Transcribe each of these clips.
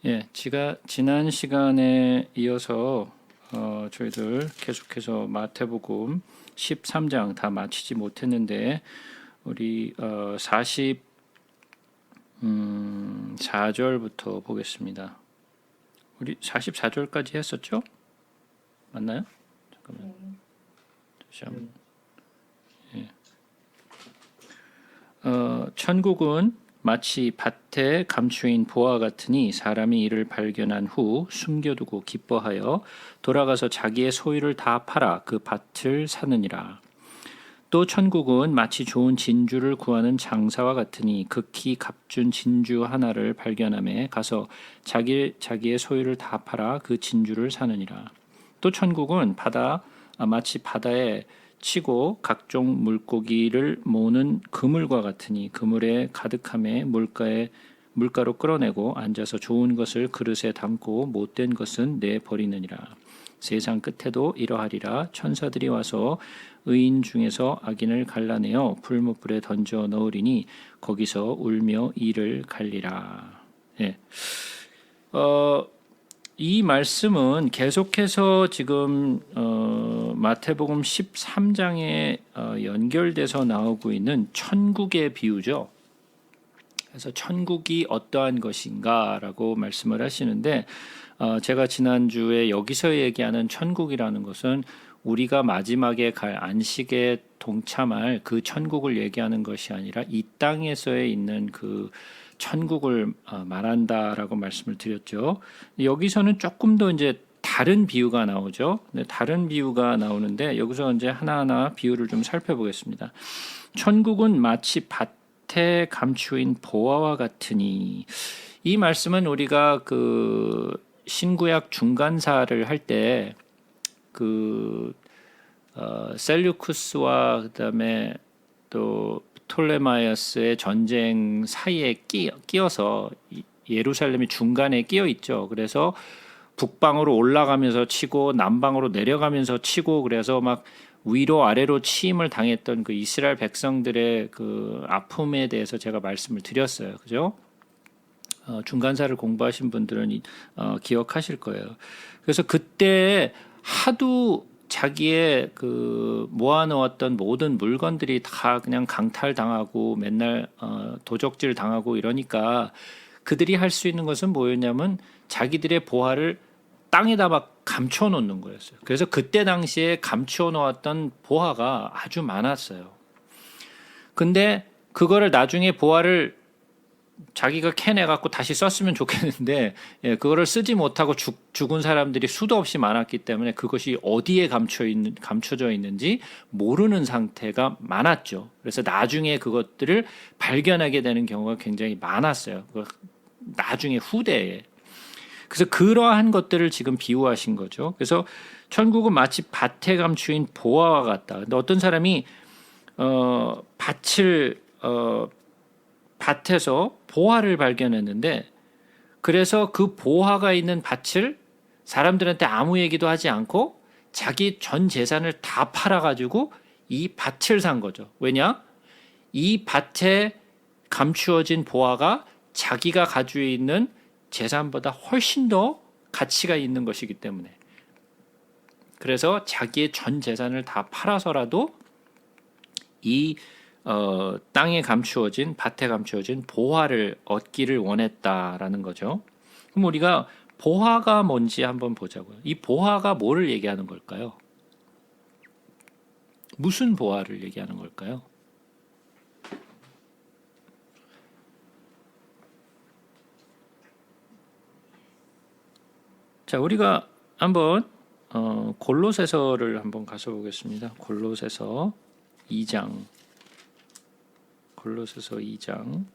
예, 지난 시간에 이어서 저희들 계속해서 마태복음 13장 다 마치지 못했는데 우리 44절부터 보겠습니다. 우리 44절까지 했었죠? 맞나요? 잠깐만. 다시 한번. 예. 천국은 마치 밭에 감추인 보화 같으니 사람이 이를 발견한 후 숨겨두고 기뻐하여 돌아가서 자기의 소유를 다 팔아 그 밭을 사느니라. 또 천국은 마치 좋은 진주를 구하는 장사와 같으니 극히 값준 진주 하나를 발견함에 가서 자기의 소유를 다 팔아 그 진주를 사느니라. 또 천국은 마치 바다에 치고 각종 물고기를 모으는 그물과 같으니 그물에 가득함에 물가로 끌어내고 앉아서 좋은 것을 그릇에 담고 못된 것은 내버리느니라. 세상 끝에도 이러하리라. 천사들이 와서 의인 중에서 악인을 갈라내어 불못불에 던져 넣으리니 거기서 울며 이를 갈리라. 예. 이 말씀은 계속해서 지금 마태복음 13장에 연결돼서 나오고 있는 천국의 비유죠. 그래서 천국이 어떠한 것인가라고 말씀을 하시는데 제가 지난주에 여기서 얘기하는 천국이라는 것은 우리가 마지막에 갈 안식에 동참할 그 천국을 얘기하는 것이 아니라 이 땅에서의 있는 그 천국을 말한다라고 말씀을 드렸죠. 여기서는 조금 더 이제 다른 비유가 나오죠. 다른 비유가 나오는데 여기서 이제 하나하나 비유를 좀 살펴보겠습니다. 천국은 마치 밭에 감추인 보화와 같으니, 이 말씀은 우리가 그 신구약 중간사를 할 때 그 셀류쿠스와 그다음에 또 프톨레마이어스의 전쟁 사이에 끼어서 예루살렘이 중간에 끼어 있죠. 그래서 북방으로 올라가면서 치고 남방으로 내려가면서 치고, 그래서 막 위로 아래로 치임을 당했던 그 이스라엘 백성들의 그 아픔에 대해서 제가 말씀을 드렸어요. 그죠? 중간사를 공부하신 분들은 기억하실 거예요. 그래서 그때 하도 자기의 그 모아놓았던 모든 물건들이 다 그냥 강탈당하고 맨날 도적질 당하고 이러니까 그들이 할 수 있는 것은 뭐였냐면 자기들의 보화를 땅에다 막 감춰 놓는 거였어요. 그래서 그때 당시에 감춰 놓았던 보화가 아주 많았어요. 근데 그거를 나중에 보화를 자기가 캐내갖고 다시 썼으면 좋겠는데, 그거를 쓰지 못하고 죽은 사람들이 수도 없이 많았기 때문에 그것이 어디에 감춰져 있는지 모르는 상태가 많았죠. 그래서 나중에 그것들을 발견하게 되는 경우가 굉장히 많았어요. 나중에 후대에. 그래서 그러한 것들을 지금 비유하신 거죠. 그래서 천국은 마치 밭에 감추인 보화와 같다. 근데 어떤 사람이 밭에서 보화를 발견했는데, 그래서 그 보화가 있는 밭을 사람들한테 아무 얘기도 하지 않고 자기 전 재산을 다 팔아가지고 이 밭을 산 거죠. 왜냐? 이 밭에 감추어진 보화가 자기가 가지고 있는 재산보다 훨씬 더 가치가 있는 것이기 때문에, 그래서 자기의 전 재산을 다 팔아서라도 이 땅에 감추어진, 밭에 감추어진 보화를 얻기를 원했다라는 거죠. 그럼 우리가 보화가 뭔지 한번 보자고요. 이 보화가 뭐를 얘기하는 걸까요? 무슨 보화를 얘기하는 걸까요? 자, 우리가 한번 골로새서를 한번 가서 보겠습니다. 골로새서 2장. 골로새서 2장.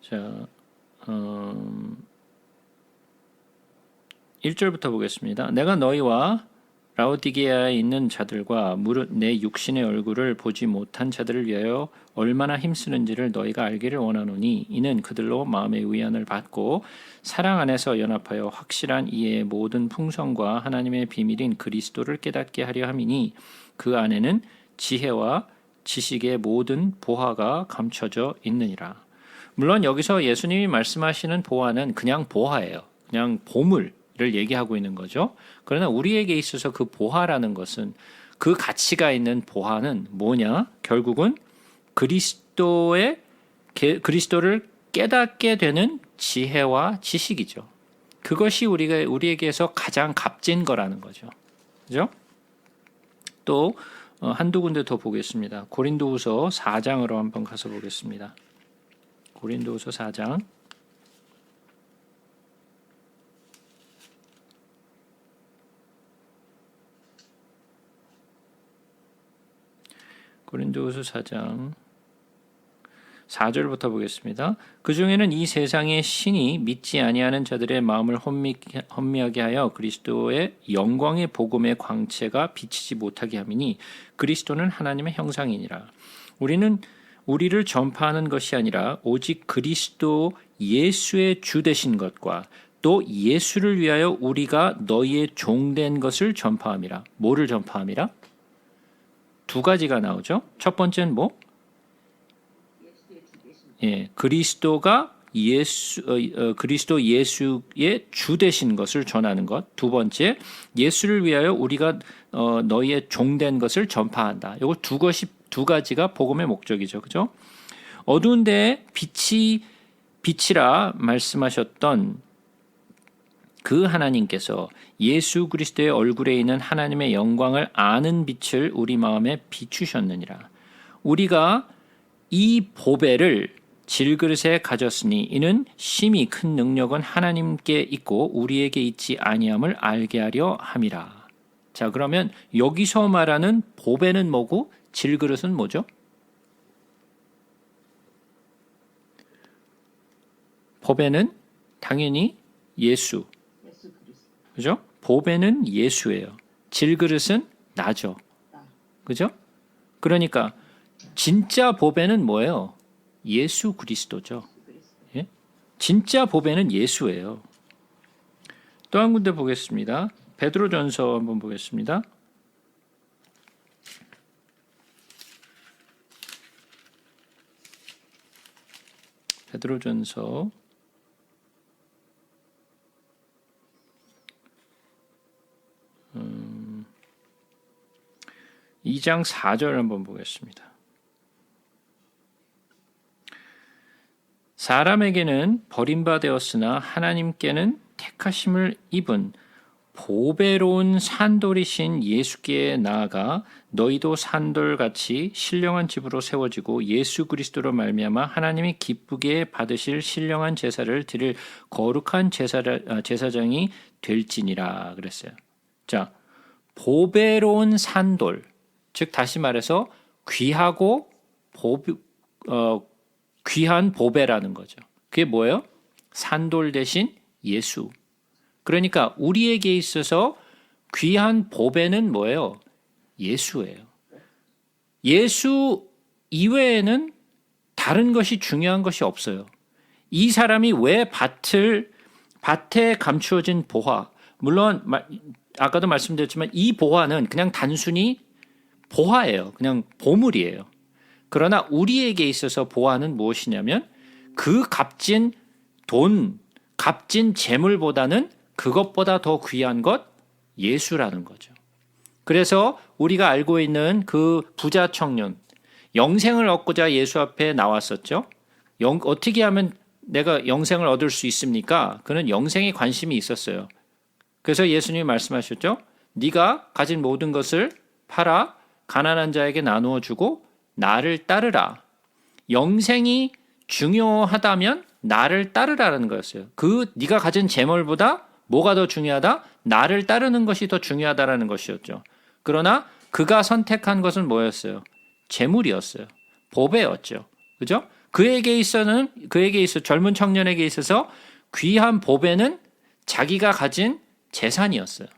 자, 1절부터 보겠습니다. 내가 너희와 라오디게아에 있는 자들과 무릇 내 육신의 얼굴을 보지 못한 자들을 위하여 얼마나 힘쓰는지를 너희가 알기를 원하노니 이는 그들로 마음의 위안을 받고 사랑 안에서 연합하여 확실한 이해의 모든 풍성과 하나님의 비밀인 그리스도를 깨닫게 하려 함이니 그 안에는 지혜와 지식의 모든 보화가 감춰져 있느니라. 물론 여기서 예수님이 말씀하시는 보화는 그냥 보화예요. 그냥 보물을 얘기하고 있는 거죠. 그러나 우리에게 있어서 그 보화라는 것은, 그 가치가 있는 보화는 뭐냐? 결국은 그리스도를 깨닫게 되는 지혜와 지식이죠. 그것이 우리에게서 가장 값진 거라는 거죠. 그죠? 또 한두 군데 더 보겠습니다. 고린도후서 4장으로 한번 가서 보겠습니다. 고린도후서 4장. 고린도후서 4장 4절부터 보겠습니다. 그 중에는 이 세상의 신이 믿지 아니하는 자들의 마음을 혼미하게 하여 그리스도의 영광의 복음의 광채가 비치지 못하게 함이니 그리스도는 하나님의 형상이니라. 우리를 전파하는 것이 아니라 오직 그리스도 예수의 주 되신 것과 또 예수를 위하여 우리가 너희의 종된 것을 전파함이라. 뭐를 전파함이라? 두 가지가 나오죠. 첫 번째는 뭐? 그리스도가 그리스도 예수의 주 되신 것을 전하는 것. 두 번째, 예수를 위하여 우리가 너희의 종된 것을 전파한다. 이거 두 가지가 복음의 목적이죠. 그죠? 어두운 데에 빛이라 말씀하셨던 그 하나님께서 예수 그리스도의 얼굴에 있는 하나님의 영광을 아는 빛을 우리 마음에 비추셨느니라. 우리가 이 보배를 질그릇에 가졌으니 이는 심히 큰 능력은 하나님께 있고 우리에게 있지 아니함을 알게 하려 함이라. 자, 그러면 여기서 말하는 보배는 뭐고 질그릇은 뭐죠? 보배는 당연히 예수. 그죠? 보배는 예수예요. 질그릇은 나죠. 그죠? 그러니까 진짜 보배는 뭐예요? 예수 그리스도죠. 예? 진짜 보배는 예수예요. 또 한 군데 보겠습니다. 베드로전서 한번 보겠습니다. 베드로전서 2장 4절 한번 보겠습니다. 사람에게는 버림받았으나 하나님께는 택하심을 입은 보배로운 산돌이신 예수께 나아가 너희도 산돌같이 신령한 집으로 세워지고 예수 그리스도로 말미암아 하나님이 기쁘게 받으실 신령한 제사를 드릴 거룩한 제사장이 될지니라 그랬어요. 자, 보배로운 산돌, 즉 다시 말해서 귀하고 귀한 보배라는 거죠. 그게 뭐예요? 산돌 대신 예수. 그러니까 우리에게 있어서 귀한 보배는 뭐예요? 예수예요. 예수 이외에는 다른 것이 중요한 것이 없어요. 이 사람이 왜 밭에 감추어진 보화, 물론 아까도 말씀드렸지만 이 보화는 그냥 단순히 보화예요. 그냥 보물이에요. 그러나 우리에게 있어서 보화는 무엇이냐면 그 값진 돈, 값진 재물보다는 그것보다 더 귀한 것 예수라는 거죠. 그래서 우리가 알고 있는 그 부자 청년, 영생을 얻고자 예수 앞에 나왔었죠. 어떻게 하면 내가 영생을 얻을 수 있습니까? 그는 영생에 관심이 있었어요. 그래서 예수님이 말씀하셨죠. 네가 가진 모든 것을 팔아 가난한 자에게 나누어 주고 나를 따르라. 영생이 중요하다면 나를 따르라는 거였어요. 네가 가진 재물보다 뭐가 더 중요하다? 나를 따르는 것이 더 중요하다라는 것이었죠. 그러나 그가 선택한 것은 뭐였어요? 재물이었어요. 보배였죠. 그죠? 그에게 있어 젊은 청년에게 있어서 귀한 보배는 자기가 가진 재산이었어요.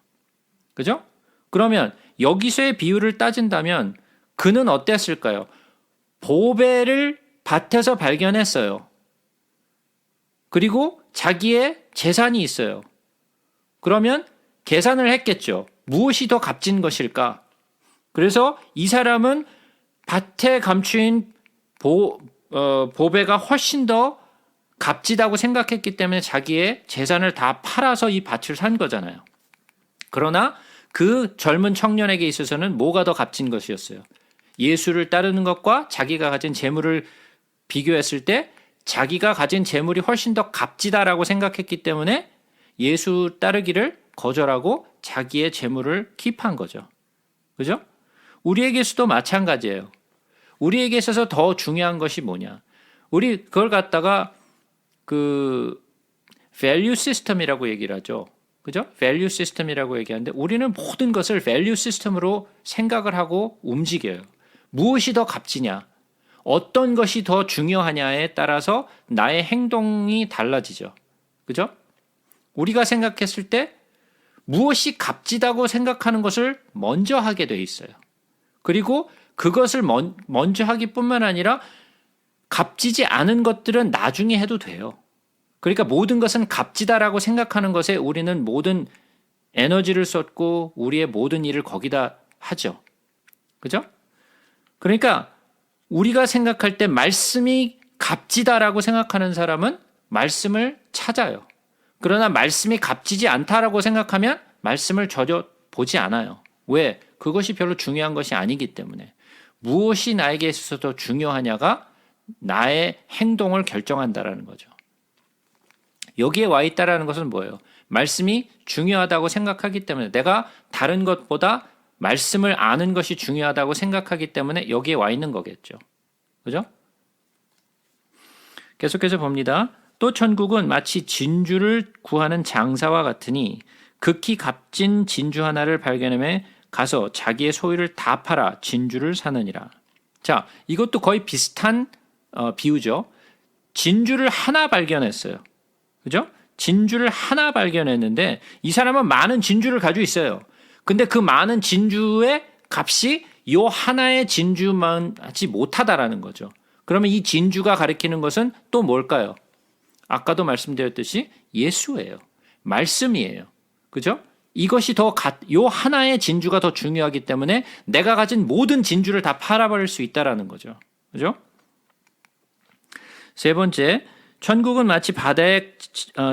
그죠? 그러면 여기서의 비유를 따진다면 그는 어땠을까요? 보배를 밭에서 발견했어요. 그리고 자기의 재산이 있어요. 그러면 계산을 했겠죠. 무엇이 더 값진 것일까? 그래서 이 사람은 밭에 감추인 보배가 훨씬 더 값지다고 생각했기 때문에 자기의 재산을 다 팔아서 이 밭을 산 거잖아요. 그러나 그 젊은 청년에게 있어서는 뭐가 더 값진 것이었어요? 예수를 따르는 것과 자기가 가진 재물을 비교했을 때 자기가 가진 재물이 훨씬 더 값지다라고 생각했기 때문에 예수 따르기를 거절하고 자기의 재물을 킵한 거죠. 그죠? 우리에게서도 마찬가지예요. 우리에게 있어서 더 중요한 것이 뭐냐? 우리 그걸 갖다가 value system이라고 얘기를 하죠. 그죠? value system이라고 얘기하는데 우리는 모든 것을 value system으로 생각을 하고 움직여요. 무엇이 더 값지냐? 어떤 것이 더 중요하냐에 따라서 나의 행동이 달라지죠. 그죠? 우리가 생각했을 때 무엇이 값지다고 생각하는 것을 먼저 하게 돼 있어요. 그리고 그것을 먼저 하기뿐만 아니라 값지지 않은 것들은 나중에 해도 돼요. 그러니까 모든 것은 값지다라고 생각하는 것에 우리는 모든 에너지를 쏟고 우리의 모든 일을 거기다 하죠. 그죠? 그러니까 우리가 생각할 때 말씀이 값지다라고 생각하는 사람은 말씀을 찾아요. 그러나 말씀이 값지지 않다라고 생각하면 말씀을 전혀 보지 않아요. 왜? 그것이 별로 중요한 것이 아니기 때문에. 무엇이 나에게 있어서 더 중요하냐가 나의 행동을 결정한다라는 거죠. 여기에 와 있다라는 것은 뭐예요? 말씀이 중요하다고 생각하기 때문에 내가 다른 것보다 말씀을 아는 것이 중요하다고 생각하기 때문에 여기에 와 있는 거겠죠. 그죠? 계속해서 봅니다. 또 천국은 마치 진주를 구하는 장사와 같으니 극히 값진 진주 하나를 발견하며 가서 자기의 소유를 다 팔아 진주를 사느니라. 자, 이것도 거의 비슷한 비유죠. 진주를 하나 발견했어요. 그죠? 진주를 하나 발견했는데 이 사람은 많은 진주를 가지고 있어요. 근데 그 많은 진주의 값이 이 하나의 진주만 하지 못하다라는 거죠. 그러면 이 진주가 가리키는 것은 또 뭘까요? 아까도 말씀드렸듯이 예수예요. 말씀이에요. 그죠? 이것이 요 하나의 진주가 더 중요하기 때문에 내가 가진 모든 진주를 다 팔아버릴 수 있다라는 거죠. 그죠? 세 번째, 천국은 마치 바다에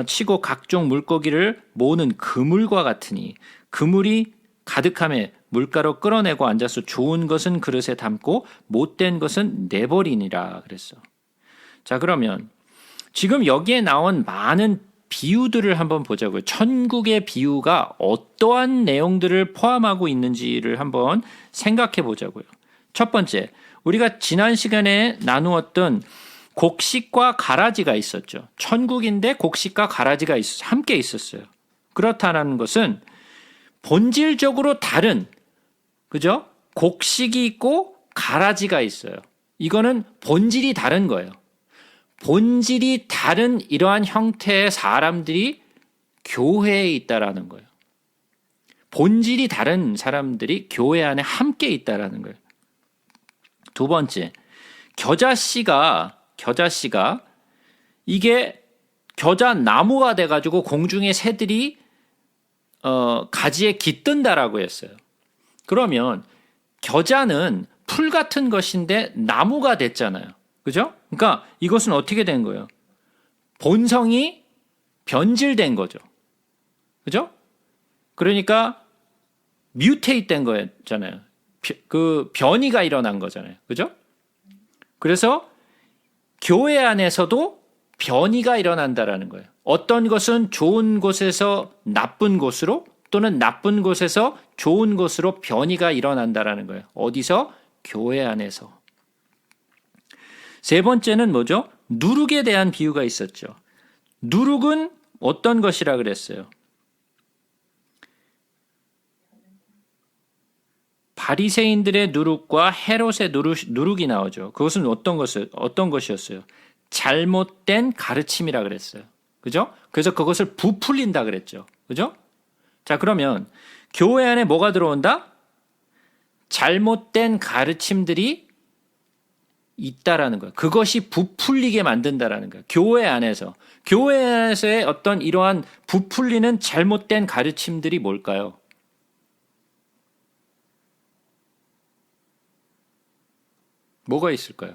치고 각종 물고기를 모으는 그물과 같으니 그물이 가득함에 물가로 끌어내고 앉아서 좋은 것은 그릇에 담고 못된 것은 내버리니라 그랬어. 자, 그러면 지금 여기에 나온 많은 비유들을 한번 보자고요. 천국의 비유가 어떠한 내용들을 포함하고 있는지를 한번 생각해 보자고요. 첫 번째, 우리가 지난 시간에 나누었던 곡식과 가라지가 있었죠. 천국인데 곡식과 가라지가 함께 있었어요. 그렇다는 것은 본질적으로 다른, 그죠? 곡식이 있고 가라지가 있어요. 이거는 본질이 다른 거예요. 본질이 다른 이러한 형태의 사람들이 교회에 있다라는 거예요. 본질이 다른 사람들이 교회 안에 함께 있다라는 거예요. 두 번째, 겨자씨가 이게 겨자 나무가 돼가지고 공중의 새들이 가지에 깃든다라고 했어요. 그러면 겨자는 풀 같은 것인데 나무가 됐잖아요. 그죠? 그러니까 이것은 어떻게 된 거예요? 본성이 변질된 거죠. 그죠? 그러니까 뮤테이트 된 거잖아요. 그 변이가 일어난 거잖아요. 그죠? 그래서 교회 안에서도 변이가 일어난다라는 거예요. 어떤 것은 좋은 곳에서 나쁜 곳으로 또는 나쁜 곳에서 좋은 곳으로 변이가 일어난다라는 거예요. 어디서? 교회 안에서. 세 번째는 뭐죠? 누룩에 대한 비유가 있었죠. 누룩은 어떤 것이라 그랬어요? 바리새인들의 누룩과 헤롯의 누룩이 나오죠. 그것은 어떤 것이었어요? 잘못된 가르침이라 그랬어요. 그죠? 그래서 그것을 부풀린다 그랬죠. 그죠? 자, 그러면 교회 안에 뭐가 들어온다? 잘못된 가르침들이 있다라는 거예요. 그것이 부풀리게 만든다라는 거예요. 교회 안에서의 어떤 이러한 부풀리는 잘못된 가르침들이 뭘까요? 뭐가 있을까요?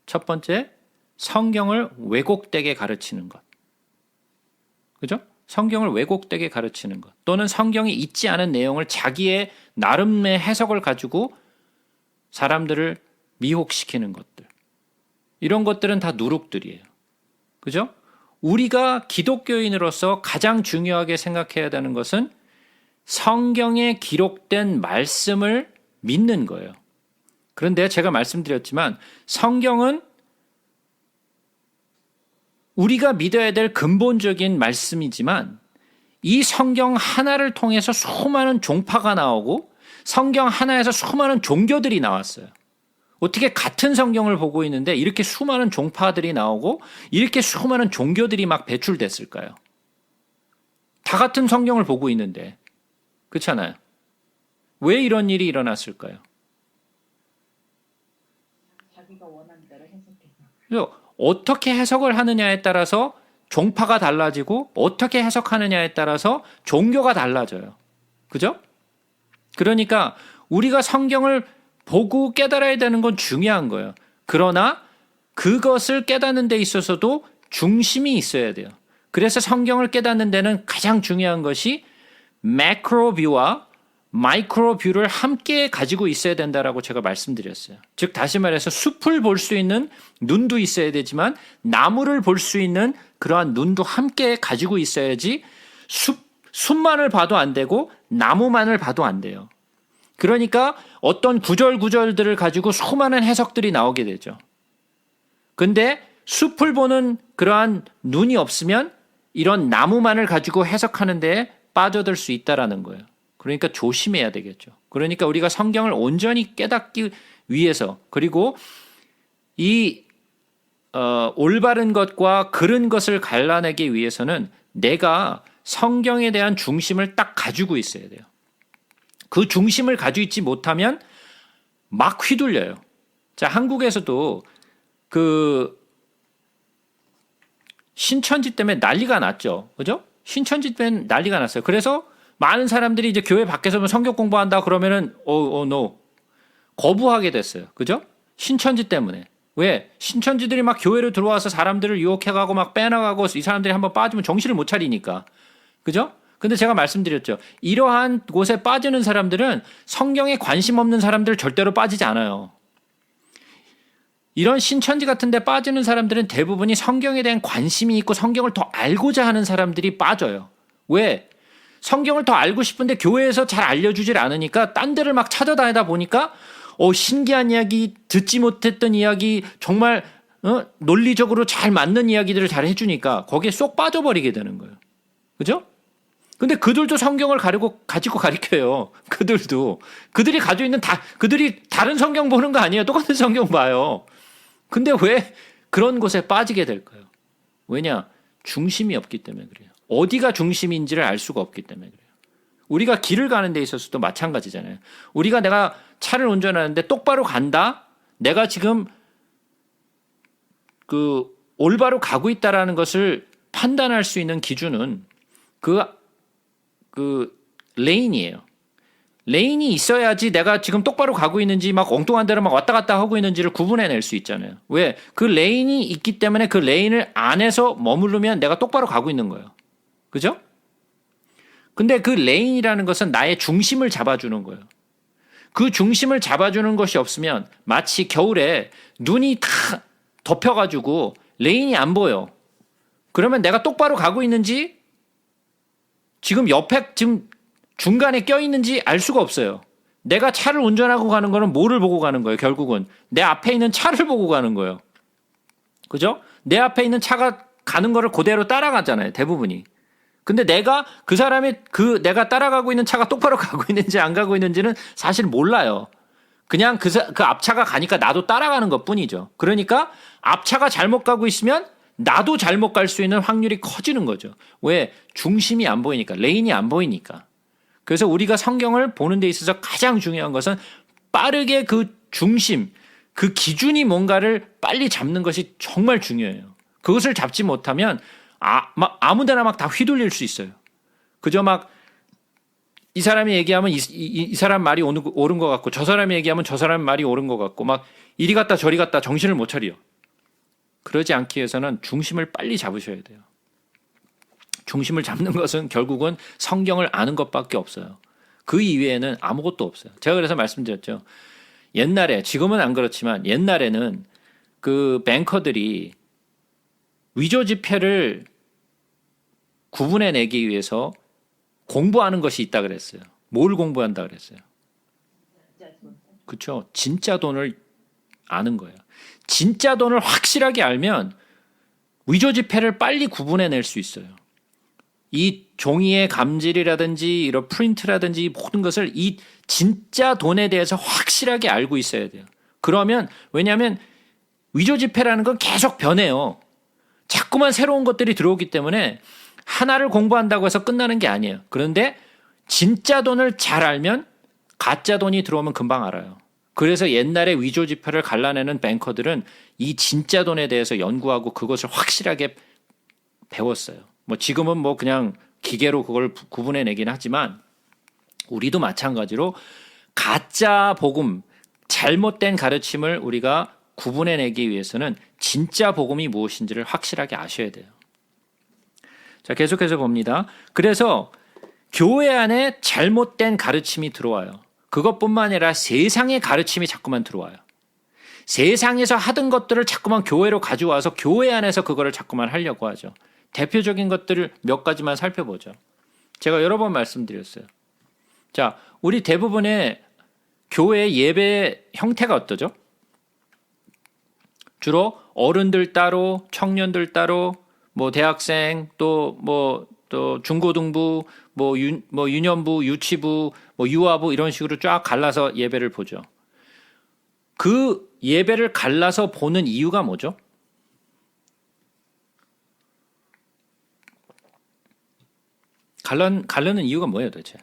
첫 번째, 성경을 왜곡되게 가르치는 것. 그죠? 성경을 왜곡되게 가르치는 것. 또는 성경이 있지 않은 내용을 자기의 나름의 해석을 가지고 사람들을 미혹시키는 것들. 이런 것들은 다 누룩들이에요. 그죠? 우리가 기독교인으로서 가장 중요하게 생각해야 되는 것은 성경에 기록된 말씀을 믿는 거예요. 그런데 제가 말씀드렸지만 성경은 우리가 믿어야 될 근본적인 말씀이지만 이 성경 하나를 통해서 수많은 종파가 나오고 성경 하나에서 수많은 종교들이 나왔어요. 어떻게 같은 성경을 보고 있는데 이렇게 수많은 종파들이 나오고 이렇게 수많은 종교들이 막 배출됐을까요? 다 같은 성경을 보고 있는데. 그렇잖아요. 왜 이런 일이 일어났을까요? 자기가 원하는 대로 해석해서. 그래서 어떻게 해석을 하느냐에 따라서 종파가 달라지고 어떻게 해석하느냐에 따라서 종교가 달라져요. 그죠? 그러니까 우리가 성경을 보고 깨달아야 되는 건 중요한 거예요. 그러나 그것을 깨닫는 데 있어서도 중심이 있어야 돼요. 그래서 성경을 깨닫는 데는 가장 중요한 것이 매크로 뷰와 마이크로 뷰를 함께 가지고 있어야 된다라고 제가 말씀드렸어요. 즉 다시 말해서 숲을 볼 수 있는 눈도 있어야 되지만 나무를 볼 수 있는 그러한 눈도 함께 가지고 있어야지 숲만을 봐도 안 되고 나무만을 봐도 안 돼요. 그러니까 어떤 구절구절들을 가지고 수많은 해석들이 나오게 되죠. 근데 숲을 보는 그러한 눈이 없으면 이런 나무만을 가지고 해석하는 데에 빠져들 수 있다라는 거예요. 그러니까 조심해야 되겠죠. 그러니까 우리가 성경을 온전히 깨닫기 위해서 그리고 이 올바른 것과 그른 것을 갈라내기 위해서는 내가 성경에 대한 중심을 딱 가지고 있어야 돼요. 그 중심을 가지고 있지 못하면 막 휘둘려요. 자, 한국에서도 그 신천지 때문에 난리가 났죠. 그죠? 신천지 때문에 난리가 났어요. 그래서 많은 사람들이 이제 교회 밖에서 성경 공부한다 그러면은 no 거부하게 됐어요. 그죠? 신천지 때문에. 왜? 신천지들이 막 교회로 들어와서 사람들을 유혹해가고 막 빼나가고 이 사람들이 한번 빠지면 정신을 못 차리니까. 그죠? 근데 제가 말씀드렸죠. 이러한 곳에 빠지는 사람들은 성경에 관심 없는 사람들 절대로 빠지지 않아요. 이런 신천지 같은 데 빠지는 사람들은 대부분이 성경에 대한 관심이 있고 성경을 더 알고자 하는 사람들이 빠져요. 왜? 성경을 더 알고 싶은데 교회에서 잘 알려주질 않으니까 딴 데를 막 찾아다니다 보니까 신기한 이야기, 듣지 못했던 이야기, 정말 논리적으로 잘 맞는 이야기들을 잘 해주니까 거기에 쏙 빠져버리게 되는 거예요. 그죠? 근데 그들도 성경을 가지고 가르쳐요. 그들도. 그들이 가지고 있는 그들이 다른 성경 보는 거 아니에요. 똑같은 성경 봐요. 근데 왜 그런 곳에 빠지게 될까요? 왜냐? 중심이 없기 때문에 그래요. 어디가 중심인지를 알 수가 없기 때문에 그래요. 우리가 길을 가는 데 있어서도 마찬가지잖아요. 내가 차를 운전하는데 똑바로 간다? 내가 지금 올바로 가고 있다라는 것을 판단할 수 있는 기준은 레인이에요. 레인이 있어야지 내가 지금 똑바로 가고 있는지 막 엉뚱한 데로 막 왔다 갔다 하고 있는지를 구분해낼 수 있잖아요. 왜? 그 레인이 있기 때문에 그 레인을 안에서 머무르면 내가 똑바로 가고 있는 거예요. 그죠? 근데 그 레인이라는 것은 나의 중심을 잡아주는 거예요. 그 중심을 잡아주는 것이 없으면 마치 겨울에 눈이 다 덮여가지고 레인이 안 보여. 그러면 내가 똑바로 가고 있는지 지금 중간에 껴있는지 알 수가 없어요. 내가 차를 운전하고 가는 거는 뭐를 보고 가는 거예요? 결국은 내 앞에 있는 차를 보고 가는 거예요. 그죠? 내 앞에 있는 차가 가는 거를 그대로 따라가잖아요. 대부분이. 근데 내가 내가 따라가고 있는 차가 똑바로 가고 있는지 안 가고 있는지는 사실 몰라요. 그냥 그 앞차가 가니까 나도 따라가는 것 뿐이죠. 그러니까 앞차가 잘못 가고 있으면 나도 잘못 갈 수 있는 확률이 커지는 거죠. 왜? 중심이 안 보이니까, 레인이 안 보이니까. 그래서 우리가 성경을 보는 데 있어서 가장 중요한 것은 빠르게 그 중심, 그 기준이 뭔가를 빨리 잡는 것이 정말 중요해요. 그것을 잡지 못하면 막 아무 데나 막 다 휘둘릴 수 있어요. 그저 막 이 사람이 얘기하면 이 사람 말이 옳은 것 같고 저 사람이 얘기하면 저 사람 말이 옳은 것 같고 막 이리 갔다 저리 갔다 정신을 못 차려. 그러지 않기 위해서는 중심을 빨리 잡으셔야 돼요. 중심을 잡는 것은 결국은 성경을 아는 것밖에 없어요. 그 이외에는 아무것도 없어요. 제가 그래서 말씀드렸죠. 옛날에, 지금은 안 그렇지만 옛날에는 그 뱅커들이 위조 지폐를 구분해내기 위해서 공부하는 것이 있다 그랬어요. 뭘 공부한다 그랬어요? 그렇죠. 진짜 돈을 아는 거예요. 진짜 돈을 확실하게 알면 위조 지폐를 빨리 구분해낼 수 있어요. 이 종이의 감질이라든지 이런 프린트라든지 모든 것을 이 진짜 돈에 대해서 확실하게 알고 있어야 돼요. 그러면 왜냐하면 위조 지폐라는 건 계속 변해요. 자꾸만 새로운 것들이 들어오기 때문에 하나를 공부한다고 해서 끝나는 게 아니에요. 그런데 진짜 돈을 잘 알면 가짜 돈이 들어오면 금방 알아요. 그래서 옛날에 위조 지폐를 갈라내는 뱅커들은 이 진짜 돈에 대해서 연구하고 그것을 확실하게 배웠어요. 뭐 지금은 뭐 그냥 기계로 그걸 구분해내긴 하지만 우리도 마찬가지로 가짜 복음, 잘못된 가르침을 우리가 구분해내기 위해서는 진짜 복음이 무엇인지를 확실하게 아셔야 돼요. 자, 계속해서 봅니다. 그래서 교회 안에 잘못된 가르침이 들어와요. 그것뿐만 아니라 세상의 가르침이 자꾸만 들어와요. 세상에서 하던 것들을 자꾸만 교회로 가져와서 교회 안에서 그거를 자꾸만 하려고 하죠. 대표적인 것들을 몇 가지만 살펴보죠. 제가 여러 번 말씀드렸어요. 자, 우리 대부분의 교회 예배 형태가 어떠죠? 주로 어른들 따로, 청년들 따로, 뭐 대학생, 또 중고등부, 유년부, 유치부, 유아부 이런 식으로 쫙 갈라서 예배를 보죠. 그 예배를 갈라서 보는 이유가 뭐죠? 갈르는 이유가 뭐예요, 도대체?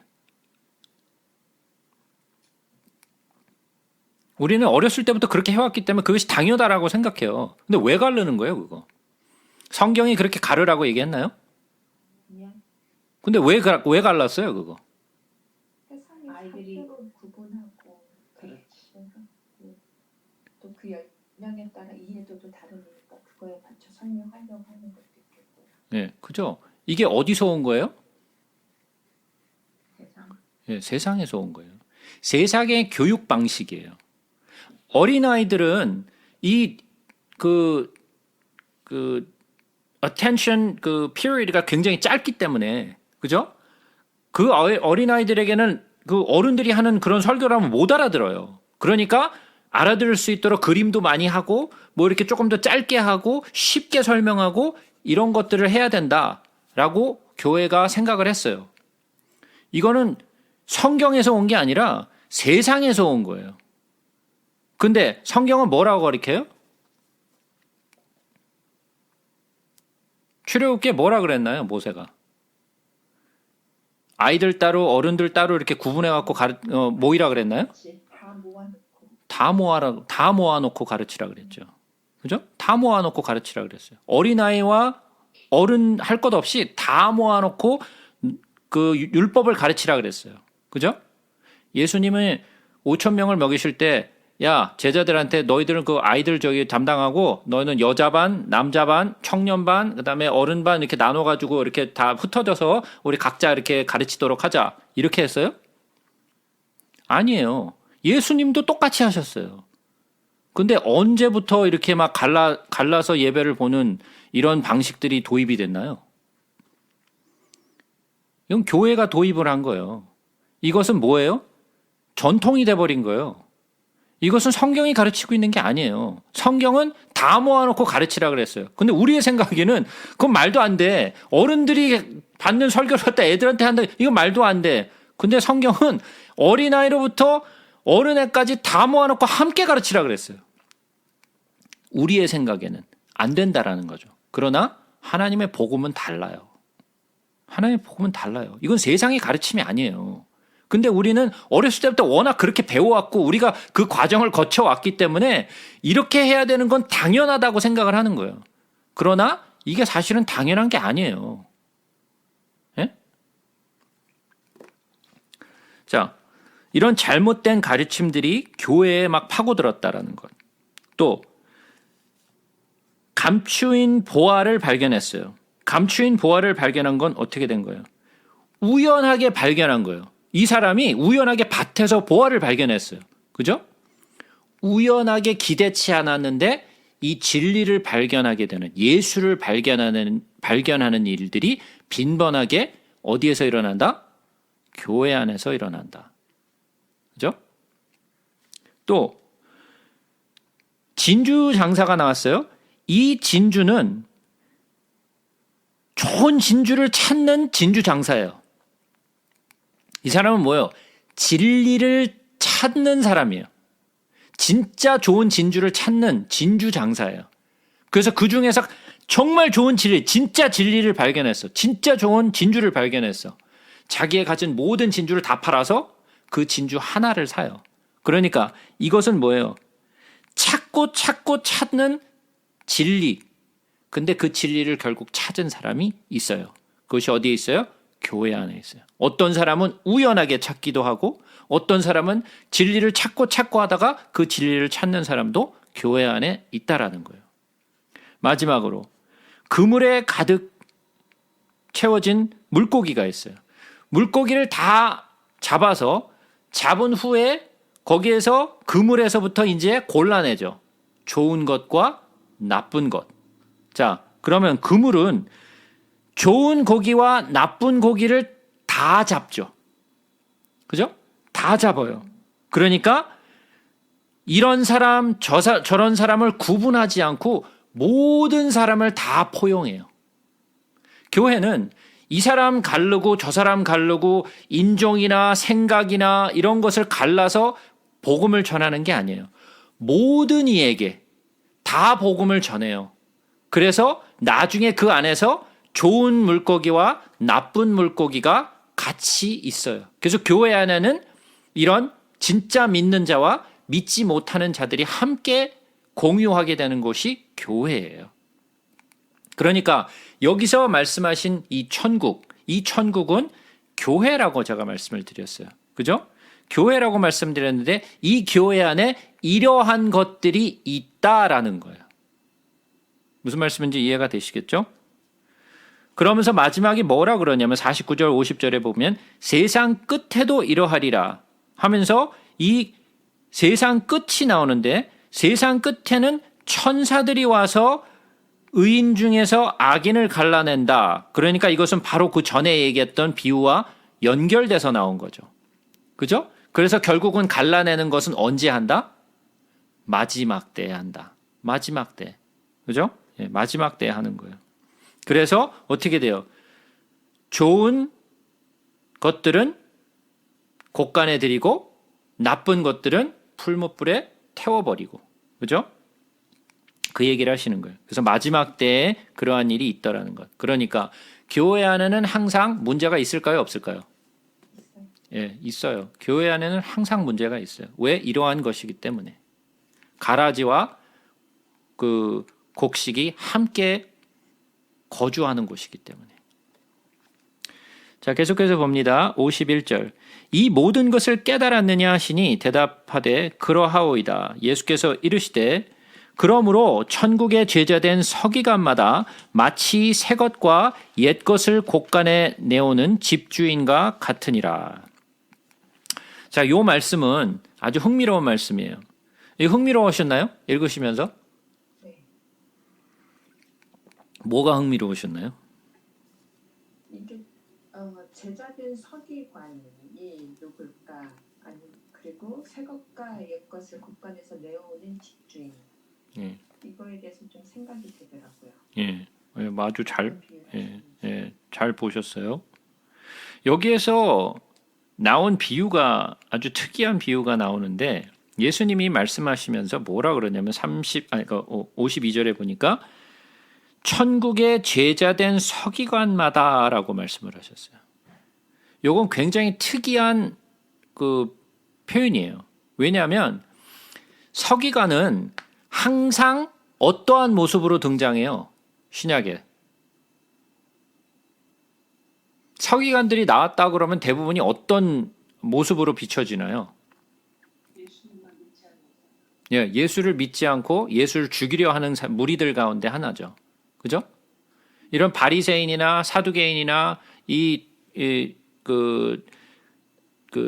우리는 어렸을 때부터 그렇게 해왔기 때문에 그것이 당연하다라고 생각해요. 근데 왜 갈르는 거예요, 그거? 성경이 그렇게 가르라고 얘기했나요? 근데 왜 갈랐어요, 그거? 아이들이 구분하고 또 그 역량에 따라 이해도도 다르니까 그거에 맞춰 설명하려고 하는 것도 있겠고. 네, 그죠? 이게 어디서 온 거예요? 세상. 네, 세상에서 온 거예요. 세상의 교육 방식이에요. 어린아이들은 attention period가 굉장히 짧기 때문에, 그죠? 그 어린아이들에게는 그 어른들이 하는 그런 설교를 하면 못 알아들어요. 그러니까 알아들을 수 있도록 그림도 많이 하고, 뭐 이렇게 조금 더 짧게 하고, 쉽게 설명하고, 이런 것들을 해야 된다라고 교회가 생각을 했어요. 이거는 성경에서 온 게 아니라 세상에서 온 거예요. 근데 성경은 뭐라고 가르쳐요? 출애굽기에 뭐라 그랬나요, 모세가? 아이들 따로 어른들 따로 이렇게 구분해갖고 모이라 그랬나요? 다 모아놓고 가르치라 그랬죠. 그죠? 다 모아놓고 가르치라 그랬어요. 어린아이와 어른 할 것 없이 다 모아놓고 그 율법을 가르치라 그랬어요. 그죠? 예수님은 5,000명을 먹이실 때, 야, 제자들한테 너희들은 그 아이들 저기 담당하고 너희는 여자 반, 남자 반, 청년 반, 그다음에 어른 반 이렇게 나눠가지고 이렇게 다 흩어져서 우리 각자 이렇게 가르치도록 하자. 이렇게 했어요? 아니에요. 예수님도 똑같이 하셨어요. 근데 언제부터 이렇게 막 갈라서 예배를 보는 이런 방식들이 도입이 됐나요? 이건 교회가 도입을 한 거예요. 이것은 뭐예요? 전통이 돼버린 거예요. 이것은 성경이 가르치고 있는 게 아니에요. 성경은 다 모아놓고 가르치라 그랬어요. 근데 우리의 생각에는 그건 말도 안 돼. 어른들이 받는 설교를 갖다 애들한테 한다. 이건 말도 안 돼. 근데 성경은 어린아이로부터 어른애까지 다 모아놓고 함께 가르치라 그랬어요. 우리의 생각에는 안 된다라는 거죠. 그러나 하나님의 복음은 달라요. 하나님의 복음은 달라요. 이건 세상의 가르침이 아니에요. 근데 우리는 어렸을 때부터 워낙 그렇게 배워왔고 우리가 그 과정을 거쳐왔기 때문에 이렇게 해야 되는 건 당연하다고 생각을 하는 거예요. 그러나 이게 사실은 당연한 게 아니에요. 예? 자, 이런 잘못된 가르침들이 교회에 막 파고들었다라는 것. 또 감추인 보화를 발견했어요. 감추인 보화를 발견한 건 어떻게 된 거예요? 우연하게 발견한 거예요. 이 사람이 우연하게 밭에서 보화를 발견했어요. 그죠? 우연하게 기대치 않았는데 이 진리를 발견하게 되는, 예수를 발견하는 일들이 빈번하게 어디에서 일어난다? 교회 안에서 일어난다. 그죠? 또 진주 장사가 나왔어요. 이 진주는 좋은 진주를 찾는 진주 장사예요. 이 사람은 뭐예요? 진리를 찾는 사람이에요. 진짜 좋은 진주를 찾는 진주 장사예요. 그래서 그 중에서 정말 좋은 진리, 진짜 진리를 발견했어. 진짜 좋은 진주를 발견했어. 자기의 가진 모든 진주를 다 팔아서 그 진주 하나를 사요. 그러니까 이것은 뭐예요? 찾고 찾는 진리. 근데 그 진리를 결국 찾은 사람이 있어요. 그것이 어디에 있어요? 교회 안에 있어요. 어떤 사람은 우연하게 찾기도 하고 어떤 사람은 진리를 찾고 하다가 그 진리를 찾는 사람도 교회 안에 있다라는 거예요. 마지막으로 그물에 가득 채워진 물고기가 있어요. 물고기를 다 잡은 후에 거기에서 그물에서부터 이제 골라내죠. 좋은 것과 나쁜 것. 자, 그러면 그물은 좋은 고기와 나쁜 고기를 다 잡죠. 그죠? 다 잡아요. 그러니까 이런 사람, 저런 사람을 구분하지 않고 모든 사람을 다 포용해요. 교회는 이 사람 가르고 저 사람 가르고 인종이나 생각이나 이런 것을 갈라서 복음을 전하는 게 아니에요. 모든 이에게 다 복음을 전해요. 그래서 나중에 그 안에서 좋은 물고기와 나쁜 물고기가 같이 있어요. 그래서 교회 안에는 이런 진짜 믿는 자와 믿지 못하는 자들이 함께 공유하게 되는 곳이 교회예요. 그러니까 여기서 말씀하신 이 천국은 교회라고 제가 말씀을 드렸어요. 그죠? 교회라고 말씀드렸는데 이 교회 안에 이러한 것들이 있다라는 거예요. 무슨 말씀인지 이해가 되시겠죠? 그러면서 마지막에 뭐라 그러냐면 49절 50절에 보면 세상 끝에도 이러하리라 하면서 이 세상 끝이 나오는데 세상 끝에는 천사들이 와서 의인 중에서 악인을 갈라낸다. 그러니까 이것은 바로 그 전에 얘기했던 비유와 연결돼서 나온 거죠. 그죠? 그래서 결국은 갈라내는 것은 언제 한다? 마지막 때에 한다. 마지막 때. 그죠? 예, 마지막 때에 하는 거예요. 그래서 어떻게 돼요? 좋은 것들은 곳간에 들이고 나쁜 것들은 풀무불에 태워버리고. 그죠? 그 얘기를 하시는 거예요. 그래서 마지막 때에 그러한 일이 있더라는 것. 그러니까 교회 안에는 항상 문제가 있을까요? 없을까요? 예, 있어요. 교회 안에는 항상 문제가 있어요. 왜? 이러한 것이기 때문에. 가라지와 그 곡식이 함께 거주하는 곳이기 때문에. 자, 계속해서 봅니다. 51절. 이 모든 것을 깨달았느냐 하시니 대답하되 그러하오이다. 예수께서 이르시되 그러므로 천국의 제자된 서기관마다 마치 새 것과 옛 것을 곳간에 내오는 집주인과 같으니라. 자, 요 말씀은 아주 흥미로운 말씀이에요. 흥미로우셨나요? 읽으시면서? 네. 뭐가 흥미로우셨나요? 이게 제자된 서기관이 누굴까? 아니 그리고 새 것과 옛 것을 곳간에서 내어오는 집주인. 예. 이거에 대해서 좀 생각이 되더라고요. 예, 아주 잘 보셨어요. 여기에서 나온 비유가 아주 특이한 비유가 나오는데 예수님이 말씀하시면서 뭐라 그러냐면 52절에 보니까 천국의 제자된 서기관마다라고 말씀을 하셨어요. 요건 굉장히 특이한 그 표현이에요. 왜냐하면 서기관은 항상 어떠한 모습으로 등장해요? 신약에. 서기관들이 나왔다 그러면 대부분이 어떤 모습으로 비춰지나요? 예, 예수를 믿지 않고 예수를 죽이려 하는 무리들 가운데 하나죠. 그죠? 이런 바리새인이나 사두개인이나 그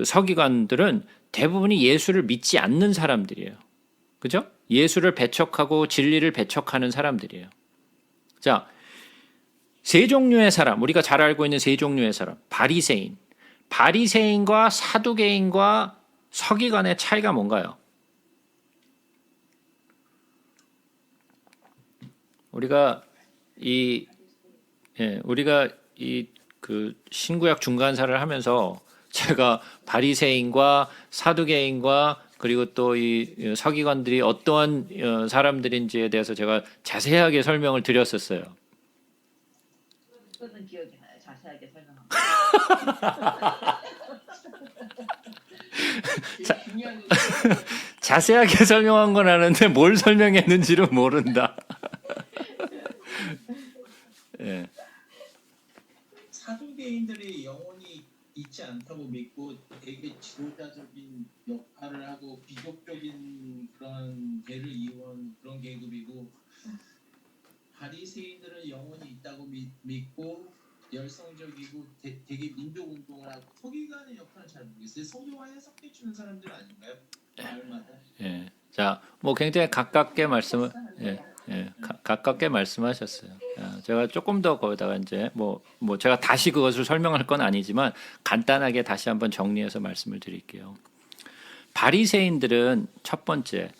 서기관들은 대부분이 예수를 믿지 않는 사람들이에요. 그죠? 예수를 배척하고 진리를 배척하는 사람들이에요. 자, 세 종류의 사람, 우리가 잘 알고 있는 세 종류의 사람, 바리새인. 바리새인과 사두개인과 서기관의 차이가 뭔가요? 우리가 그 신구약 중간사를 하면서 제가 바리새인과 사두개인과 그리고 또 이 서기관들이 어떠한 사람들인지에 대해서 제가 자세하게 설명을 드렸었어요. 그거는 기억이 나요. 자세하게 설명한 거. 자세하게 설명한 건 아는데 뭘 설명했는지를 모른다. 예. 사두개인들이 영혼이 있지 않다고 믿고 되게 지도자적인 역할을 하고 비족적인 그런 죄를 이용한 그런 계급이고, 바리새인들은 영혼이 있다고 믿고 열성적이고 되게 민족 운동을 하고, 서기관의 역할은 잘 모르겠어요. 성경화 해석해 주는 사람들 아닌가요? 말마다. 예. 자, 뭐 굉장히 가깝게 말씀을 가깝게 말씀하셨어요. 제가 조금 더 거기다가 이제 뭐 제가 다시 그것을 설명할 건 아니지만 간단하게 다시 한번 정리해서 말씀을 드릴게요. 바리새인들은 첫 번째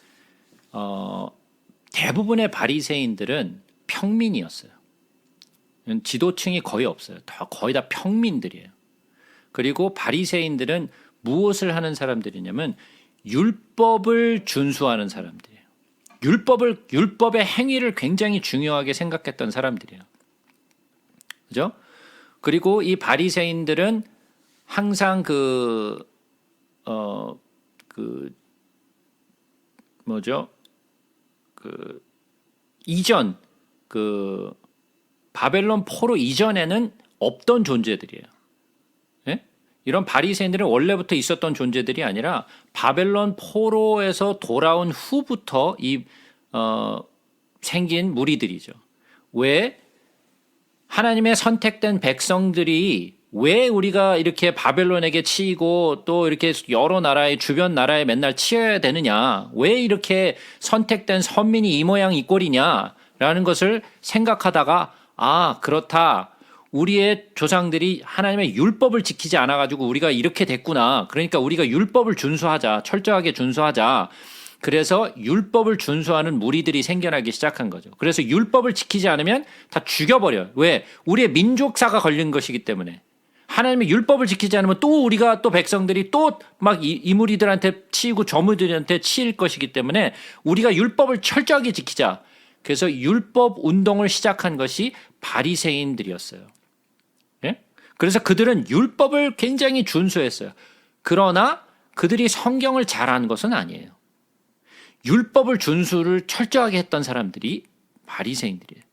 대부분의 바리새인들은 평민이었어요. 지도층이 거의 없어요. 거의 다 평민들이에요. 그리고 바리새인들은 무엇을 하는 사람들이냐면 율법을 준수하는 사람들이에요. 율법의 행위를 굉장히 중요하게 생각했던 사람들이에요. 그죠? 그리고 이 바리새인들은 항상 이전 바벨론 포로 이전에는 없던 존재들이에요. 예? 이런 바리새인들은 원래부터 있었던 존재들이 아니라 바벨론 포로에서 돌아온 후부터 생긴 무리들이죠. 왜 하나님의 선택된 백성들이 왜 우리가 이렇게 바벨론에게 치이고 또 이렇게 여러 나라의 주변 나라에 맨날 치여야 되느냐, 왜 이렇게 선택된 선민이 이 모양 이 꼴이냐라는 것을 생각하다가 그렇다. 우리의 조상들이 하나님의 율법을 지키지 않아가지고 우리가 이렇게 됐구나. 그러니까 우리가 율법을 준수하자. 철저하게 준수하자. 그래서 율법을 준수하는 무리들이 생겨나기 시작한 거죠. 그래서 율법을 지키지 않으면 다 죽여버려요. 왜? 우리의 민족사가 걸린 것이기 때문에. 하나님의 율법을 지키지 않으면 또 우리가 또 백성들이 또 막 이 무리들한테 치이고 저 무리들한테 치일 것이기 때문에 우리가 율법을 철저하게 지키자. 그래서 율법 운동을 시작한 것이 바리새인들이었어요. 예? 그래서 그들은 율법을 굉장히 준수했어요. 그러나 그들이 성경을 잘 아는 것은 아니에요. 율법을 준수를 철저하게 했던 사람들이 바리새인들이에요.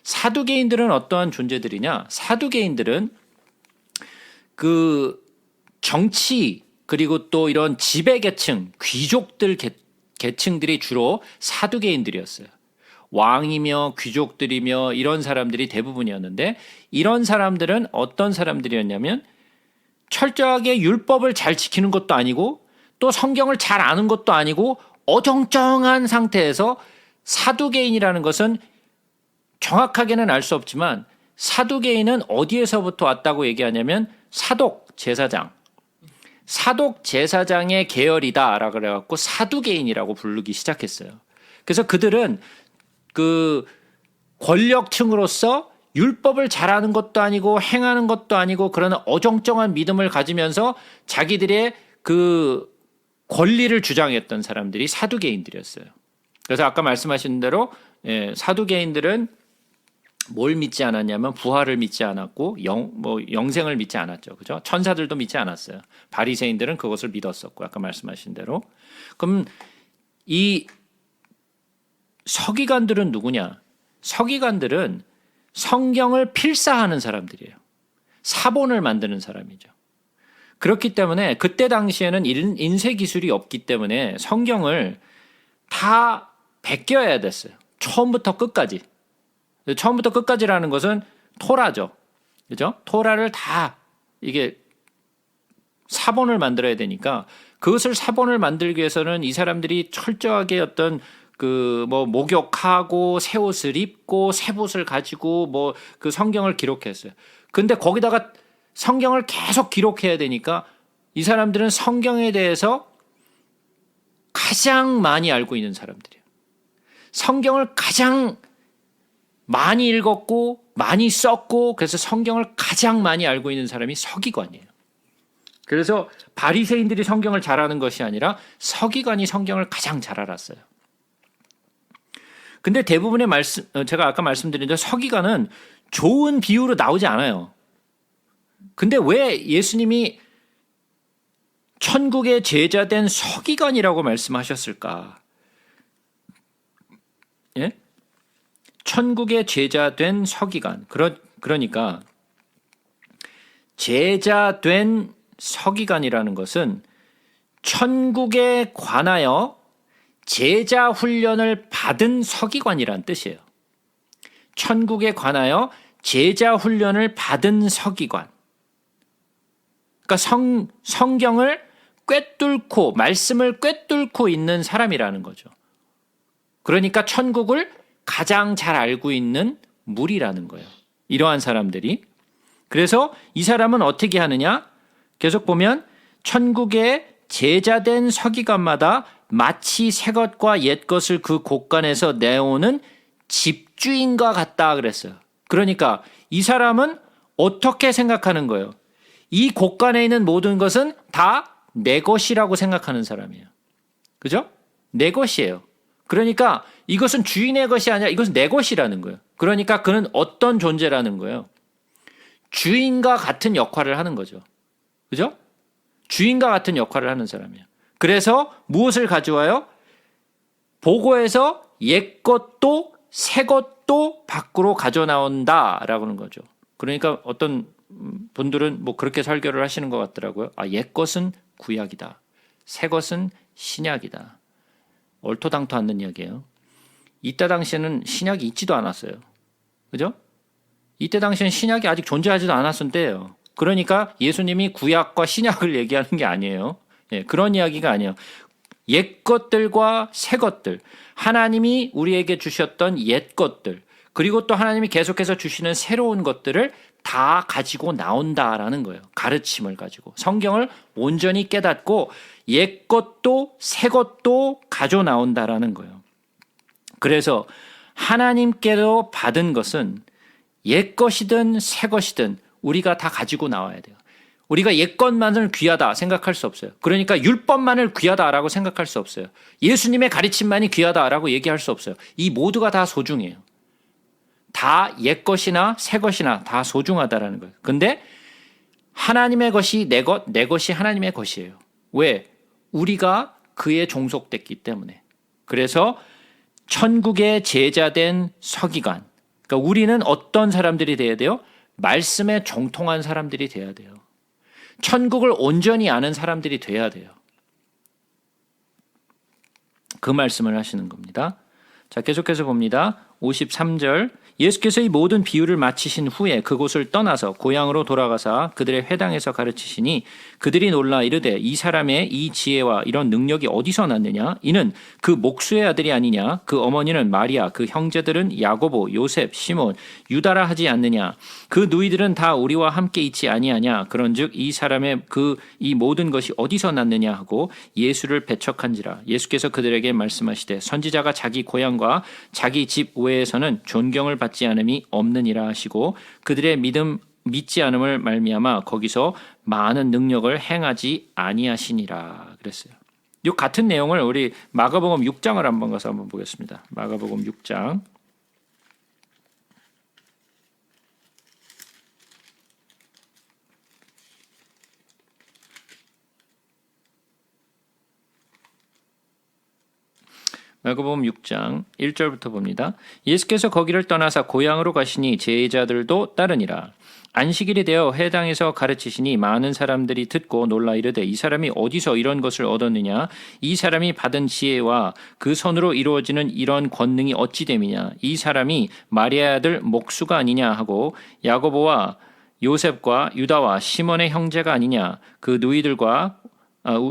사두개인들은 어떠한 존재들이냐? 사두개인들은 그 정치 그리고 또 이런 지배계층, 귀족들 계층들이 주로 사두개인들이었어요. 왕이며 귀족들이며 이런 사람들이 대부분이었는데, 이런 사람들은 어떤 사람들이었냐면 철저하게 율법을 잘 지키는 것도 아니고 또 성경을 잘 아는 것도 아니고 어정쩡한 상태에서, 사두개인이라는 것은 정확하게는 알 수 없지만 사두개인은 어디에서부터 왔다고 얘기하냐면 사독 제사장의 계열이다라고 그래갖고 사두개인이라고 부르기 시작했어요. 그래서 그들은 그 권력층으로서 율법을 잘하는 것도 아니고 행하는 것도 아니고 그런 어정쩡한 믿음을 가지면서 자기들의 그 권리를 주장했던 사람들이 사두개인들이었어요. 그래서 아까 말씀하신 대로 사두개인들은 뭘 믿지 않았냐면 부활을 믿지 않았고 영생을 믿지 않았죠. 그죠? 천사들도 믿지 않았어요. 바리새인들은 그것을 믿었었고 아까 말씀하신 대로. 그럼 이 서기관들은 누구냐? 서기관들은 성경을 필사하는 사람들이에요. 사본을 만드는 사람이죠. 그렇기 때문에 그때 당시에는 인쇄 기술이 없기 때문에 성경을 다 베껴야 됐어요. 처음부터 끝까지. 처음부터 끝까지라는 것은 토라죠. 그죠? 토라를 다 이게 사본을 만들어야 되니까 그것을 사본을 만들기 위해서는 이 사람들이 철저하게 어떤 목욕하고 새 옷을 입고 새봇을 가지고 그 성경을 기록했어요. 근데 거기다가 성경을 계속 기록해야 되니까 이 사람들은 성경에 대해서 가장 많이 알고 있는 사람들이에요. 성경을 가장 많이 읽었고 많이 썼고 그래서 성경을 가장 많이 알고 있는 사람이 서기관이에요. 그래서 바리새인들이 성경을 잘 아는 것이 아니라 서기관이 성경을 가장 잘 알았어요. 근데 대부분의 제가 아까 말씀드린 대로 서기관은 좋은 비유로 나오지 않아요. 근데 왜 예수님이 천국의 제자된 서기관이라고 말씀하셨을까? 예? 천국의 제자된 서기관. 그러니까 제자된 서기관이라는 것은 천국에 관하여 제자 훈련을 받은 서기관이란 뜻이에요. 천국에 관하여 제자 훈련을 받은 서기관. 그러니까 성경을 꿰뚫고 말씀을 꿰뚫고 있는 사람이라는 거죠. 그러니까 천국을 가장 잘 알고 있는 무리라는 거예요. 이러한 사람들이. 그래서 이 사람은 어떻게 하느냐? 계속 보면 천국의 제자된 서기관마다 마치 새 것과 옛 것을 그 곳간에서 내오는 집주인과 같다 그랬어요. 그러니까 이 사람은 어떻게 생각하는 거예요? 이 곳간에 있는 모든 것은 다 내 것이라고 생각하는 사람이에요. 그죠? 내 것이에요. 그러니까 이것은 주인의 것이 아니라 이것은 내 것이라는 거예요. 그러니까 그는 어떤 존재라는 거예요? 주인과 같은 역할을 하는 거죠. 그죠? 주인과 같은 역할을 하는 사람이에요. 그래서 무엇을 가져와요? 보고에서 옛 것도 새 것도 밖으로 가져나온다라고 하는 거죠. 그러니까 어떤 분들은 그렇게 설교를 하시는 것 같더라고요. 옛 것은 구약이다. 새 것은 신약이다. 얼토당토 않는 이야기예요. 이때 당시에는 신약이 있지도 않았어요. 그죠? 이때 당시에는 신약이 아직 존재하지도 않았을 때예요. 그러니까 예수님이 구약과 신약을 얘기하는 게 아니에요. 그런 이야기가 아니에요. 옛 것들과 새 것들, 하나님이 우리에게 주셨던 옛 것들, 그리고 또 하나님이 계속해서 주시는 새로운 것들을 다 가지고 나온다라는 거예요. 가르침을 가지고. 성경을 온전히 깨닫고 옛 것도 새 것도 가져 나온다라는 거예요. 그래서 하나님께로 받은 것은 옛 것이든 새 것이든 우리가 다 가지고 나와야 돼요. 우리가 옛 것만을 귀하다 생각할 수 없어요. 그러니까 율법만을 귀하다라고 생각할 수 없어요. 예수님의 가르침만이 귀하다라고 얘기할 수 없어요. 이 모두가 다 소중해요. 다 옛 것이나 새 것이나 다 소중하다라는 거예요. 근데 하나님의 것이 내 것이 하나님의 것이에요. 왜? 우리가 그에 종속됐기 때문에. 그래서 천국의 제자된 서기관. 그러니까 우리는 어떤 사람들이 돼야 돼요? 말씀에 정통한 사람들이 돼야 돼요. 천국을 온전히 아는 사람들이 돼야 돼요. 그 말씀을 하시는 겁니다. 자, 계속해서 봅니다. 53절. 예수께서 이 모든 비유를 마치신 후에 그곳을 떠나서 고향으로 돌아가사 그들의 회당에서 가르치시니 그들이 놀라 이르되 이 사람의 이 지혜와 이런 능력이 어디서 났느냐? 이는 그 목수의 아들이 아니냐? 그 어머니는 마리아, 그 형제들은 야고보, 요셉, 시몬, 유다라 하지 않느냐? 그 누이들은 다 우리와 함께 있지 아니하냐? 그런즉 이 사람의 이 모든 것이 어디서 났느냐 하고 예수를 배척한지라. 예수께서 그들에게 말씀하시되 선지자가 자기 고향과 자기 집 외에서는 존경을 받지 않음이 없느니라 하시고 그들의 믿지 않음을 말미암아 거기서 많은 능력을 행하지 아니하시니라 그랬어요. 이 같은 내용을 우리 마가복음 6장을 한번 가서 한번 보겠습니다. 마가복음 6장 마가복음 6장 1절부터 봅니다. 예수께서 거기를 떠나사 고향으로 가시니 제자들도 따르니라. 안식일이 되어 회당에서 가르치시니 많은 사람들이 듣고 놀라 이르되 이 사람이 어디서 이런 것을 얻었느냐? 이 사람이 받은 지혜와 그 손으로 이루어지는 이런 권능이 어찌 됨이냐? 이 사람이 마리아의 아들 목수가 아니냐 하고 야고보와 요셉과 유다와 시몬의 형제가 아니냐? 그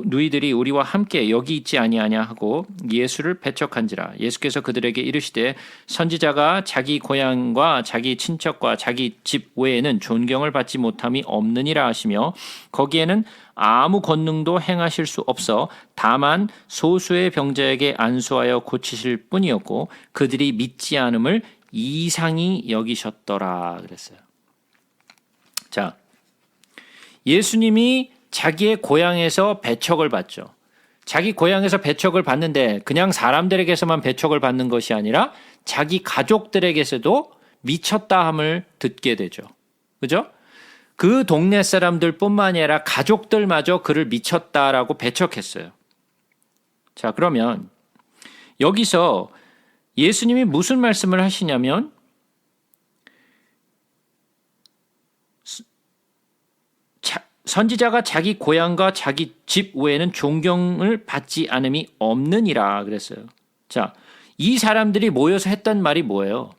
누이들이 우리와 함께 여기 있지 아니하냐 하고 예수를 배척한지라. 예수께서 그들에게 이르시되 선지자가 자기 고향과 자기 친척과 자기 집 외에는 존경을 받지 못함이 없느니라 하시며 거기에는 아무 권능도 행하실 수 없어 다만 소수의 병자에게 안수하여 고치실 뿐이었고 그들이 믿지 않음을 이상히 여기셨더라 그랬어요. 자, 예수님이 자기의 고향에서 배척을 받죠. 자기 고향에서 배척을 받는데 그냥 사람들에게서만 배척을 받는 것이 아니라 자기 가족들에게서도 미쳤다함을 듣게 되죠. 그죠? 그 동네 사람들뿐만이 아니라 가족들마저 그를 미쳤다라고 배척했어요. 자, 그러면 여기서 예수님이 무슨 말씀을 하시냐면 선지자가 자기 고향과 자기 집 외에는 존경을 받지 않음이 없느니라 그랬어요. 자, 이 사람들이 모여서 했던 말이 뭐예요?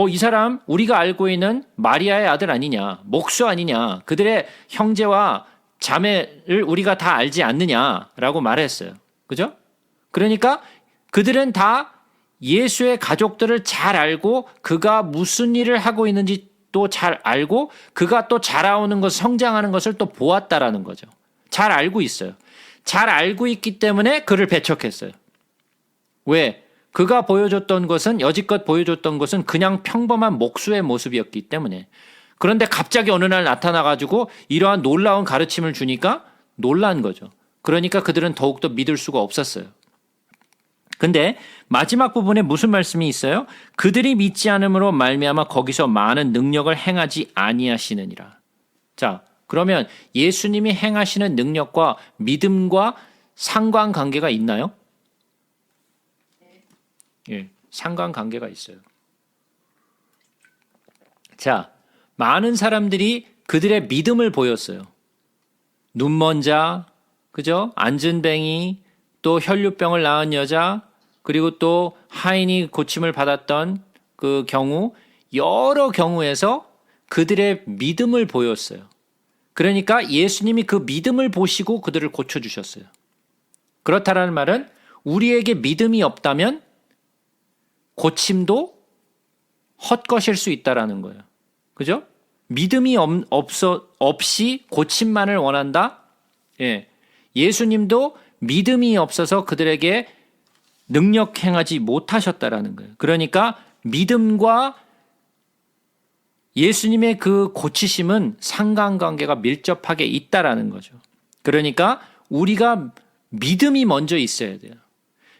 이 사람 우리가 알고 있는 마리아의 아들 아니냐, 목수 아니냐, 그들의 형제와 자매를 우리가 다 알지 않느냐라고 말했어요. 그죠? 그러니까 그들은 다 예수의 가족들을 잘 알고 그가 무슨 일을 하고 있는지 또 잘 알고 그가 또 자라오는 것, 성장하는 것을 또 보았다라는 거죠. 잘 알고 있어요. 잘 알고 있기 때문에 그를 배척했어요. 왜? 그가 보여줬던 것은 여지껏 보여줬던 것은 그냥 평범한 목수의 모습이었기 때문에. 그런데 갑자기 어느 날 나타나가지고 이러한 놀라운 가르침을 주니까 놀란 거죠. 그러니까 그들은 더욱더 믿을 수가 없었어요. 근데 마지막 부분에 무슨 말씀이 있어요? 그들이 믿지 않음으로 말미암아 거기서 많은 능력을 행하지 아니하시느니라. 자, 그러면 예수님이 행하시는 능력과 믿음과 상관관계가 있나요? 예, 상관관계가 있어요. 자, 많은 사람들이 그들의 믿음을 보였어요. 눈먼 자, 그죠? 안진뱅이, 또 혈류병을 낳은 여자, 그리고 또 하인이 고침을 받았던 그 경우, 여러 경우에서 그들의 믿음을 보였어요. 그러니까 예수님이 그 믿음을 보시고 그들을 고쳐주셨어요. 그렇다라는 말은 우리에게 믿음이 없다면 고침도 헛것일 수 있다라는 거예요. 그죠? 믿음이 없이 고침만을 원한다? 예. 예수님도 믿음이 없어서 그들에게 능력 행하지 못하셨다라는 거예요. 그러니까 믿음과 예수님의 그 고치심은 상관관계가 밀접하게 있다라는 거죠. 그러니까 우리가 믿음이 먼저 있어야 돼요.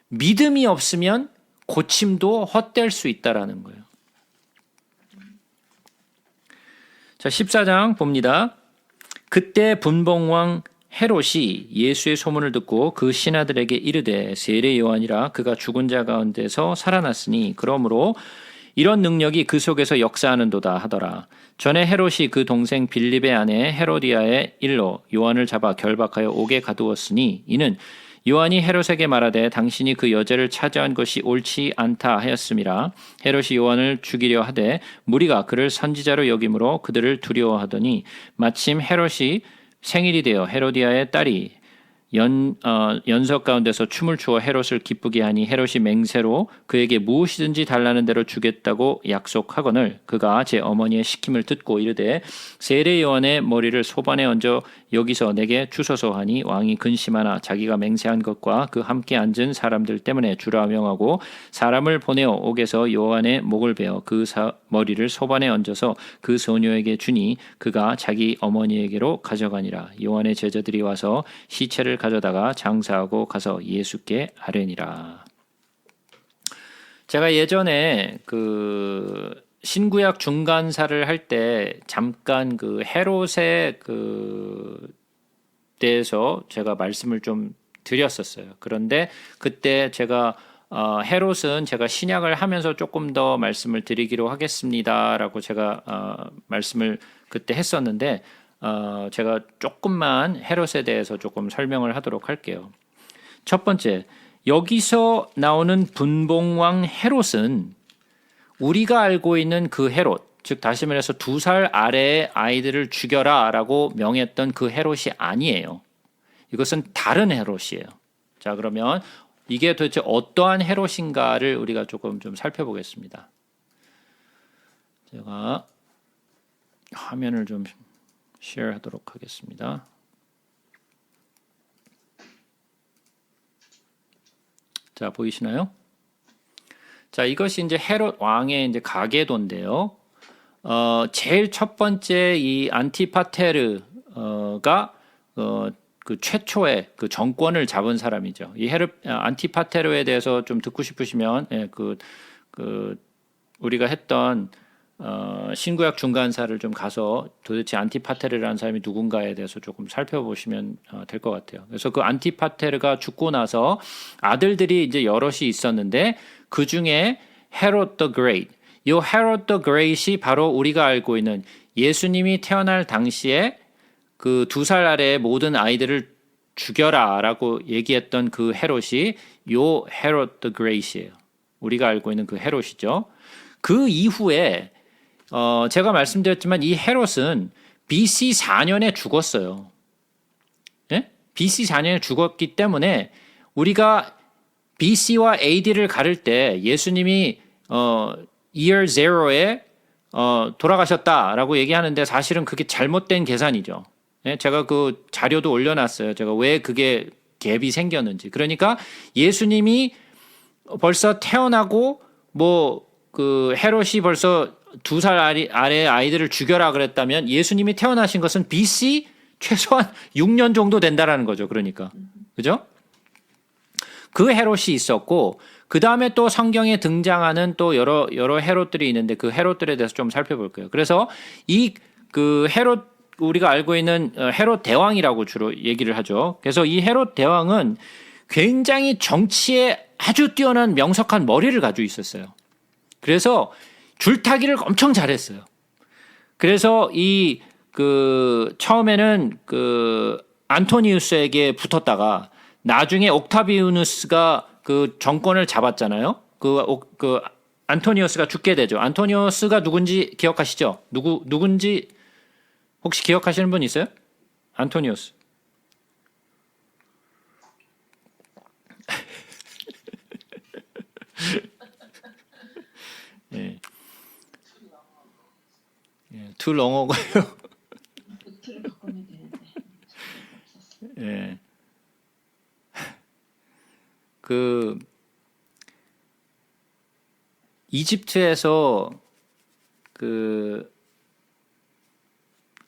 믿음이 없으면 고침도 헛될 수 있다라는 거예요. 자, 14장 봅니다. 그때 분봉왕 헤롯이 예수의 소문을 듣고 그 신하들에게 이르되 세례 요한이라 그가 죽은 자 가운데서 살아났으니 그러므로 이런 능력이 그 속에서 역사하는도다 하더라. 전에 헤롯이 그 동생 빌립의 아내 헤로디아의 일로 요한을 잡아 결박하여 옥에 가두었으니 이는 요한이 헤롯에게 말하되 당신이 그 여자를 차지한 것이 옳지 않다 하였음이라. 헤롯이 요한을 죽이려 하되 무리가 그를 선지자로 여김으로 그들을 두려워하더니 마침 헤롯이 생일이 되어 헤로디아의 딸이 연석 가운데서 춤을 추어 헤롯을 기쁘게 하니 헤롯이 맹세로 그에게 무엇이든지 달라는 대로 주겠다고 약속하거늘 그가 제 어머니의 시킴을 듣고 이르되 세례 요한의 머리를 소반에 얹어 여기서 내게 주소서 하니 왕이 근심하나 자기가 맹세한 것과 그 함께 앉은 사람들 때문에 주라 명하고 사람을 보내어 옥에서 요한의 목을 베어 그 머리를 소반에 얹어서 그 소녀에게 주니 그가 자기 어머니에게로 가져가니라. 요한의 제자들이 와서 시체를 가져다가 장사하고 가서 예수께 아뢰니라. 제가 예전에 그 신구약 중간사를 할 때 잠깐 그 헤롯의 그 대해서 제가 말씀을 좀 드렸었어요. 그런데 그때 제가 헤롯은 제가 신약을 하면서 조금 더 말씀을 드리기로 하겠습니다라고 제가 말씀을 그때 했었는데 제가 조금만 헤롯에 대해서 조금 설명을 하도록 할게요. 첫 번째, 여기서 나오는 분봉왕 헤롯은 우리가 알고 있는 그 헤롯, 즉 다시 말해서 2살 아래의 아이들을 죽여라라고 명했던 그 헤롯이 아니에요. 이것은 다른 헤롯이에요. 자, 그러면 이게 도대체 어떠한 헤롯인가를 우리가 조금 좀 살펴보겠습니다. 제가 화면을 좀 쉐어하도록 하겠습니다. 자, 보이시나요? 자, 이것이 이제 헤롯 왕의 이제 가계도인데요. 제일 첫 번째 이 안티파테르가 그 최초의 그 정권을 잡은 사람이죠. 이 안티파테르에 대해서 좀 듣고 싶으시면 우리가 했던 신구약 중간사를 좀 가서 도대체 안티파테르라는 사람이 누군가에 대해서 조금 살펴보시면 될 것 같아요. 그래서 그 안티파테르가 죽고 나서 아들들이 이제 여럿이 있었는데 그 중에 헤롯 더 그레이트, 이 헤롯 더 그레이트이 바로 우리가 알고 있는 예수님이 태어날 당시에 그 2살 아래의 모든 아이들을 죽여라라고 얘기했던 그 헤롯이 요 헤롯 더 그레이트예요. 우리가 알고 있는 그 헤롯이죠. 그 이후에 제가 말씀드렸지만 이 헤롯은 BC 4년에 죽었어요. 예? BC 4년에 죽었기 때문에 우리가 BC와 AD를 가를 때 예수님이 year zero에 돌아가셨다라고 얘기하는데 사실은 그게 잘못된 계산이죠. 예? 제가 그 자료도 올려놨어요. 제가 왜 그게 갭이 생겼는지. 그러니까 예수님이 벌써 태어나고 그 헤롯이 벌써 2살 아래의 아이들을 죽여라 그랬다면 예수님이 태어나신 것은 BC 최소한 6년 정도 된다라는 거죠. 그러니까. 그죠? 그 헤롯이 있었고 그 다음에 또 성경에 등장하는 또 여러 헤롯들이 있는데 그 헤롯들에 대해서 좀 살펴볼게요. 그래서 이 그 헤롯 우리가 알고 있는 헤롯 대왕이라고 주로 얘기를 하죠. 그래서 이 헤롯 대왕은 굉장히 정치에 아주 뛰어난 명석한 머리를 가지고 있었어요. 그래서 줄타기를 엄청 잘했어요. 그래서 처음에는 안토니우스에게 붙었다가 나중에 옥타비우누스가 그 정권을 잡았잖아요. 안토니우스가 죽게 되죠. 안토니우스가 누군지 기억하시죠? 누군지 혹시 기억하시는 분 있어요? 안토니우스. 예. too long어고요. 노트를 바꾸면 되는데. 예. 이집트에서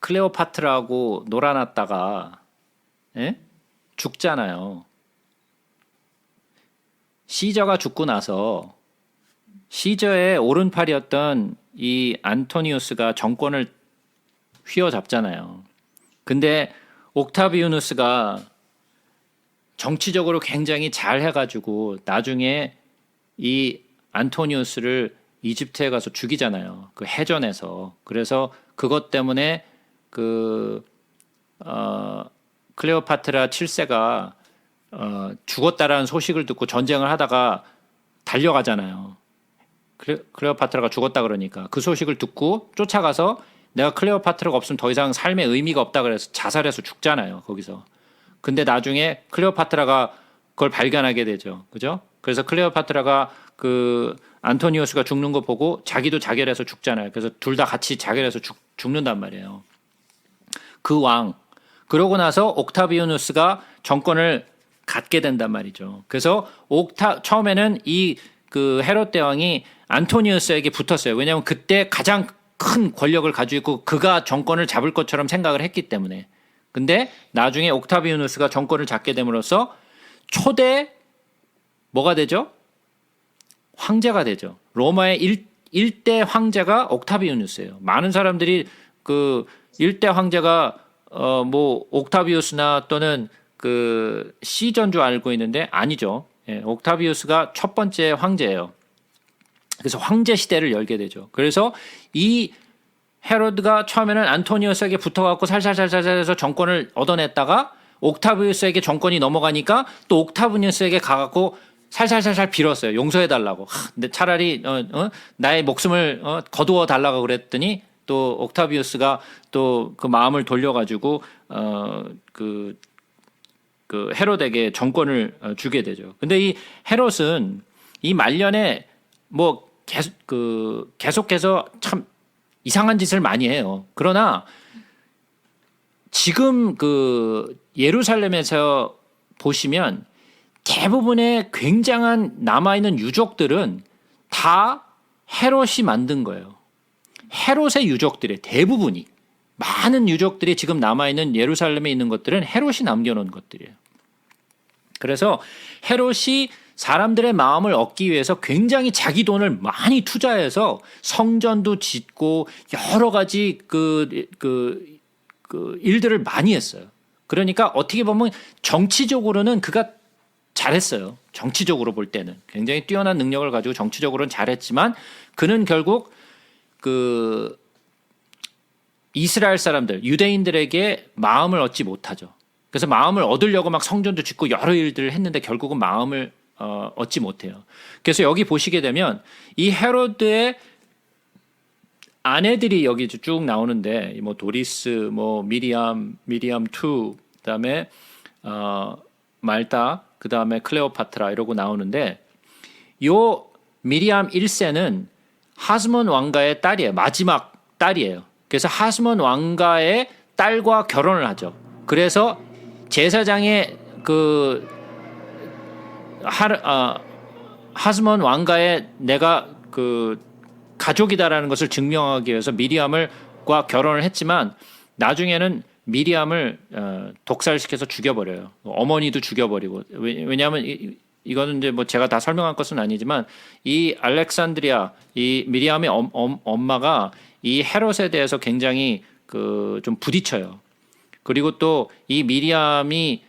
클레오파트라고 놀아놨다가 죽잖아요. 시저가 죽고 나서 시저의 오른팔이었던 이 안토니우스가 정권을 휘어잡잖아요. 근데 옥타비우누스가 정치적으로 굉장히 잘 해가지고 나중에 이 안토니우스를 이집트에 가서 죽이잖아요. 그 해전에서. 그래서 그것 때문에 클레오파트라 7세가 죽었다라는 소식을 듣고 전쟁을 하다가 달려가잖아요. 클레오파트라가 죽었다 그러니까 그 소식을 듣고 쫓아가서 내가 클레오파트라가 없으면 더 이상 삶의 의미가 없다 그래서 자살해서 죽잖아요. 거기서. 근데 나중에 클레오파트라가 그걸 발견하게 되죠. 그죠? 그래서 클레오파트라가 안토니우스가 죽는 거 보고 자기도 자결해서 죽잖아요. 그래서 둘 다 같이 자결해서 죽는단 말이에요. 그 왕. 그러고 나서 옥타비우누스가 정권을 갖게 된단 말이죠. 그래서 처음에는 헤롯 대왕이 안토니우스에게 붙었어요. 왜냐하면 그때 가장 큰 권력을 가지고 있고 그가 정권을 잡을 것처럼 생각을 했기 때문에. 근데 나중에 옥타비우누스가 정권을 잡게 됨으로써 초대 뭐가 되죠? 황제가 되죠. 로마의 일대 황제가 옥타비우누스예요. 많은 사람들이 일대 황제가 옥타비우스나 또는 시저인 줄 알고 있는데 아니죠. 예, 옥타비우스가 첫 번째 황제예요. 그래서 황제 시대를 열게 되죠. 그래서 이 헤로드가 처음에는 안토니우스에게 붙어갖고 살살살살 해서 정권을 얻어냈다가 옥타비우스에게 정권이 넘어가니까 또 옥타비우스에게 가갖고 살살살살 빌었어요. 용서해달라고. 근데 차라리 나의 목숨을 거두어 달라고 그랬더니 또 옥타비우스가 또 그 마음을 돌려가지고 그 헤롯에게 정권을 주게 되죠. 근데 이 헤롯은 이 말년에 뭐 계속해서 참 이상한 짓을 많이 해요. 그러나 지금 그 예루살렘에서 보시면 대부분의 굉장한 남아있는 유적들은 다 헤롯이 만든 거예요. 헤롯의 유적들의 대부분이 많은 유적들이 지금 남아있는 예루살렘에 있는 것들은 헤롯이 남겨놓은 것들이에요. 그래서 헤롯이 사람들의 마음을 얻기 위해서 굉장히 자기 돈을 많이 투자해서 성전도 짓고 여러 가지 그 일들을 많이 했어요. 그러니까 어떻게 보면 정치적으로는 그가 잘했어요. 정치적으로 볼 때는 굉장히 뛰어난 능력을 가지고 정치적으로는 잘했지만 그는 결국 그 이스라엘 사람들, 유대인들에게 마음을 얻지 못하죠. 그래서 마음을 얻으려고 막 성전도 짓고 여러 일들을 했는데 결국은 마음을 얻지 못해요. 그래서 여기 보시게 되면 이 헤로드의 아내들이 여기 쭉 나오는데 뭐 도리스, 뭐 미리암 2, 그다음에 말다, 그다음에 클레오파트라 이러고 나오는데 요 미리암 1세는 하스몬 왕가의 딸이에요. 마지막 딸이에요. 그래서 하스몬 왕가의 딸과 결혼을 하죠. 그래서 제사장의 그 하스몬 왕가의 내가 그 가족이다라는 것을 증명하기 위해서 미리암과 결혼을 했지만 나중에는 미리암을 독살시켜서 죽여버려요. 어머니도 죽여버리고. 왜냐하면 이거는 이제 뭐 제가 다 설명할 것은 아니지만 이 알렉산드리아 이 미리암의 엄마가 이 헤롯에 대해서 굉장히 그 좀 부딪혀요. 그리고 또 이 미리암이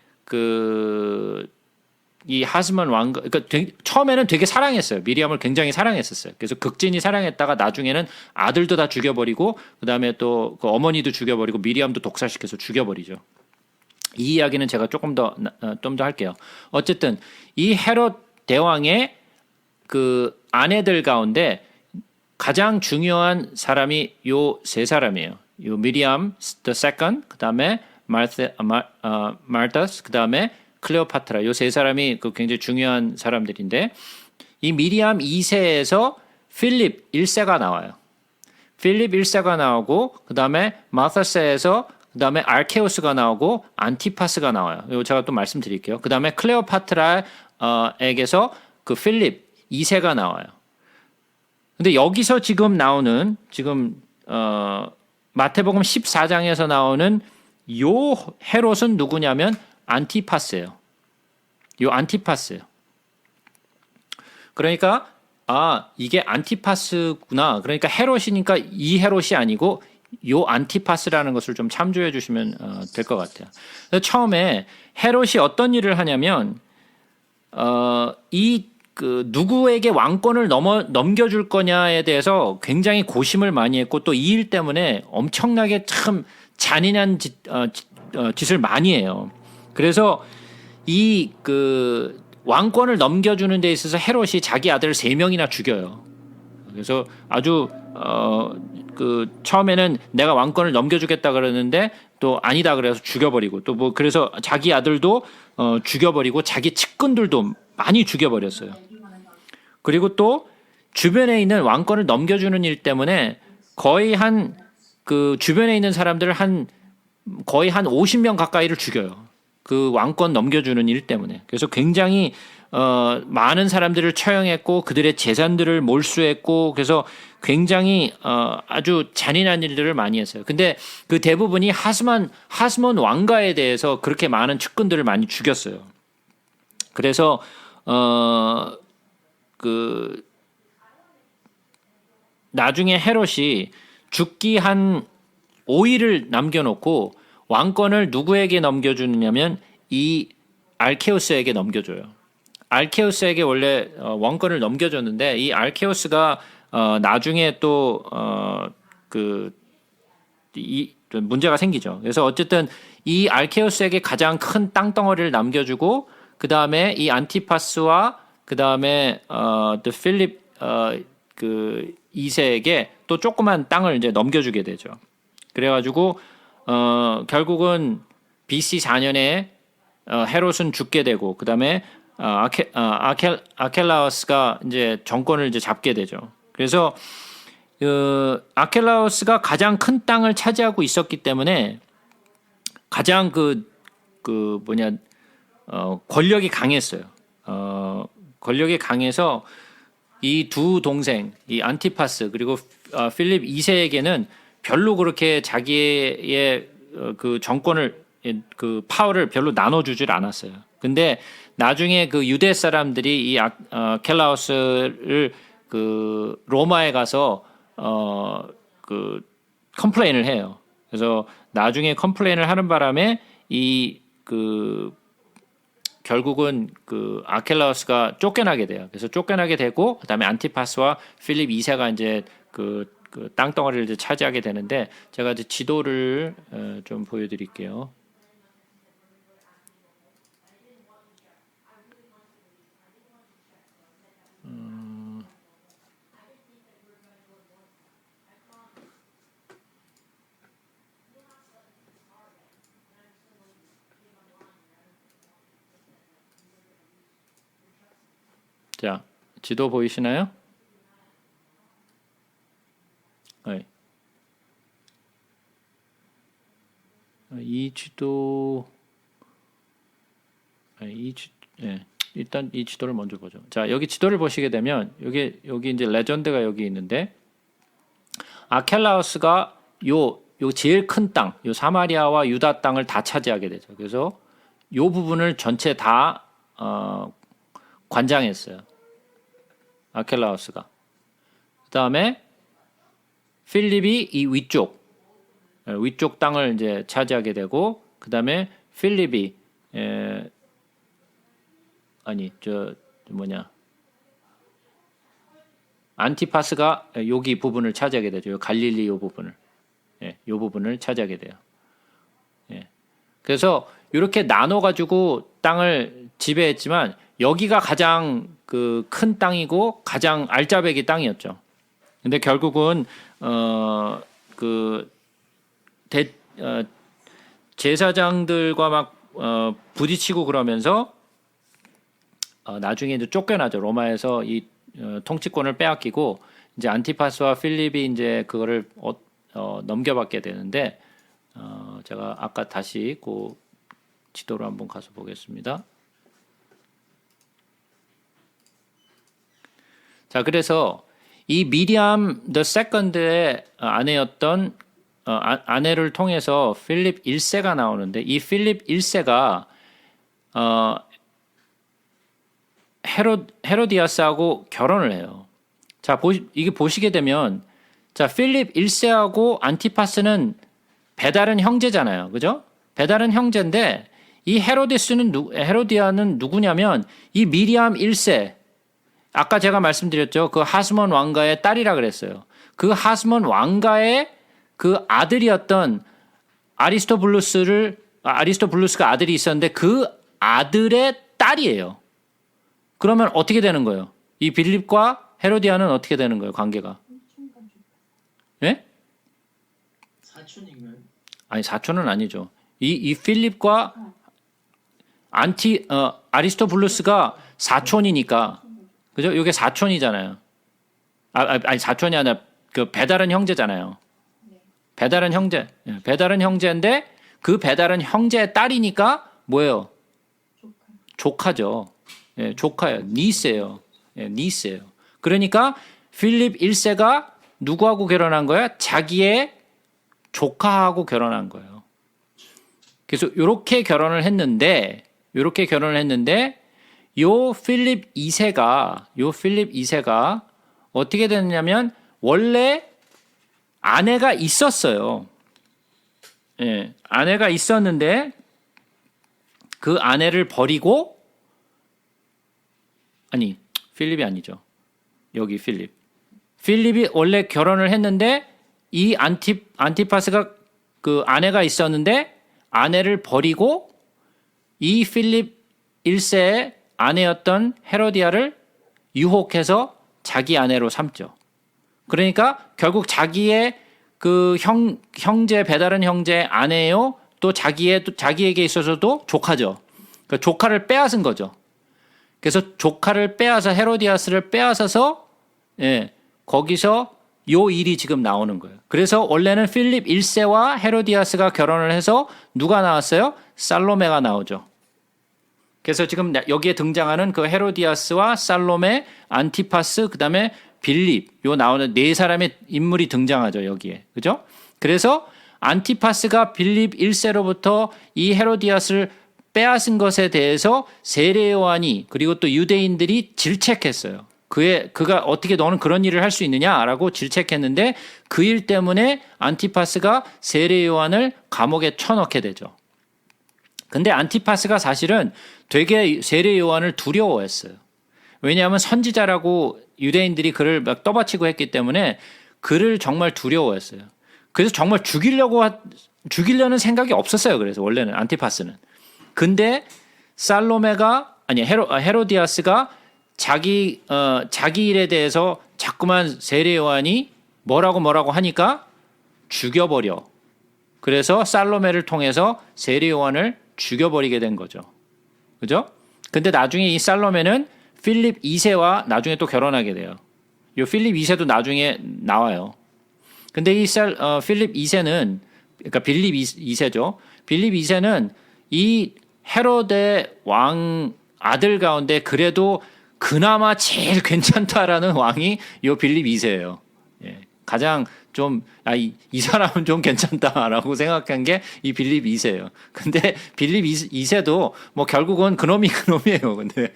이 하스몬 왕가, 그러니까 처음에는 되게 사랑했어요. 미리암을 굉장히 사랑했었어요. 그래서 극진히 사랑했다가 나중에는 아들도 다 죽여버리고, 그 다음에 또 그 어머니도 죽여버리고, 미리암도 독살시켜서 죽여버리죠. 이 이야기는 제가 좀 더 할게요. 어쨌든 이 헤롯 대왕의 그 아내들 가운데 가장 중요한 사람이 요 세 사람이에요. 요 미리암 the second, 그 다음에 말다스, 그 다음에 클레오파트라. 요 세 사람이 그 굉장히 중요한 사람들인데 이 미리암 2세에서 필립 1세가 나와요. 필립 1세가 나오고 그 다음에 마타세에서 그 다음에 알케우스가 나오고 안티파스가 나와요. 이거 제가 또 말씀드릴게요. 그 다음에 클레오파트라에게서 그 필립 2세가 나와요. 근데 여기서 지금 나오는 마태복음 14장에서 나오는 요 헤롯은 누구냐면 안티파스예요. 요 안티파스예요. 그러니까 이게 안티파스구나. 그러니까 헤롯이니까 이 헤롯이 아니고 요 안티파스라는 것을 좀 참조해 주시면 될 것 같아요. 처음에 헤롯이 어떤 일을 하냐면 누구에게 왕권을 넘겨줄 거냐에 대해서 굉장히 고심을 많이 했고 또 이 일 때문에 엄청나게 참 잔인한 짓을 많이 해요. 그래서 이 왕권을 넘겨주는 데 있어서 헤롯이 자기 아들 3명이나 죽여요. 그래서 아주 처음에는 내가 왕권을 넘겨주겠다 그러는데 또 아니다 그래서 죽여버리고 또 뭐 그래서 자기 아들도 죽여버리고 자기 측근들도 많이 죽여버렸어요. 그리고 또 주변에 있는 왕권을 넘겨주는 일 때문에 거의 주변에 있는 사람들을 거의 한 50명 가까이를 죽여요. 그 왕권 넘겨주는 일 때문에. 그래서 굉장히 많은 사람들을 처형했고 그들의 재산들을 몰수했고 그래서 굉장히 아주 잔인한 일들을 많이 했어요. 근데 그 대부분이 하스몬 왕가에 대해서 그렇게 많은 측근들을 많이 죽였어요. 그래서 나중에 헤롯이 죽기 한 5일을 남겨놓고 왕권을 누구에게 넘겨주느냐면 이 알케우스에게 넘겨줘요. 알케우스에게 원래 왕권을 넘겨줬는데 이 알케우스가 나중에 또 문제가 생기죠. 그래서 어쨌든 이 알케우스에게 가장 큰 땅덩어리를 남겨주고 그 다음에 이 안티파스와 그 다음에 필립 그 2세에게 또 조그만 땅을 이제 넘겨주게 되죠. 그래가지고 결국은 BC 4년에 헤롯은 죽게 되고 그 다음에 아켈라우스가 이제 정권을 이제 잡게 되죠. 그래서 아켈라우스가 가장 큰 땅을 차지하고 있었기 때문에 가장 권력이 강했어요. 권력이 강해서 이 두 동생, 이 안티파스 그리고 필립 2세에게는 별로 그렇게 자기의 그 정권을 그 파워를 별로 나눠주질 않았어요. 근데 나중에 그 유대 사람들이 이 아켈라우스를 그 로마에 가서 그 컴플레인을 해요. 그래서 나중에 컴플레인을 하는 바람에 결국은 그 아켈라우스가 쫓겨나게 돼요. 그래서 쫓겨나게 되고 그다음에 안티파스와 필립 2세가 이제 그 땅덩어리를 이제 차지하게 되는데 제가 이제 지도를 좀 보여드릴게요. 자, 지도 보이시나요? 네. 이 지도, 일단 이 지도를 먼저 보죠. 자, 여기 지도를 보시게 되면 여기 이제 레전드가 여기 있는데 아켈라우스가 요 제일 큰 땅, 요 사마리아와 유다 땅을 다 차지하게 되죠. 그래서 요 부분을 전체 다 관장했어요. 아켈라우스가. 그다음에 필립이 이 위쪽 땅을 이제 차지하게 되고 그다음에 필립이 안티파스가 여기 부분을 차지하게 되죠. 갈릴리 요 부분을. 요 부분을 차지하게 돼요. 그래서 이렇게 나눠 가지고 땅을 지배했지만 여기가 가장 그 큰 땅이고 가장 알짜배기 땅이었죠. 근데 결국은 제사장들과 막 부딪히고 그러면서 나중에 이제 쫓겨나죠. 로마에서 이 통치권을 빼앗기고 이제 안티파스와 필립이 이제 그거를 넘겨받게 되는데 제가 아까 다시 그 지도로 한번 가서 보겠습니다. 자, 그래서 이 미리암 the second의 아내였던 아내를 통해서 필립 1세가 나오는데 이 필립 1세가 헤로디아스하고 결혼을 해요. 자, 이게 보시게 되면 자, 필립 1세하고 안티파스는 배다른 형제잖아요. 그죠? 배다른 형제인데 이 헤로디아는 누구냐면 이 미리암 1세 아까 제가 말씀드렸죠. 그 하스몬 왕가의 딸이라 그랬어요. 그 하스몬 왕가의 그 아들이었던 아리스토블루스가 아들이 있었는데 그 아들의 딸이에요. 그러면 어떻게 되는 거예요? 이 빌립과 헤로디아는 어떻게 되는 거예요? 관계가? 예? 사촌인가요? 아니 사촌은 아니죠. 이 필립과 아리스토블루스가 사촌이니까 그죠? 이게 사촌이잖아요. 아니 사촌이 아니라 그 배다른 형제잖아요. 배다른 형제인데 그 배다른 형제의 딸이니까 뭐예요? 조카죠. 예, 조카예요. 니스예요. 예, 니스예요. 그러니까 필립 1세가 누구하고 결혼한 거야? 자기의 조카하고 결혼한 거예요. 그래서 이렇게 결혼을 했는데 요 필립 2세가 어떻게 됐냐면 원래 아내가 있었어요. 예, 아내가 있었는데 그 아내를 버리고 아니 필립이 아니죠. 여기 필립이 원래 결혼을 했는데 이 안티파스가 그 아내가 있었는데 아내를 버리고 이 필립 1세의 아내였던 헤로디아를 유혹해서 자기 아내로 삼죠. 그러니까 결국 자기의 그 형제 배다른 형제의 아내요. 또 자기에게 있어서도 조카죠. 그러니까 조카를 빼앗은 거죠. 그래서 조카를 빼앗아 헤로디아스를 빼앗아서 거기서 요 일이 지금 나오는 거예요. 그래서 원래는 필립 1세와 헤로디아스가 결혼을 해서 누가 나왔어요? 살로메가 나오죠. 그래서 지금 여기에 등장하는 그 헤로디아스와 살로메, 안티파스, 그다음에 빌립 요 나오는 네 사람의 인물이 등장하죠, 여기에. 그죠? 그래서 안티파스가 빌립 1세로부터 이 헤로디아스를 빼앗은 것에 대해서 세례 요한이 그리고 또 유대인들이 질책했어요. 그가 어떻게 너는 그런 일을 할 수 있느냐라고 질책했는데 그 일 때문에 안티파스가 세례 요한을 감옥에 쳐넣게 되죠. 근데 안티파스가 사실은 되게 세례 요한을 두려워했어요. 왜냐하면 선지자라고 유대인들이 그를 막 떠받치고 했기 때문에 그를 정말 두려워했어요. 그래서 정말 죽이려는 생각이 없었어요. 그래서 원래는 안티파스는. 근데 헤로디아스가 자기 일에 대해서 자꾸만 세례 요한이 뭐라고 하니까 죽여버려. 그래서 살로메를 통해서 세례 요한을 죽여버리게 된 거죠. 그죠? 근데 나중에 이 살로메는 필립 2세와 나중에 또 결혼하게 돼요. 이 필립 2세도 나중에 나와요. 근데 이 필립 2세는, 그러니까 빌립 2세죠. 빌립 2세는 이 헤로데 왕 아들 가운데 그래도 그나마 제일 괜찮다라는 왕이 이 빌립 2세예요. 예. 가장 좀, 이 사람은 좀 괜찮다라고 생각한 게 이 빌립 2세예요. 근데 빌립 2세도 뭐 결국은 그놈이에요. 근데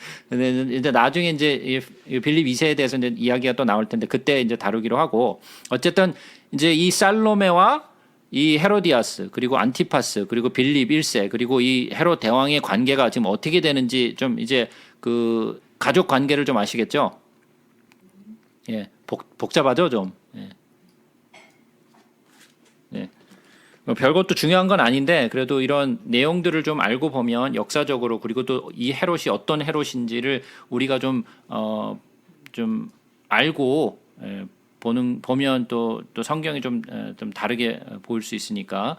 이제 나중에 이제 이 빌립 2세에 대해서 이제 이야기가 또 나올 텐데 그때 이제 다루기로 하고 어쨌든 이제 이 살로메와 이 헤로디아스 그리고 안티파스 그리고 빌립 1세 그리고 이 헤롯 대왕의 관계가 지금 어떻게 되는지 좀 이제 그 가족 관계를 좀 아시겠죠? 예, 복잡하죠 좀. 예. 네. 뭐 별것도 중요한 건 아닌데 그래도 이런 내용들을 좀 알고 보면 역사적으로 그리고 또 이 헤롯이 어떤 헤롯인지를 우리가 좀 알고 보면 또 성경이 좀 다르게 보일 수 있으니까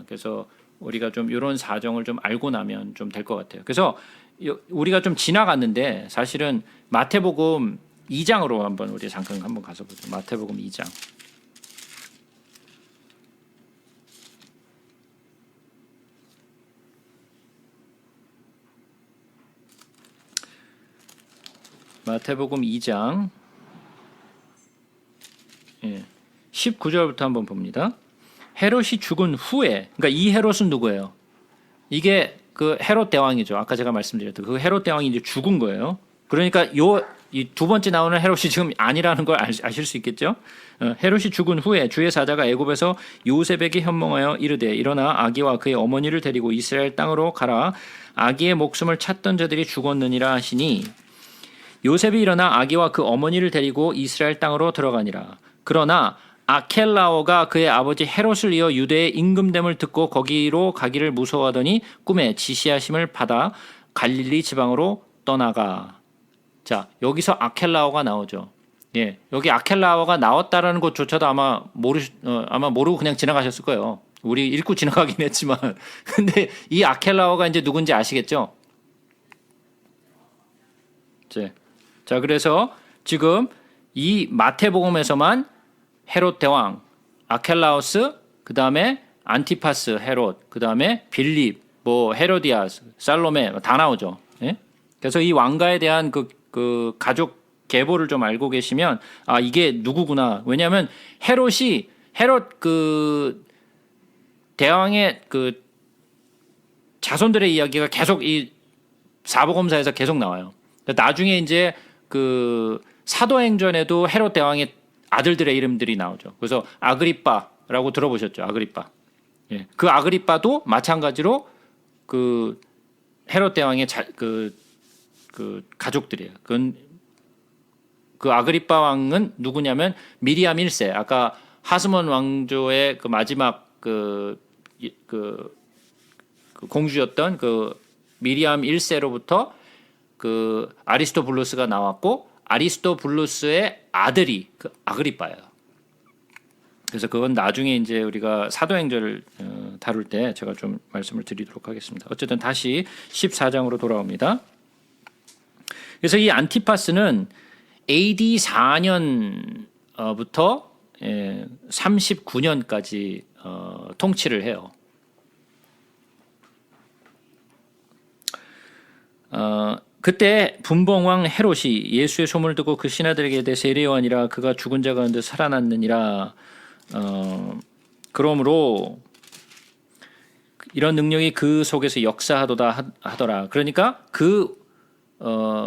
그래서 우리가 좀 이런 사정을 좀 알고 나면 좀 될 것 같아요. 그래서 우리가 좀 지나갔는데 사실은 마태복음 2장으로 우리 잠깐 한번 가서 보죠. 마태복음 2장. 마태복음 2장 19절부터 한번 봅니다. 헤롯이 죽은 후에, 그러니까 이 헤롯은 누구예요? 이게 그 헤롯 대왕이죠. 아까 제가 말씀드렸던 그 헤롯 대왕이 이제 죽은 거예요. 그러니까 이 두 번째 나오는 헤롯이 지금 아니라는 걸 아실 수 있겠죠? 헤롯이 죽은 후에 주의 사자가 애굽에서 요셉에게 현몽하여 이르되 일어나 아기와 그의 어머니를 데리고 이스라엘 땅으로 가라. 아기의 목숨을 찾던 자들이 죽었느니라 하시니 요셉이 일어나 아기와 그 어머니를 데리고 이스라엘 땅으로 들어가니라. 그러나 아켈라오가 그의 아버지 헤롯을 이어 유대의 임금됨을 듣고 거기로 가기를 무서워하더니 꿈에 지시하심을 받아 갈릴리 지방으로 떠나가. 자, 여기서 아켈라오가 나오죠. 예, 여기 아켈라오가 나왔다라는 것조차도 아마 모르고 그냥 지나가셨을 거예요. 우리 읽고 지나가긴 했지만, 근데 이 아켈라오가 이제 누군지 아시겠죠? 자, 그래서 지금 이 마태복음에서만 헤롯 대왕, 아켈라오스, 그 다음에 안티파스 헤롯, 그 다음에 빌립, 헤로디아스, 살로메 다 나오죠. 예? 그래서 이 왕가에 대한 그 가족 계보를 좀 알고 계시면 이게 누구구나. 왜냐하면 헤롯 그 대왕의 그 자손들의 이야기가 계속 이 사복음사에서 계속 나와요. 나중에 이제 그 사도행전에도 헤롯 대왕의 아들들의 이름들이 나오죠. 그래서 아그리빠라고 들어보셨죠? 아그리빠. 예. 그 아그리빠도 마찬가지로 그 헤롯 대왕의 그 그 가족들이에요. 그 아그리빠 왕은 누구냐면 미리암 1세. 아까 하스몬 왕조의 그 마지막 그 공주였던 그 미리암 1세로부터 그 아리스토블루스가 나왔고 아리스토블루스의 아들이 그 아그리빠예요. 그래서 그건 나중에 이제 우리가 사도행전을 다룰 때 제가 좀 말씀을 드리도록 하겠습니다. 어쨌든 다시 14장으로 돌아옵니다. 그래서 이 안티파스는 AD 4년부터 39년까지 통치를 해요. 그때 분봉왕 헤롯이 예수의 소문을 듣고 그 신하들에게 내 세례요한이라 그가 죽은 자 가운데 살아났느니라. 그러므로 이런 능력이 그 속에서 역사하도다 하더라. 그러니까 그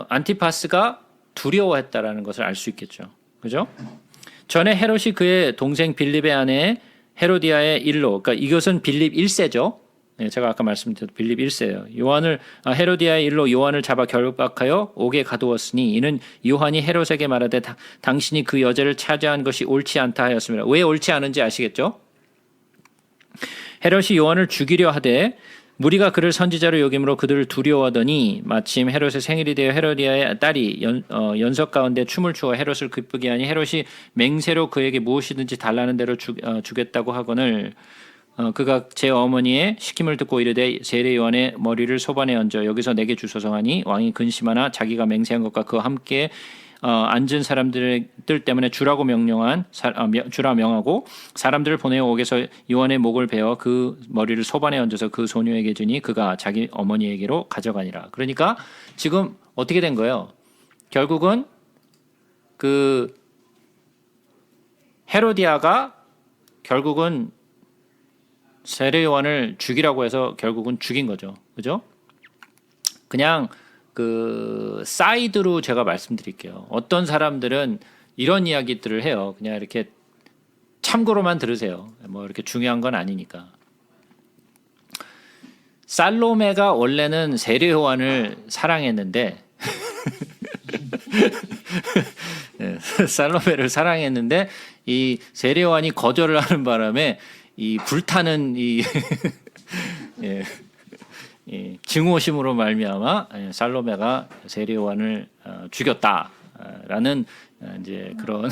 안티파스가 두려워했다라는 것을 알 수 있겠죠. 그죠? 전에 헤롯이 그의 동생 빌립의 아내 헤로디아의 일로, 그러니까 이것은 빌립 1세죠. 네, 제가 아까 말씀드렸던 빌립 1세예요. 헤로디아의 일로 요한을 잡아 결박하여 옥에 가두었으니 이는 요한이 헤롯에게 말하되 당신이 그 여자를 차지한 것이 옳지 않다 하였습니다. 왜 옳지 않은지 아시겠죠? 헤롯이 요한을 죽이려 하되 무리가 그를 선지자로 여김으로 그들을 두려워하더니 마침 헤롯의 생일이 되어 헤로디아의 딸이 연석 가운데 춤을 추어 헤롯을 기쁘게 하니 헤롯이 맹세로 그에게 무엇이든지 달라는 대로 주겠다고 하거늘 그가 제 어머니의 시킴을 듣고 이르되 세례 요한의 머리를 소반에 얹어 여기서 내게 주소서 하니 왕이 근심하나 자기가 맹세한 것과 그와 함께 앉은 사람들 때문에 주라 명하고 사람들을 보내어 옥에서 요한의 목을 베어 그 머리를 소반에 얹어서 그 소녀에게 주니 그가 자기 어머니에게로 가져가니라. 그러니까 지금 어떻게 된 거예요? 결국은 그 헤로디아가 결국은 세례 요한을 죽이라고 해서 결국은 죽인 거죠. 그죠? 그냥 그 사이드로 제가 말씀드릴게요. 어떤 사람들은 이런 이야기들을 해요. 그냥 이렇게 참고로만 들으세요. 뭐 이렇게 중요한 건 아니니까. 살로메가 원래는 세례 요한을 사랑했는데 네, 살로메를 사랑했는데 이 세례 요한이 거절을 하는 바람에 이 불타는 이 예. 증오심으로 말미암아 살로메가 세례 요한을 죽였다라는 이제 그런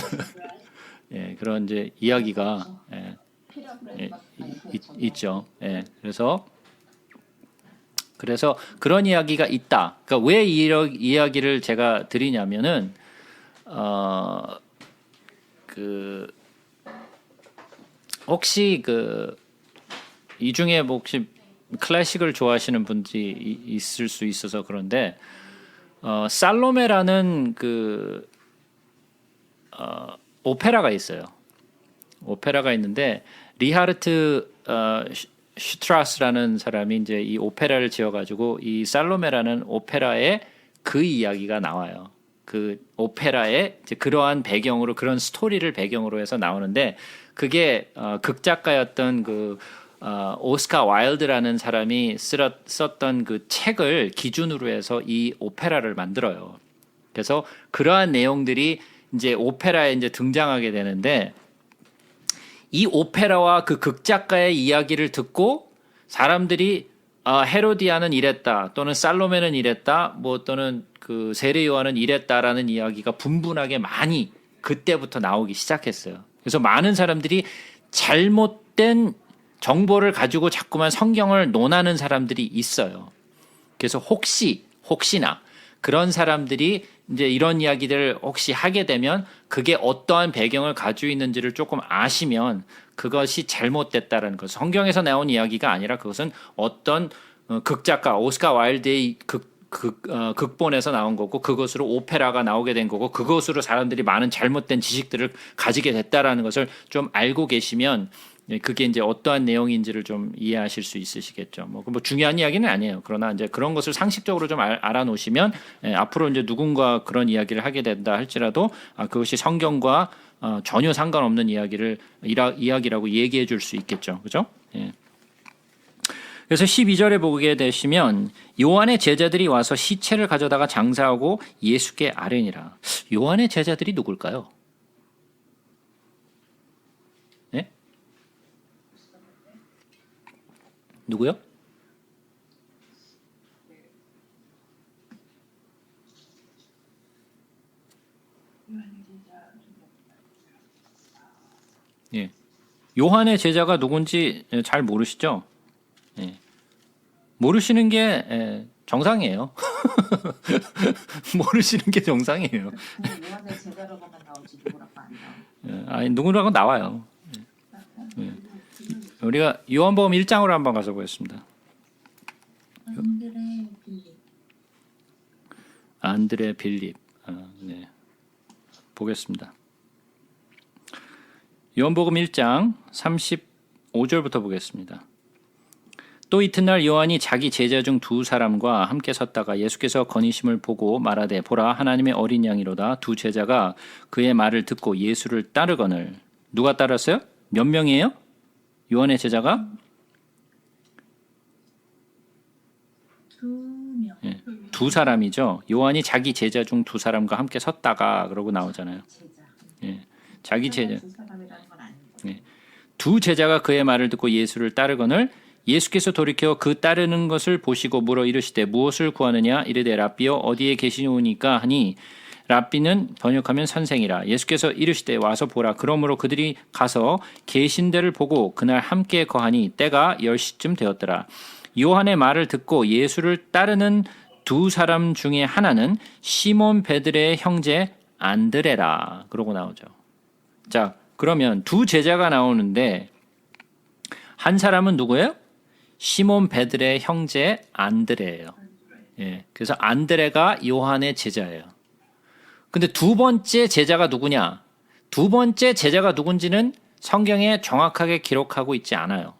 그런 이제 이야기가 있죠. 그래서 그런 이야기가 있다. 그러니까 왜 이런 이야기를 제가 드리냐면은 그 혹시 이 중에 뭐 혹시 클래식을 좋아하시는 분들이 있을 수 있어서 그런데 살로메라는 그 오페라가 있어요. 오페라가 있는데 리하르트 슈트라스라는 사람이 이제 이 오페라를 지어가지고 이 살로메라는 오페라에 그 이야기가 나와요. 그 오페라의 이제 그러한 배경으로 그런 스토리를 배경으로 해서 나오는데 그게 극작가였던 그 오스카 와일드라는 사람이 썼던 그 책을 기준으로 해서 이 오페라를 만들어요. 그래서 그러한 내용들이 이제 오페라에 이제 등장하게 되는데 이 오페라와 그 극작가의 이야기를 듣고 사람들이 헤로디아는 이랬다 또는 살로메는 이랬다 뭐 또는 그 세례 요한은 이랬다라는 이야기가 분분하게 많이 그때부터 나오기 시작했어요. 그래서 많은 사람들이 잘못된 정보를 가지고 자꾸만 성경을 논하는 사람들이 있어요. 그래서 혹시나 그런 사람들이 이제 이런 이야기들을 혹시 하게 되면 그게 어떠한 배경을 가지고 있는지를 조금 아시면 그것이 잘못됐다는 것. 성경에서 나온 이야기가 아니라 그것은 어떤 극작가 오스카 와일드의 극본에서 나온 거고 그것으로 오페라가 나오게 된 거고 그것으로 사람들이 많은 잘못된 지식들을 가지게 됐다라는 것을 좀 알고 계시면 그게 이제 어떠한 내용인지를 좀 이해하실 수 있으시겠죠. 뭐 중요한 이야기는 아니에요. 그러나 이제 그런 것을 상식적으로 좀 알아놓으시면 앞으로 이제 누군가 그런 이야기를 하게 된다 할지라도 그것이 성경과 전혀 상관없는 이야기라고 얘기해 줄 수 있겠죠. 그죠? 예. 그래서 12절에 보게 되시면 요한의 제자들이 와서 시체를 가져다가 장사하고 예수께 아뢰니라. 요한의 제자들이 누굴까요? 네? 누구요? 예. 요한의 제자가 누군지 잘 모르시죠? 예. 모르시는 게 정상이에요. 모르시는 게 정상이에요. 요한의 제자라고만 나오지 누구라고 안 나와. 아니 누구라고 나와요. 예. 우리가 요한복음 1장으로 한번 가서 보겠습니다. 안드레 빌립. 안드레 빌립. 네. 보겠습니다. 요한복음 1장 35절부터 보겠습니다. 또 이튿날 요한이 자기 제자 중 두 사람과 함께 섰다가 예수께서 거니심을 보고 말하되 보라 하나님의 어린 양이로다. 두 제자가 그의 말을 듣고 예수를 따르거늘. 누가 따랐어요? 몇 명이에요? 요한의 제자가? 2명. 예, 두 사람이죠. 요한이 자기 제자 중 두 사람과 함께 섰다가 그러고 나오잖아요. 제자. 예, 자기 제자. 두 사람이라는 건 아니고. 두 제자가 그의 말을 듣고 예수를 따르거늘 예수께서 돌이켜 그 따르는 것을 보시고 물어 이르시되 무엇을 구하느냐 이르되 랍비여 어디에 계시오니까 하니 랍비는 번역하면 선생이라. 예수께서 이르시되 와서 보라. 그러므로 그들이 가서 계신 데를 보고 그날 함께 거하니 때가 10시쯤 되었더라. 요한의 말을 듣고 예수를 따르는 두 사람 중에 하나는 시몬 베드레의 형제 안드레라. 그러고 나오죠. 자, 그러면 두 제자가 나오는데 한 사람은 누구예요? 시몬 베드레의 형제 안드레예요. 예, 그래서 안드레가 요한의 제자예요. 근데 두 번째 제자가 누구냐? 두 번째 제자가 누군지는 성경에 정확하게 기록하고 있지 않아요.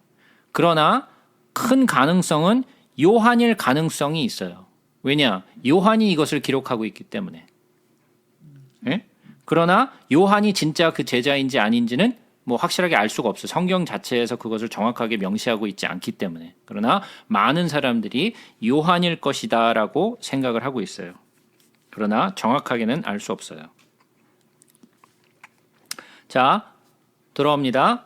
그러나 큰 가능성은 요한일 가능성이 있어요. 왜냐? 요한이 이것을 기록하고 있기 때문에. 예? 그러나 요한이 진짜 그 제자인지 아닌지는 뭐 확실하게 알 수가 없어요. 성경 자체에서 그것을 정확하게 명시하고 있지 않기 때문에. 그러나 많은 사람들이 요한일 것이다라고 생각을 하고 있어요. 그러나 정확하게는 알 수 없어요. 자, 들어옵니다.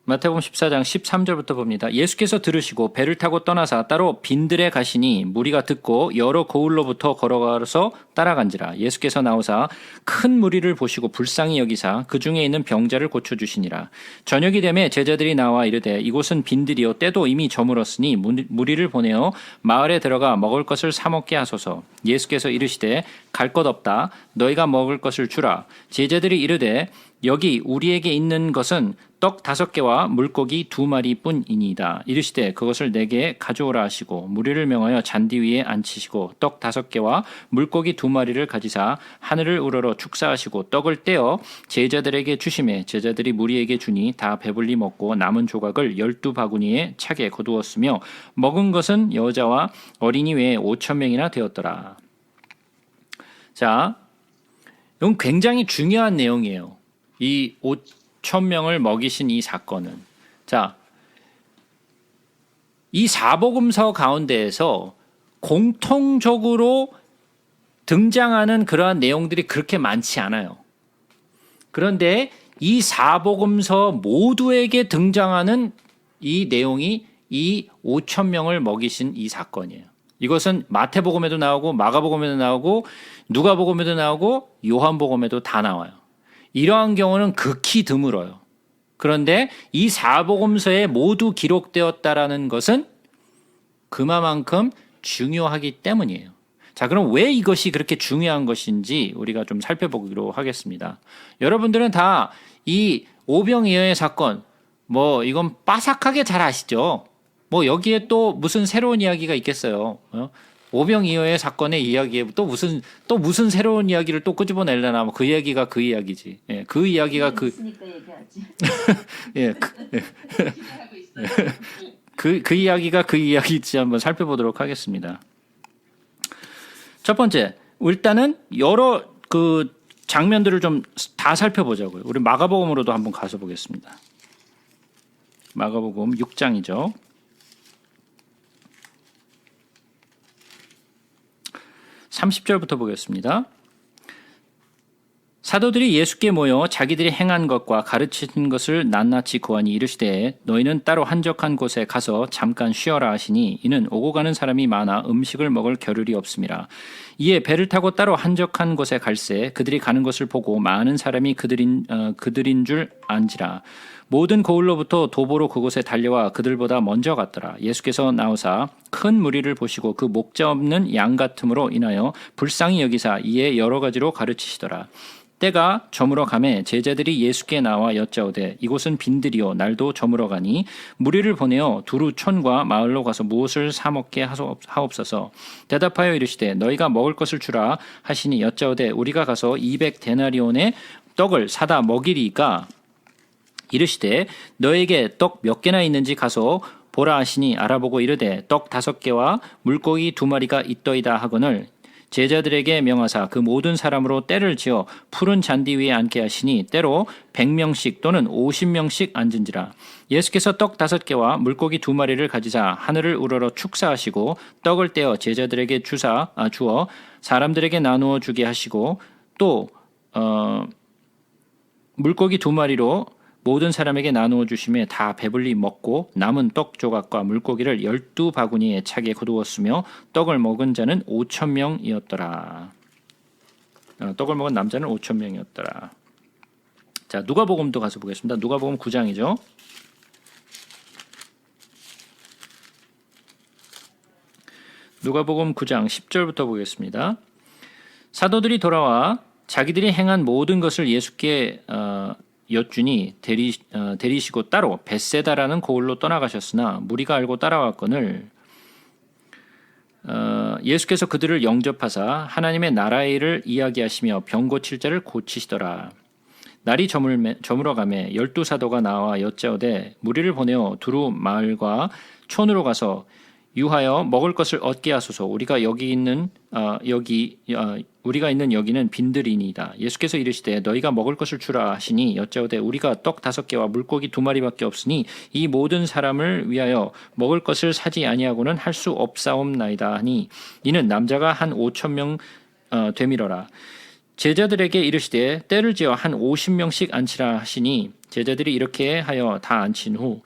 마태복음 14장 13절부터 봅니다. 예수께서 들으시고 배를 타고 떠나사 따로 빈들에 가시니 무리가 듣고 여러 고을로부터 걸어가서 따라간지라. 예수께서 나오사 큰 무리를 보시고 불쌍히 여기사 그 중에 있는 병자를 고쳐주시니라. 저녁이 되매 제자들이 나와 이르되 이곳은 빈들이요 때도 이미 저물었으니 무리를 보내어 마을에 들어가 먹을 것을 사 먹게 하소서. 예수께서 이르시되 갈 것 없다. 너희가 먹을 것을 주라. 제자들이 이르되 여기 우리에게 있는 것은 떡 5개와 물고기 2마리뿐이니이다. 이르시되 그것을 내게 가져오라 하시고 무리를 명하여 잔디 위에 앉히시고 떡 5개와 물고기 2마리를 가지사 하늘을 우러러 축사하시고 떡을 떼어 제자들에게 주시매 제자들이 무리에게 주니 다 배불리 먹고 남은 조각을 12바구니에 차게 거두었으며 먹은 것은 여자와 어린이 외에 5,000명이나 되었더라. 자, 이건 굉장히 중요한 내용이에요. 이 5,000명을 먹이신 이 사건은. 자, 이 사복음서 가운데에서 공통적으로 등장하는 그러한 내용들이 그렇게 많지 않아요. 그런데 이 사복음서 모두에게 등장하는 이 내용이 이 5,000명을 먹이신 이 사건이에요. 이것은 마태복음에도 나오고 마가복음에도 나오고 누가복음에도 나오고 요한복음에도 다 나와요. 이러한 경우는 극히 드물어요. 그런데 이 사복음서에 모두 기록되었다라는 것은 그만큼 중요하기 때문이에요. 자, 그럼 왜 이것이 그렇게 중요한 것인지 우리가 좀 살펴보기로 하겠습니다. 여러분들은 다 이 오병이어의 사건, 뭐 이건 빠삭하게 잘 아시죠? 뭐 여기에 또 무슨 새로운 이야기가 있겠어요? 오병이어의 사건의 이야기에 또 무슨 새로운 이야기를 또 끄집어내려나? 뭐 그 이야기가 그 이야기지. 예, 그 이야기가 그 있으니까 얘기하지. 예, 기대하고 있어요. 그 이야기가 그 이야기인지 한번 살펴보도록 하겠습니다. 첫 번째, 일단은 여러 그 장면들을 좀 다 살펴보자고요. 우리 마가복음으로도 한번 가서 보겠습니다. 마가복음 6장이죠. 30절부터 보겠습니다. 사도들이 예수께 모여 자기들이 행한 것과 가르친 것을 낱낱이 고하니 이르시되 너희는 따로 한적한 곳에 가서 잠깐 쉬어라 하시니 이는 오고 가는 사람이 많아 음식을 먹을 겨를이 없음이라. 이에 배를 타고 따로 한적한 곳에 갈새 그들이 가는 것을 보고 많은 사람이 그들인 줄 안지라. 모든 고을로부터 도보로 그곳에 달려와 그들보다 먼저 갔더라. 예수께서 나오사 큰 무리를 보시고 그 목자 없는 양 같음으로 인하여 불쌍히 여기사 이에 여러 가지로 가르치시더라. 때가 저물어 가매 제자들이 예수께 나와 여짜오되 이곳은 빈들이요 날도 저물어 가니 무리를 보내어 두루 촌과 마을로 가서 무엇을 사 먹게 하옵소서. 대답하여 이르시되 너희가 먹을 것을 주라 하시니 여짜오되 우리가 가서 200데나리온의 떡을 사다 먹이리까. 이르시되 너에게 떡 몇 개나 있는지 가서 보라 하시니 알아보고 이르되 떡 5개와 물고기 2마리가 있더이다 하거늘 제자들에게 명하사 그 모든 사람으로 떼를 지어 푸른 잔디 위에 앉게 하시니 때로 100명씩 또는 50명씩 앉은지라. 예수께서 떡 5개와 물고기 2마리를 가지사 하늘을 우러러 축사하시고 떡을 떼어 제자들에게 주어 사람들에게 나누어 주게 하시고 또 물고기 2마리로 모든 사람에게 나누어 주심에 다 배불리 먹고 남은 떡 조각과 물고기를 12바구니에 차게 거두었으며 떡을 먹은 자는 5,000명이었더라. 떡을 먹은 남자는 5,000명이었더라. 자, 누가복음도 가서 보겠습니다. 누가복음 9장이죠. 누가복음 9장 10절부터 보겠습니다. 사도들이 돌아와 자기들이 행한 모든 것을 예수께 여쭈니 데리시고 따로 벳세다라는 고을로 떠나가셨으나 무리가 알고 따라왔거늘 예수께서 그들을 영접하사 하나님의 나라의 일을 이야기하시며 병 고칠 자를 고치시더라. 날이 저물어가매 12사도가 나와 여짜오되 무리를 보내어 두루 마을과 촌으로 가서 유하여 먹을 것을 얻게 하소서. 우리가 있는 여기는 빈들이니이다. 예수께서 이르시되 너희가 먹을 것을 주라 하시니 여짜오되 우리가 떡 5개와 물고기 2마리밖에 없으니 이 모든 사람을 위하여 먹을 것을 사지 아니하고는 할 수 없사옵나이다 하니 이는 남자가 한 5,000명 되밀어라. 제자들에게 이르시되 때를 지어 한 50명씩 앉히라 하시니 제자들이 이렇게 하여 다 앉힌 후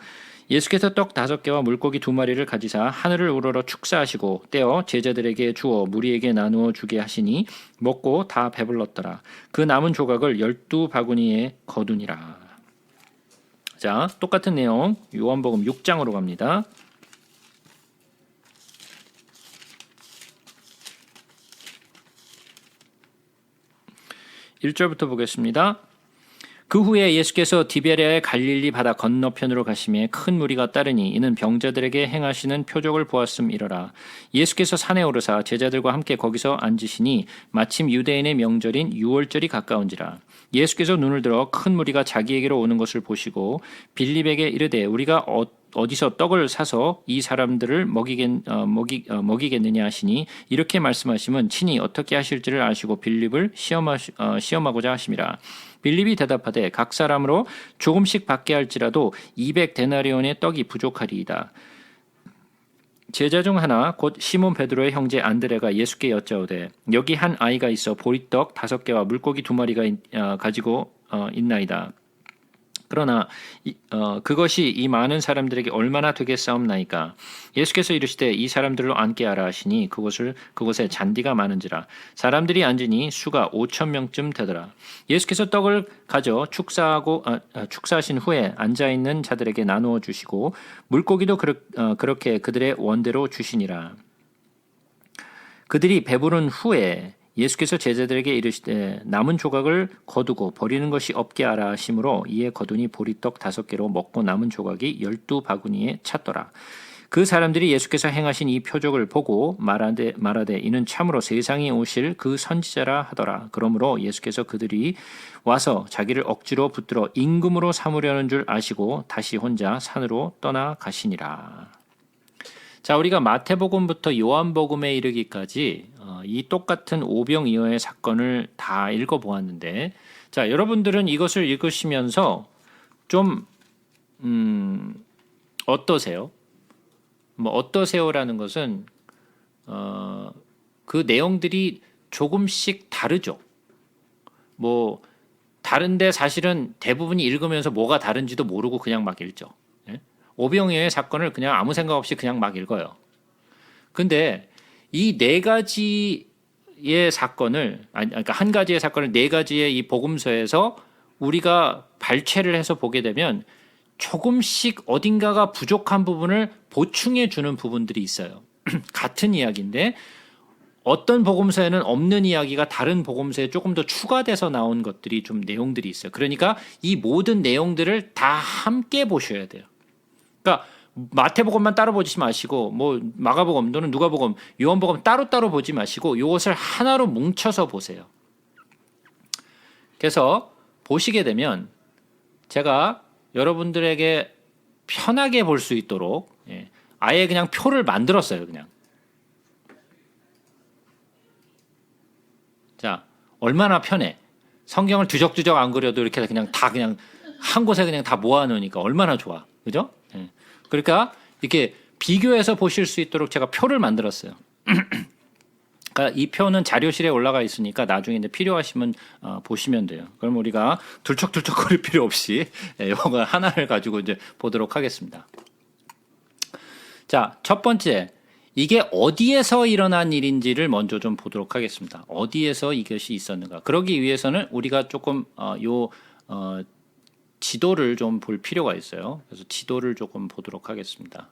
예수께서 떡 5개와 물고기 2마리를 가지사 하늘을 우러러 축사하시고 떼어 제자들에게 주어 무리에게 나누어 주게 하시니 먹고 다 배불렀더라. 그 남은 조각을 12바구니에 거두니라. 자, 똑같은 내용 요한복음 6장으로 갑니다. 1절부터 보겠습니다. 그 후에 예수께서 디베랴의 갈릴리 바다 건너편으로 가시매 큰 무리가 따르니 이는 병자들에게 행하시는 표적을 보았음이러라. 예수께서 산에 오르사 제자들과 함께 거기서 앉으시니 마침 유대인의 명절인 유월절이 가까운지라. 예수께서 눈을 들어 큰 무리가 자기에게로 오는 것을 보시고 빌립에게 이르되 우리가 어디서 떡을 사서 이 사람들을 먹이겠느냐 하시니 이렇게 말씀하시면 친히 어떻게 하실지를 아시고 빌립을 시험하고자 하심이라. 빌립이 대답하되 각 사람으로 조금씩 받게 할지라도 200데나리온의 떡이 부족하리이다. 제자 중 하나 곧 시몬 베드로의 형제 안드레가 예수께 여짜오되 여기 한 아이가 있어 보리떡 5개와 물고기 2마리가 가지고 있나이다. 그러나 그것이 이 많은 사람들에게 얼마나 되겠사옵나이까. 예수께서 이르시되 이 사람들로 앉게 하라 하시니 그곳에 잔디가 많은지라. 사람들이 앉으니 수가 5,000명쯤 되더라. 예수께서 떡을 가져 축사하신 후에 앉아있는 자들에게 나누어 주시고 물고기도 그렇게 그들의 원대로 주시니라. 그들이 배부른 후에 예수께서 제자들에게 이르시되 남은 조각을 거두고 버리는 것이 없게 하라 하심으로 이에 거두니 보리떡 5개로 먹고 남은 조각이 12바구니에 찼더라. 그 사람들이 예수께서 행하신 이 표적을 보고 말하되 이는 참으로 세상에 오실 그 선지자라 하더라. 그러므로 예수께서 그들이 와서 자기를 억지로 붙들어 임금으로 삼으려는 줄 아시고 다시 혼자 산으로 떠나가시니라. 자, 우리가 마태복음부터 요한복음에 이르기까지 이 똑같은 오병이어의 사건을 다 읽어보았는데, 자, 여러분들은 이것을 읽으시면서 좀 어떠세요? 어떠세요라는 것은 그 그 내용들이 조금씩 다르죠. 뭐 다른데 사실은 대부분이 읽으면서 뭐가 다른지도 모르고 그냥 막 읽죠. 예? 오병이어의 사건을 그냥 아무 생각 없이 그냥 막 읽어요. 근데 이 네 가지의 사건을 그러니까 한 가지의 사건을 네 가지의 이 복음서에서 우리가 발췌를 해서 보게 되면 조금씩 어딘가가 부족한 부분을 보충해 주는 부분들이 있어요. 같은 이야기인데 어떤 복음서에는 없는 이야기가 다른 복음서에 조금 더 추가돼서 나온 것들이 좀 내용들이 있어요. 그러니까 이 모든 내용들을 다 함께 보셔야 돼요. 그러니까 마태복음만 따로 보지 마시고 뭐 마가복음 또는 누가복음, 요한복음 따로따로 보지 마시고 이것을 하나로 뭉쳐서 보세요. 그래서 보시게 되면 제가 여러분들에게 편하게 볼 수 있도록 아예 그냥 표를 만들었어요. 그냥. 자, 얼마나 편해. 성경을 뒤적뒤적 안 그려도 이렇게 그냥 다 그냥 한 곳에 그냥 다 모아놓으니까 얼마나 좋아. 그죠? 그러니까 이렇게 비교해서 보실 수 있도록 제가 표를 만들었어요. 그러니까 이 표는 자료실에 올라가 있으니까 나중에 이제 필요하시면 보시면 돼요. 그럼 우리가 둘척둘척거릴 필요 없이 이거 하나를 가지고 이제 보도록 하겠습니다. 자, 첫 번째. 이게 어디에서 일어난 일인지를 먼저 좀 보도록 하겠습니다. 어디에서 이것이 있었는가. 그러기 위해서는 우리가 조금 지도를 좀 볼 필요가 있어요. 그래서 지도를 조금 보도록 하겠습니다.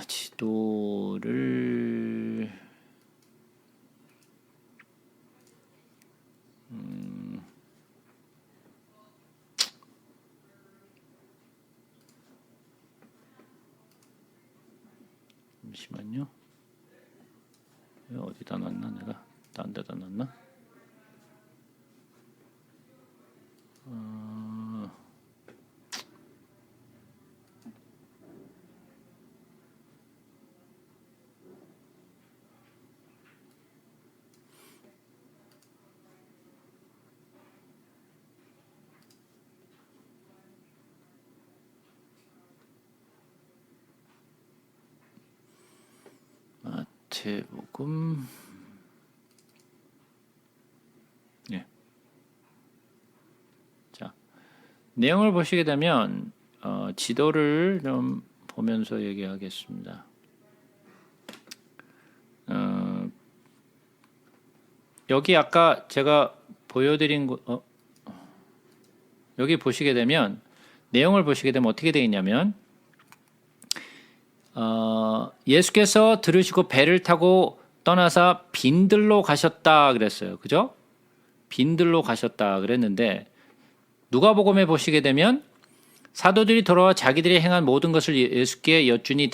지도를 잠시만요. 어디다 놨나 내가? 딴 데다 놨나? 마태복음 자, 내용을 보시게 되면 지도를 좀 보면서 얘기하겠습니다. 여기 아까 제가 보여드린 여기 보시게 되면 내용을 보시게 되면 어떻게 되어 있냐면 예수께서 들으시고 배를 타고 떠나서 빈들로 가셨다 그랬어요. 그죠? 빈들로 가셨다 그랬는데 누가복음에 보시게 되면 사도들이 돌아와 자기들이 행한 모든 것을 예수께 여쭈니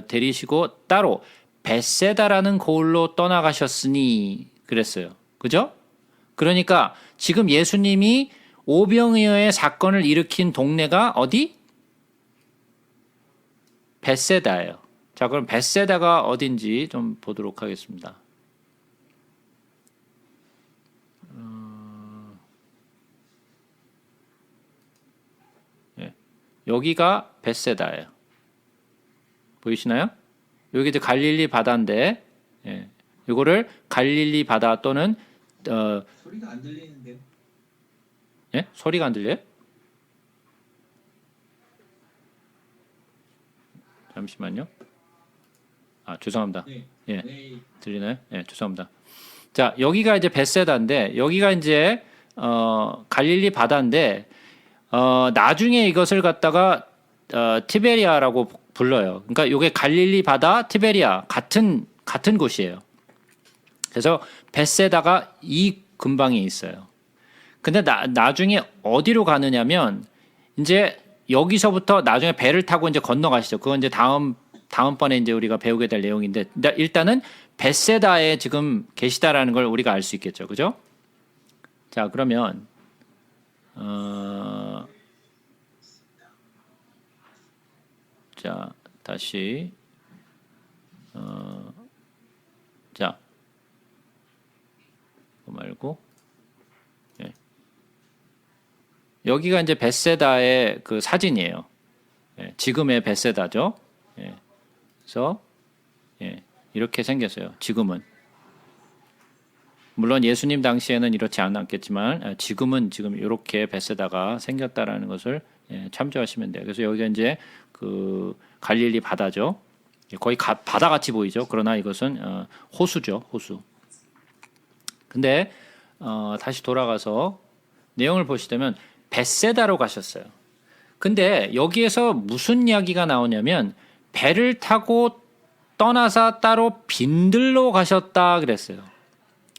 데리시고 따로 벳세다라는 고을로 떠나가셨으니 그랬어요. 그죠? 그러니까 지금 예수님이 오병이어의 사건을 일으킨 동네가 어디? 벳세다예요. 자, 그럼 벳세다가 어딘지 좀 보도록 하겠습니다. 여기가 벳세다예요. 보이시나요? 여기 이제 갈릴리 바다인데, 이거를 갈릴리 바다 또는 소리가 안 들리는데요? 예? 소리가 안 들려요? 잠시만요. 죄송합니다. 네. 예, 네. 들리나요? 예, 죄송합니다. 자, 여기가 이제 벳세다인데, 여기가 이제 갈릴리 바다인데, 나중에 이것을 갖다가 티베리아라고 불러요. 그러니까 이게 갈릴리 바다, 티베리아 같은 곳이에요. 그래서 벳세다가 이 근방에 있어요. 근데 나중에 어디로 가느냐면 이제 여기서부터 나중에 배를 타고 이제 건너가시죠. 그건 이제 다음번에 이제 우리가 배우게 될 내용인데 일단은 벳세다에 지금 계시다라는 걸 우리가 알 수 있겠죠. 그죠? 자, 그러면 자, 다시 자, 그거 말고 여기가 이제 벳세다의 그 사진이에요. 지금의 벳세다죠. 그래서 이렇게 생겼어요. 지금은. 물론 예수님 당시에는 이렇지 않았겠지만 지금 이렇게 베세다가 생겼다라는 것을 참조하시면 돼요. 그래서 여기가 이제 그 갈릴리 바다죠. 거의 바다같이 보이죠. 그러나 이것은 호수죠. 호수. 근데 다시 돌아가서 내용을 보시다면 베세다로 가셨어요. 근데 여기에서 무슨 이야기가 나오냐면 배를 타고 떠나서 따로 빈들로 가셨다 그랬어요.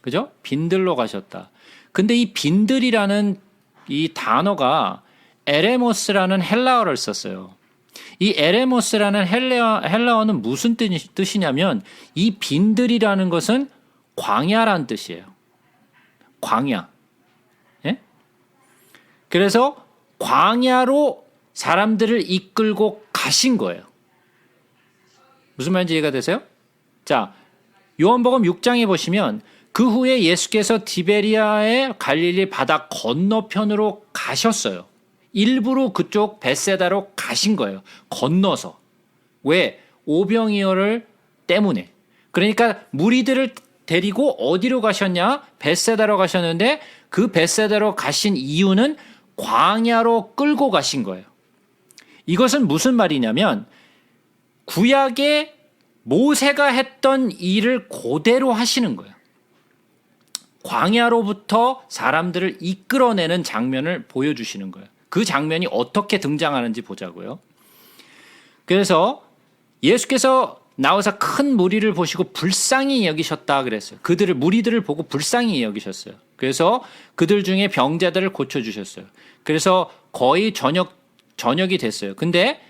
그죠? 빈들로 가셨다. 근데 이 빈들이라는 이 단어가 에레모스라는 헬라어를 썼어요. 이 에레모스라는 헬라어는 무슨 뜻이냐면 이 빈들이라는 것은 광야란 뜻이에요. 광야. 예? 그래서 광야로 사람들을 이끌고 가신 거예요. 무슨 말인지 이해가 되세요? 자, 요한복음 6장에 보시면 그 후에 예수께서 디베리아의 갈릴리 바다 건너편으로 가셨어요. 일부러 그쪽 벳세다로 가신 거예요. 건너서. 왜? 오병이어를 때문에. 그러니까 무리들을 데리고 어디로 가셨냐? 벳세다로 가셨는데 그 벳세다로 가신 이유는 광야로 끌고 가신 거예요. 이것은 무슨 말이냐면 구약에 모세가 했던 일을 그대로 하시는 거예요. 광야로부터 사람들을 이끌어내는 장면을 보여주시는 거예요. 그 장면이 어떻게 등장하는지 보자고요. 그래서 예수께서 나와서 큰 무리를 보시고 불쌍히 여기셨다 그랬어요. 무리들을 보고 불쌍히 여기셨어요. 그래서 그들 중에 병자들을 고쳐주셨어요. 그래서 거의 저녁이 됐어요. 근데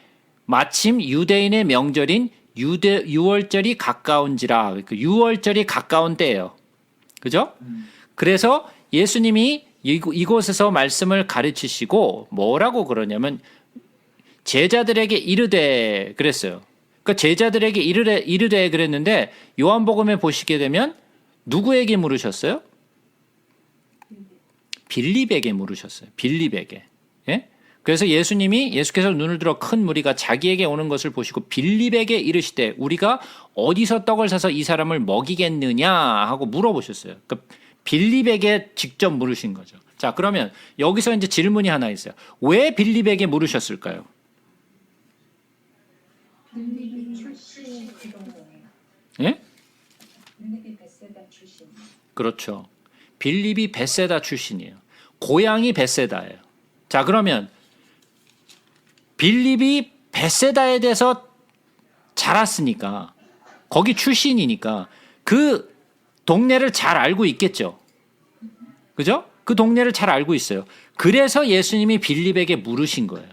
마침 유대인의 명절인 유월절이 가까운지라, 유월절이 가까운 때예요. 그죠? 그래서 예수님이 이곳에서 말씀을 가르치시고 뭐라고 그러냐면 제자들에게 이르되 그랬어요. 그러니까 제자들에게 이르되 그랬는데 요한복음에 보시게 되면 누구에게 물으셨어요? 빌립에게 물으셨어요. 빌립에게. 예? 그래서 예수께서 눈을 들어 큰 무리가 자기에게 오는 것을 보시고 빌립에게 이르시되 우리가 어디서 떡을 사서 이 사람을 먹이겠느냐 하고 물어보셨어요. 그러니까 빌립에게 직접 물으신 거죠. 자, 그러면 여기서 이제 질문이 하나 있어요. 왜 빌립에게 물으셨을까요? 빌립이 출신이 그런 거예요. 예? 빌립이 베세다 출신. 그렇죠. 빌립이 벳세다 출신이에요. 고향이 벳세다예요. 자, 그러면 빌립이 벳세다에 대해서 자랐으니까 거기 출신이니까 그 동네를 잘 알고 있겠죠. 그죠? 그 동네를 잘 알고 있어요. 그래서 예수님이 빌립에게 물으신 거예요.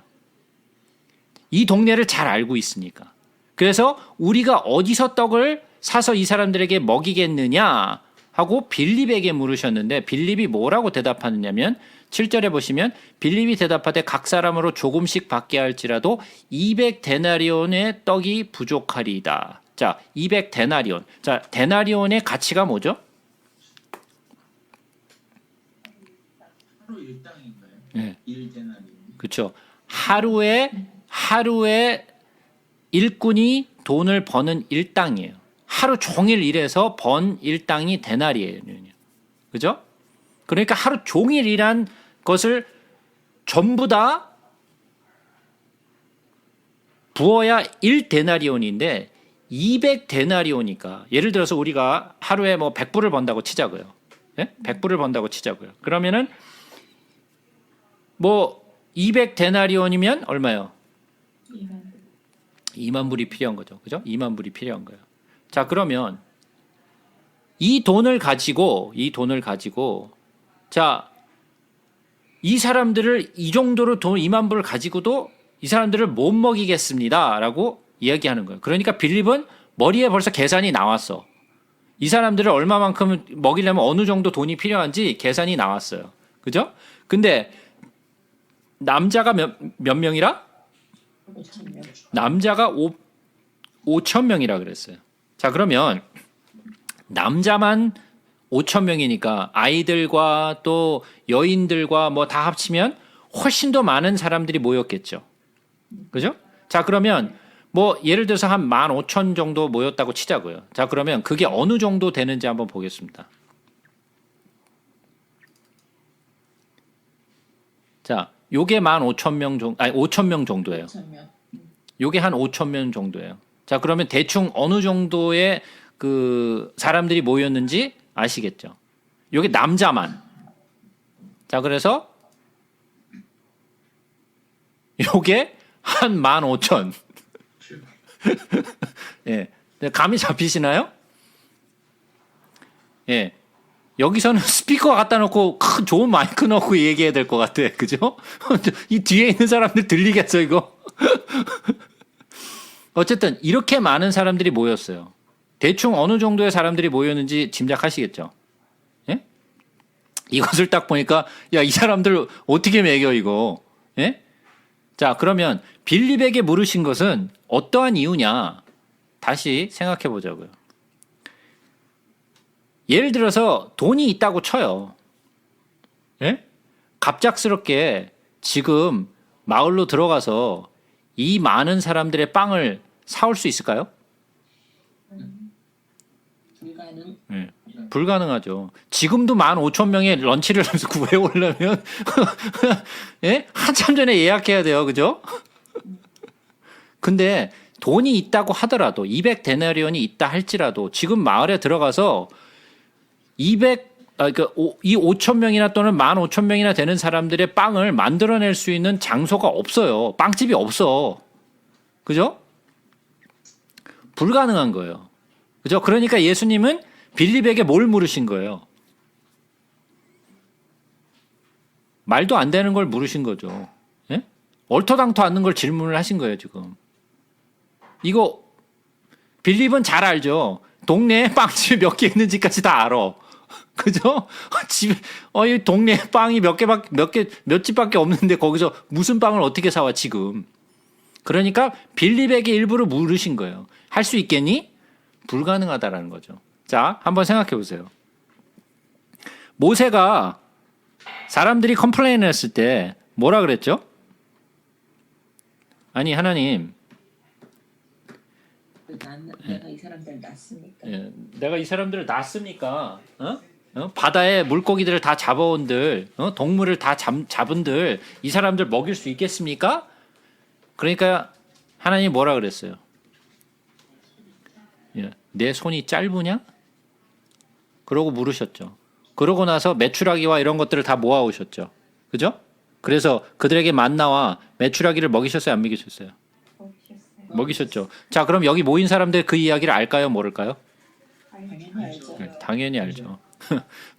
이 동네를 잘 알고 있으니까. 그래서 우리가 어디서 떡을 사서 이 사람들에게 먹이겠느냐 하고 빌립에게 물으셨는데 빌립이 뭐라고 대답하느냐면 7절에 보시면 빌립이 대답하되 각 사람으로 조금씩 받게 할지라도 200데나리온의 떡이 부족하리이다. 자, 200데나리온. 자, 데나리온의 가치가 뭐죠? 하루 일당인가요? 네. 1데나리온. 그렇죠. 하루에 일꾼이 돈을 버는 일당이에요. 하루 종일 일해서 번 일당이 데나리예요. 그죠? 그러니까 하루 종일 일한 것을 전부 다 부어야 1데나리온인데 200데나리온이니까 예를 들어서 우리가 하루에 뭐 100불을 번다고 치자고요. 예? 100불을 번다고 치자고요. 그러면은 뭐 200데나리온이면 얼마요? 2만 불이 필요한 거죠. 그죠? 2만 불이 필요한 거예요. 자, 그러면 이 돈을 가지고 자, 이 사람들을 이 정도로 돈 2만 불을 가지고도 이 사람들을 못 먹이겠습니다라고 이야기하는 거예요. 그러니까 빌립은 머리에 벌써 계산이 나왔어. 이 사람들을 얼마만큼 먹이려면 어느 정도 돈이 필요한지 계산이 나왔어요. 그죠? 근데 남자가 몇 명이라? 5,000명. 남자가 5,000명이라 그랬어요. 자, 그러면 남자만 5,000명이니까 아이들과 또 여인들과 뭐 다 합치면 훨씬 더 많은 사람들이 모였겠죠. 그죠? 자, 그러면 뭐 예를 들어서 한 15,000 정도 모였다고 치자고요. 자, 그러면 그게 어느 정도 되는지 한번 보겠습니다. 자, 요게 15,000명 정도, 아니 5,000명 정도예요. 5,000명. 요게 한 5,000명 정도예요. 자, 그러면 대충 어느 정도의 그 사람들이 모였는지 아시겠죠? 요게 남자만. 자, 그래서 요게 한 15,000. 예. 감이 잡히시나요? 예. 여기서는 스피커 갖다 놓고 큰 좋은 마이크 넣고 얘기해야 될 것 같아. 그죠? 이 뒤에 있는 사람들 들리겠어, 이거? 어쨌든 이렇게 많은 사람들이 모였어요. 대충 어느 정도의 사람들이 모였는지 짐작하시겠죠? 예? 이것을 딱 보니까 야, 이 사람들 어떻게 매겨 이거? 예? 자, 그러면 빌립에게 물으신 것은 어떠한 이유냐? 다시 생각해 보자고요. 예를 들어서 돈이 있다고 쳐요. 예? 갑작스럽게 지금 마을로 들어가서 이 많은 사람들의 빵을 사올 수 있을까요? 불가능. 예. 불가능하죠. 지금도 15,000명의 런치를 구해오려면 예? 한참 전에 예약해야 돼요. 그죠? 근데 돈이 있다고 하더라도 200데나리온이 있다 할지라도 지금 마을에 들어가서 이 5,000명이나 또는 15,000명이나 되는 사람들의 빵을 만들어낼 수 있는 장소가 없어요. 빵집이 없어. 그죠? 불가능한 거예요. 그죠? 그러니까 예수님은 빌립에게 뭘 물으신 거예요? 말도 안 되는 걸 물으신 거죠. 예? 얼토당토 않는 걸 질문을 하신 거예요, 지금. 이거 빌립은 잘 알죠. 동네에 빵집이 몇 개 있는지까지 다 알아. 그죠? 집에 이 동네에 빵이 몇 집밖에 없는데 거기서 무슨 빵을 어떻게 사와 지금? 그러니까 빌립에게 일부러 물으신 거예요. 할 수 있겠니? 불가능하다라는 거죠. 자, 한번 생각해 보세요. 모세가 사람들이 컴플레인을 했을 때 뭐라 그랬죠? 아니, 하나님, 내가 이 사람들 낳습니까? 예, 내가 이 사람들을 낳습니까? 바다에 물고기들을 다 잡아온들, 동물을 다 잡은들 이 사람들 먹일 수 있겠습니까? 그러니까 하나님이 뭐라 그랬어요? 예, 내 손이 짧으냐? 그러고 물으셨죠. 그러고 나서 메추라기와 이런 것들을 다 모아오셨죠. 그죠? 그래서 그들에게 만나와 메추라기를 먹이셨어요? 안 먹이셨어요? 먹으셨어요. 먹이셨죠. 자, 그럼 여기 모인 사람들 그 이야기를 알까요? 모를까요? 당연히 알죠. 네, 당연히 알죠.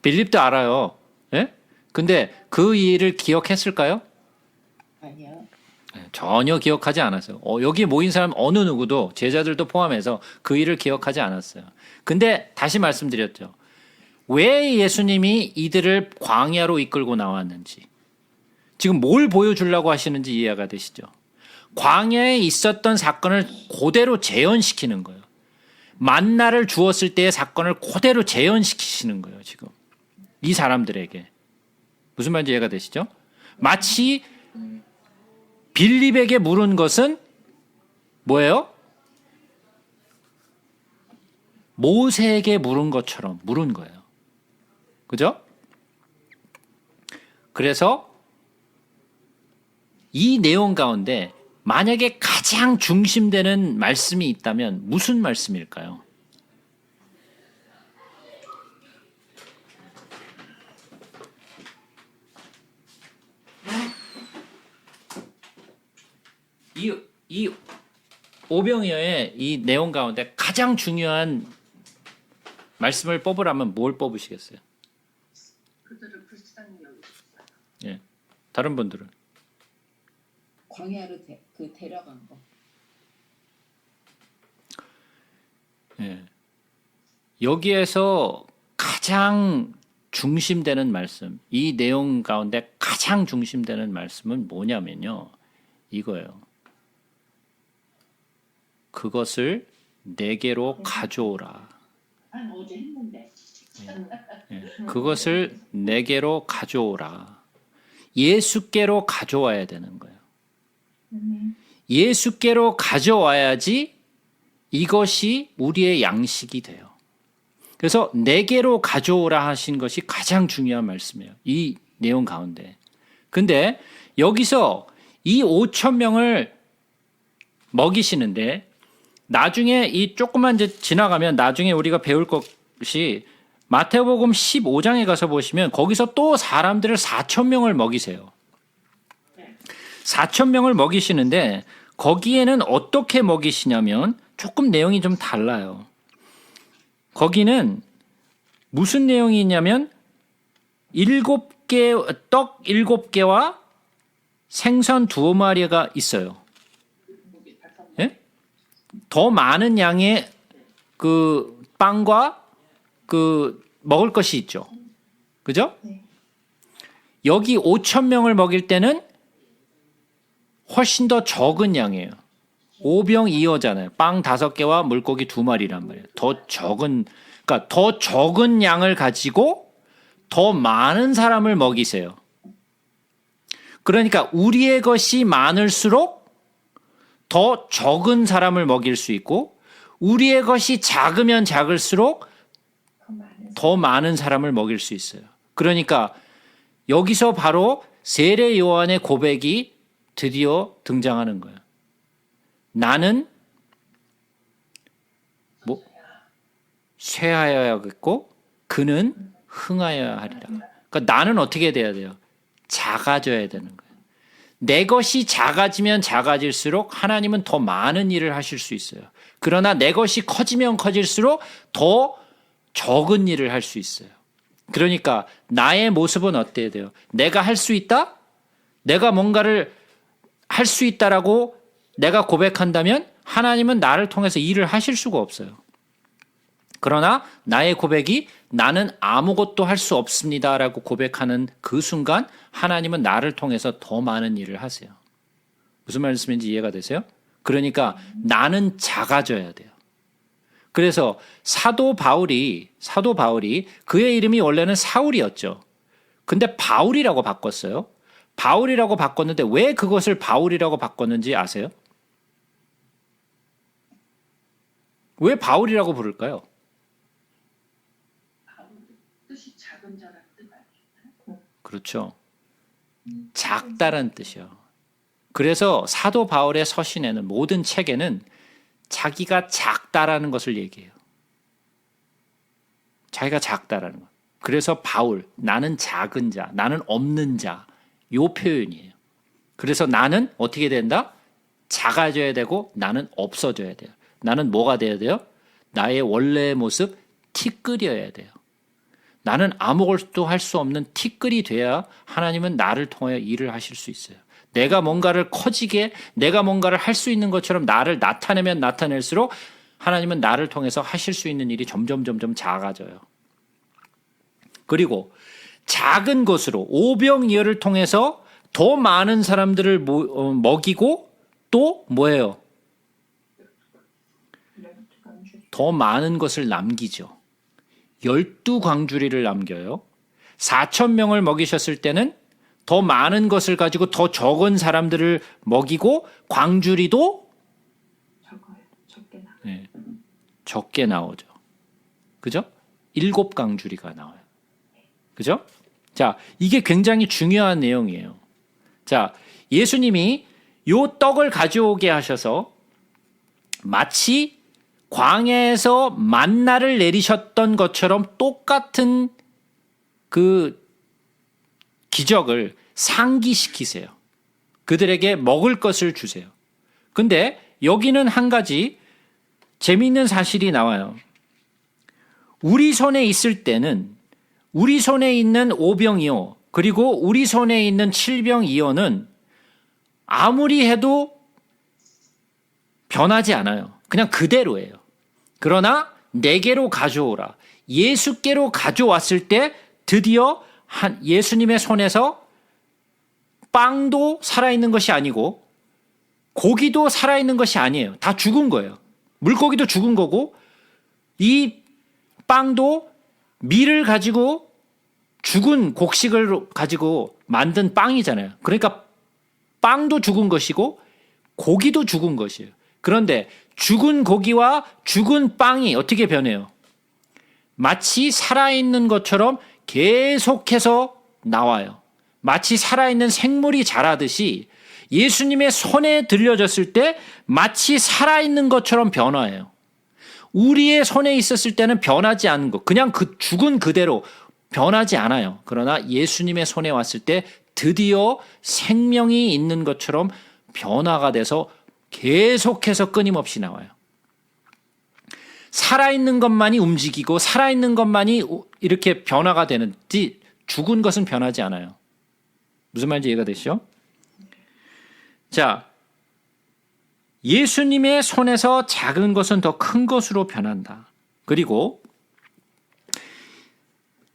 빌립도 알아요. 예? 근데 그 일을 기억했을까요? 아니요. 네, 전혀 기억하지 않았어요. 여기 모인 사람 어느 누구도 제자들도 포함해서 그 일을 기억하지 않았어요. 근데 다시 말씀드렸죠. 왜 예수님이 이들을 광야로 이끌고 나왔는지, 지금 뭘 보여주려고 하시는지 이해가 되시죠? 광야에 있었던 사건을 그대로 재현시키는 거예요. 만나를 주었을 때의 사건을 그대로 재현시키시는 거예요, 지금. 이 사람들에게. 무슨 말인지 이해가 되시죠? 마치 빌립에게 물은 것은 뭐예요? 모세에게 물은 것처럼 물은 거예요. 그죠? 그래서 이 내용 가운데 만약에 가장 중심되는 말씀이 있다면 무슨 말씀일까요? 이 오병이어의 이 내용 가운데 가장 중요한 말씀을 뽑으라면 뭘 뽑으시겠어요? 그들을 불쌍히 여기셨어요. 예. 다른 분들은? 광야로 데려간 거. 예. 여기에서 가장 중심되는 말씀, 이 내용 가운데 가장 중심되는 말씀은 뭐냐면요. 이거예요. 그것을 내게로 가져오라. 어제 했는데. 예. 그것을 내게로 가져오라. 예수께로 가져와야 되는 거예요. 예수께로 가져와야지 이것이 우리의 양식이 돼요. 그래서 내게로 가져오라 하신 것이 가장 중요한 말씀이에요. 이 내용 가운데. 근데 여기서 이 5,000명을 먹이시는데 나중에 이 조금만 이제 지나가면 나중에 우리가 배울 것이 마태복음 15장에 가서 보시면 거기서 또 사람들을 4,000명을 먹이세요. 4,000명을 먹이시는데 거기에는 어떻게 먹이시냐면 조금 내용이 좀 달라요. 거기는 무슨 내용이 있냐면 7개, 떡 7개와 생선 2마리가 있어요. 예? 더 많은 양의 그 빵과 그 먹을 것이 있죠. 그죠? 네. 여기 5,000명을 먹일 때는 훨씬 더 적은 양이에요. 5병2어잖아요. 빵 5개와 물고기 2마리란 말이에요. 더 적은, 그러니까 더 적은 양을 가지고 더 많은 사람을 먹이세요. 그러니까 우리의 것이 많을수록 더 적은 사람을 먹일 수 있고 우리의 것이 작으면 작을수록 더 많은 사람을 먹일 수 있어요. 그러니까 여기서 바로 세례 요한의 고백이 드디어 등장하는 거예요. 나는 뭐 쇠하여야겠고 그는 흥하여야 하리라. 그러니까 나는 어떻게 돼야 돼요? 작아져야 되는 거예요. 내 것이 작아지면 작아질수록 하나님은 더 많은 일을 하실 수 있어요. 그러나 내 것이 커지면 커질수록 더 적은 일을 할 수 있어요. 그러니까 나의 모습은 어때야 돼요? 내가 할 수 있다? 내가 뭔가를 할 수 있다라고 내가 고백한다면 하나님은 나를 통해서 일을 하실 수가 없어요. 그러나 나의 고백이 나는 아무것도 할 수 없습니다라고 고백하는 그 순간 하나님은 나를 통해서 더 많은 일을 하세요. 무슨 말씀인지 이해가 되세요? 그러니까 나는 작아져야 돼요. 그래서 사도 바울이 그의 이름이 원래는 사울이었죠. 근데 바울이라고 바꿨어요. 바울이라고 바꿨는데 왜 그것을 바울이라고 바꿨는지 아세요? 왜 바울이라고 부를까요? 뜻이 작은 자라는 뜻 아니에요? 그렇죠. 작다라는 뜻이요. 그래서 사도 바울의 서신에는 모든 책에는 자기가 작다라는 것을 얘기해요. 자기가 작다라는 것. 그래서 바울, 나는 작은 자, 나는 없는 자, 요 표현이에요. 그래서 나는 어떻게 된다? 작아져야 되고 나는 없어져야 돼요. 나는 뭐가 돼야 돼요? 나의 원래의 모습 티끌이어야 돼요. 나는 아무것도 할 수 없는 티끌이 돼야 하나님은 나를 통하여 일을 하실 수 있어요. 내가 뭔가를 커지게, 내가 뭔가를 할 수 있는 것처럼 나를 나타내면 나타낼수록 하나님은 나를 통해서 하실 수 있는 일이 점점 작아져요. 그리고 작은 것으로 오병이어를 통해서 더 많은 사람들을 먹이고 또 뭐예요? 더 많은 것을 남기죠. 12광주리를 남겨요. 4,000명을 먹이셨을 때는 더 많은 것을 가지고 더 적은 사람들을 먹이고 광주리도 적게 나오죠. 그죠? 7광주리가 나와요. 그죠? 자, 이게 굉장히 중요한 내용이에요. 자, 예수님이 요 떡을 가져오게 하셔서 마치 광야에서 만나를 내리셨던 것처럼 똑같은 그 기적을 상기시키세요. 그들에게 먹을 것을 주세요. 근데 여기는 한 가지 재미있는 사실이 나와요. 우리 손에 있을 때는 우리 손에 있는 5병이요. 그리고 우리 손에 있는 7병이요는 아무리 해도 변하지 않아요. 그냥 그대로예요. 그러나 내게로 가져오라. 예수께로 가져왔을 때 드디어 예수님의 손에서 빵도 살아있는 것이 아니고 고기도 살아있는 것이 아니에요. 다 죽은 거예요. 물고기도 죽은 거고 이 빵도 밀을 가지고 죽은 곡식을 가지고 만든 빵이잖아요. 그러니까 빵도 죽은 것이고 고기도 죽은 것이에요. 그런데 죽은 고기와 죽은 빵이 어떻게 변해요? 마치 살아있는 것처럼 계속해서 나와요. 마치 살아있는 생물이 자라듯이 예수님의 손에 들려졌을 때 마치 살아있는 것처럼 변화해요. 우리의 손에 있었을 때는 변하지 않은 것, 그냥 그 죽은 그대로 변하지 않아요. 그러나 예수님의 손에 왔을 때 드디어 생명이 있는 것처럼 변화가 돼서 계속해서 끊임없이 나와요. 살아있는 것만이 움직이고 살아있는 것만이 이렇게 변화가 되는지 죽은 것은 변하지 않아요. 무슨 말인지 이해가 되시죠? 자, 예수님의 손에서 작은 것은 더 큰 것으로 변한다. 그리고